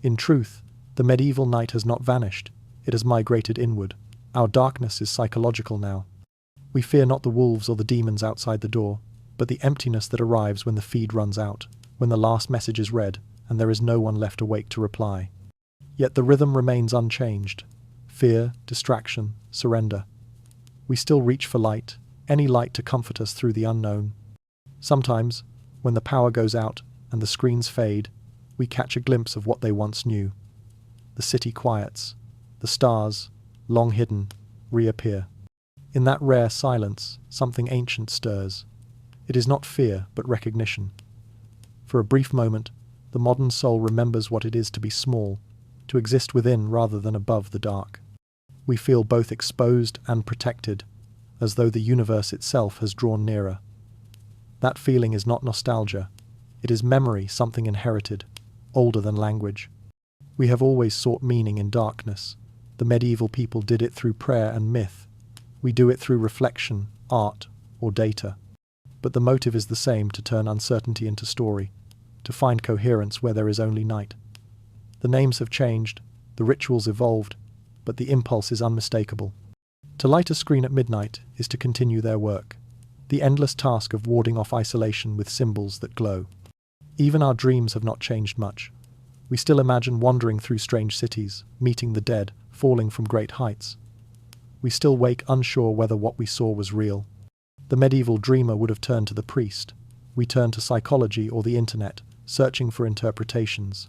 In truth, the medieval night has not vanished, it has migrated inward. Our darkness is psychological now. We fear not the wolves or the demons outside the door, but the emptiness that arrives when the feed runs out, when the last message is read, and there is no one left awake to reply. Yet the rhythm remains unchanged. Fear, distraction, surrender. We still reach for light, any light to comfort us through the unknown. Sometimes, when the power goes out and the screens fade, we catch a glimpse of what they once knew. The city quiets. The stars, long hidden, reappear. In that rare silence, something ancient stirs. It is not fear, but recognition. For a brief moment, the modern soul remembers what it is to be small, to exist within rather than above the dark. We feel both exposed and protected, as though the universe itself has drawn nearer. That feeling is not nostalgia. It is memory, something inherited, older than language. We have always sought meaning in darkness. The medieval people did it through prayer and myth. We do it through reflection, art, or data. But the motive is the same: to turn uncertainty into story, to find coherence where there is only night. The names have changed, the rituals evolved, but the impulse is unmistakable. To light a screen at midnight is to continue their work, the endless task of warding off isolation with symbols that glow. Even our dreams have not changed much. We still imagine wandering through strange cities, meeting the dead, falling from great heights. We still wake unsure whether what we saw was real. The medieval dreamer would have turned to the priest. We turn to psychology or the internet, searching for interpretations.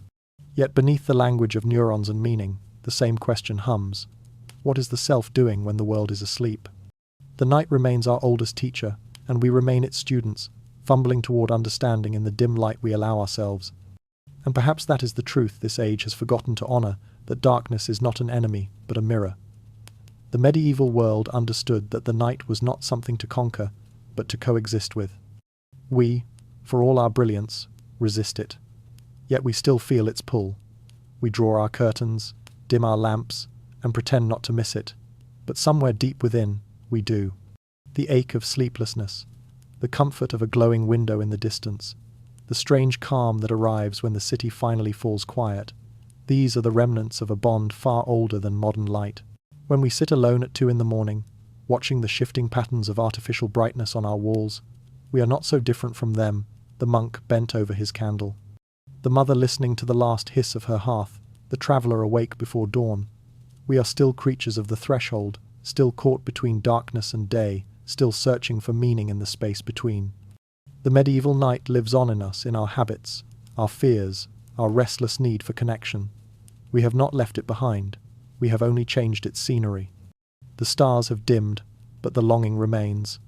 Yet beneath the language of neurons and meaning, the same question hums. What is the self doing when the world is asleep? The night remains our oldest teacher, and we remain its students, fumbling toward understanding in the dim light we allow ourselves. And perhaps that is the truth this age has forgotten to honor, that darkness is not an enemy, but a mirror. The medieval world understood that the night was not something to conquer, but to coexist with. We, for all our brilliance, resist it. Yet we still feel its pull. We draw our curtains, dim our lamps, and pretend not to miss it. But somewhere deep within, we do. The ache of sleeplessness, the comfort of a glowing window in the distance, the strange calm that arrives when the city finally falls quiet, these are the remnants of a bond far older than modern light. When we sit alone at 2 a.m, watching the shifting patterns of artificial brightness on our walls, we are not so different from them, the monk bent over his candle, the mother listening to the last hiss of her hearth, the traveller awake before dawn. We are still creatures of the threshold, still caught between darkness and day, still searching for meaning in the space between. The medieval night lives on in us, in our habits, our fears, our restless need for connection. We have not left it behind. We have only changed its scenery. The stars have dimmed, but the longing remains.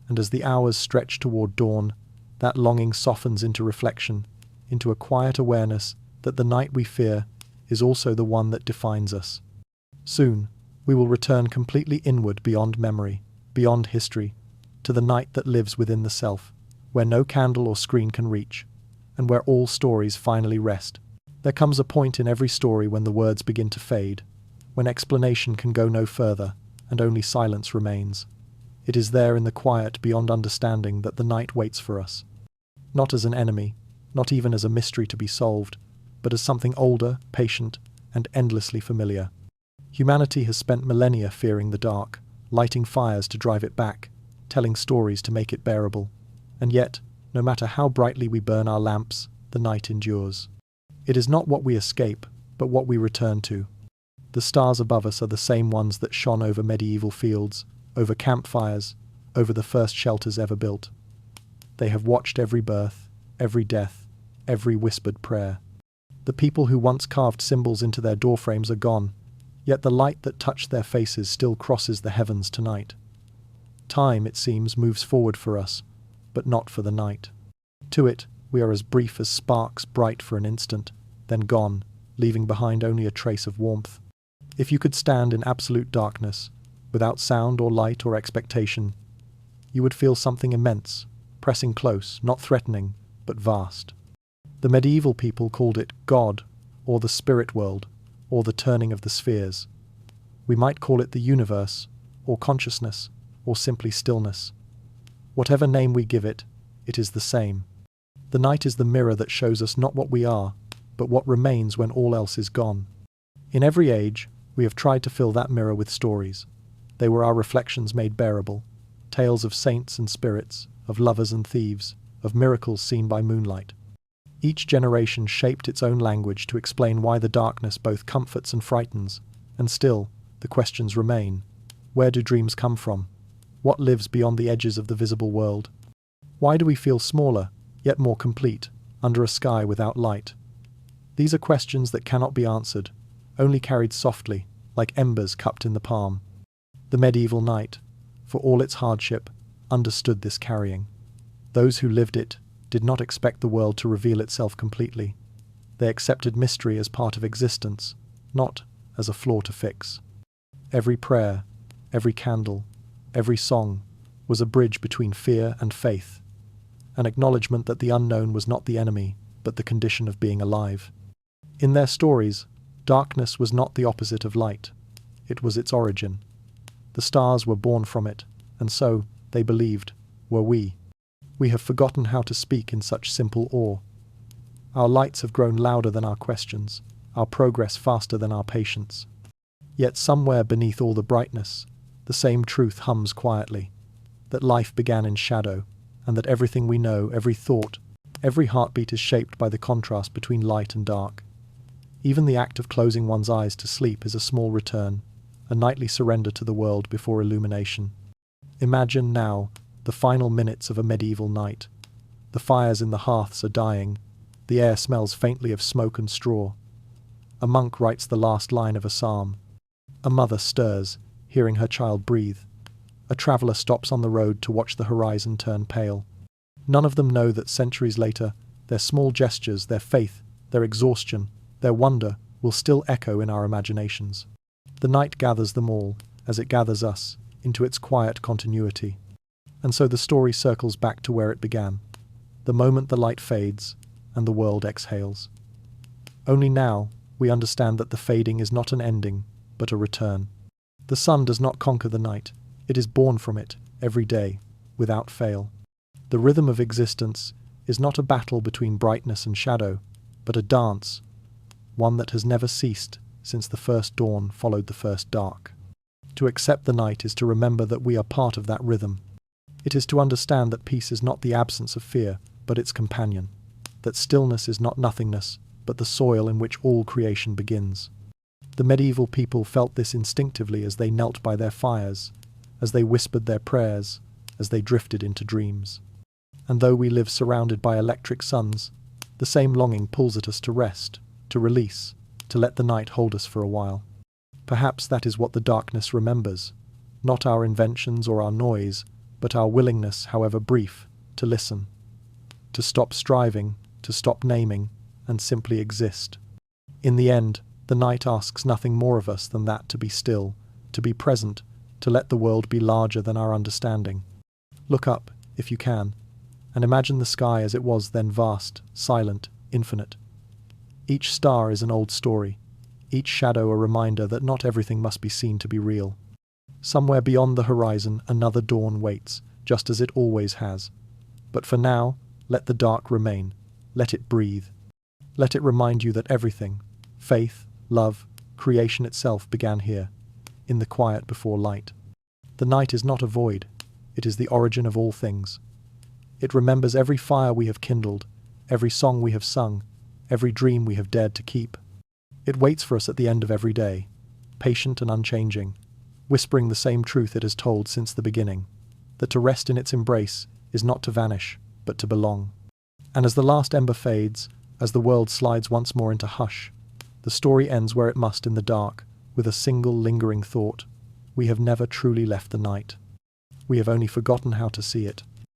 And as the hours stretch toward dawn, that longing softens into reflection, into a quiet awareness that the night we fear is also the one that defines us. Soon, we will return completely inward, beyond memory, beyond history, to the night that lives within the self, where no candle or screen can reach, and where all stories finally rest. There comes a point in every story when the words begin to fade, when explanation can go no further, and only silence remains. It is there in the quiet beyond understanding that the night waits for us. Not as an enemy, not even as a mystery to be solved, but as something older, patient, and endlessly familiar. Humanity has spent millennia fearing the dark, lighting fires to drive it back, telling stories to make it bearable. And yet, no matter how brightly we burn our lamps, the night endures. It is not what we escape, but what we return to. The stars above us are the same ones that shone over medieval fields, over campfires, over the first shelters ever built. They have watched every birth, every death, every whispered prayer. The people who once carved symbols into their doorframes are gone, yet the light that touched their faces still crosses the heavens tonight. Time, it seems, moves forward for us, but not for the night. To it, we are as brief as sparks, bright for an instant, then gone, leaving behind only a trace of warmth. If you could stand in absolute darkness, without sound or light or expectation, you would feel something immense, pressing close, not threatening, but vast. The medieval people called it God, or the spirit world, or the turning of the spheres. We might call it the universe, or consciousness, or simply stillness. Whatever name we give it, it is the same. The night is the mirror that shows us not what we are, but what remains when all else is gone. In every age, we have tried to fill that mirror with stories. They were our reflections made bearable, tales of saints and spirits, of lovers and thieves, of miracles seen by moonlight. Each generation shaped its own language to explain why the darkness both comforts and frightens, and still, the questions remain. Where do dreams come from? What lives beyond the edges of the visible world? Why do we feel smaller, yet more complete, under a sky without light? These are questions that cannot be answered, only carried softly, like embers cupped in the palm. The medieval night, for all its hardship, understood this carrying. Those who lived it did not expect the world to reveal itself completely. They accepted mystery as part of existence, not as a flaw to fix. Every prayer, every candle, every song was a bridge between fear and faith, an acknowledgement that the unknown was not the enemy, but the condition of being alive. In their stories, darkness was not the opposite of light. It was its origin. The stars were born from it, and so, they believed, were we. We have forgotten how to speak in such simple awe. Our lights have grown louder than our questions, our progress faster than our patience. Yet somewhere beneath all the brightness, the same truth hums quietly, that life began in shadow, and that everything we know, every thought, every heartbeat is shaped by the contrast between light and dark. Even the act of closing one's eyes to sleep is a small return, a nightly surrender to the world before illumination. Imagine now the final minutes of a medieval night. The fires in the hearths are dying. The air smells faintly of smoke and straw. A monk writes the last line of a psalm. A mother stirs, hearing her child breathe. A traveller stops on the road to watch the horizon turn pale. None of them know that centuries later, their small gestures, their faith, their exhaustion, their wonder will still echo in our imaginations. The night gathers them all, as it gathers us, into its quiet continuity. And so the story circles back to where it began, the moment the light fades and the world exhales. Only now we understand that the fading is not an ending, but a return. The sun does not conquer the night, it is born from it, every day, without fail. The rhythm of existence is not a battle between brightness and shadow, but a dance, one that has never ceased since the first dawn followed the first dark. To accept the night is to remember that we are part of that rhythm. It is to understand that peace is not the absence of fear, but its companion, that stillness is not nothingness, but the soil in which all creation begins. The medieval people felt this instinctively as they knelt by their fires, as they whispered their prayers, as they drifted into dreams. And though we live surrounded by electric suns, the same longing pulls at us to rest, to release, to let the night hold us for a while. Perhaps that is what the darkness remembers, not our inventions or our noise, but our willingness, however brief, to listen, to stop striving, to stop naming, and simply exist. In the end, the night asks nothing more of us than that, to be still, to be present, to let the world be larger than our understanding. Look up, if you can, and imagine the sky as it was then, vast, silent, infinite. Each star is an old story, each shadow a reminder that not everything must be seen to be real. Somewhere beyond the horizon, another dawn waits, just as it always has. But for now, let the dark remain. Let it breathe. Let it remind you that everything, faith, love, creation itself began here, in the quiet before light. The night is not a void. It is the origin of all things. It remembers every fire we have kindled, every song we have sung, every dream we have dared to keep. It waits for us at the end of every day, patient and unchanging, whispering the same truth it has told since the beginning, that to rest in its embrace is not to vanish, but to belong. And as the last ember fades, as the world slides once more into hush, the story ends where it must, in the dark, with a single lingering thought: we have never truly left the night. We have only forgotten how to see it.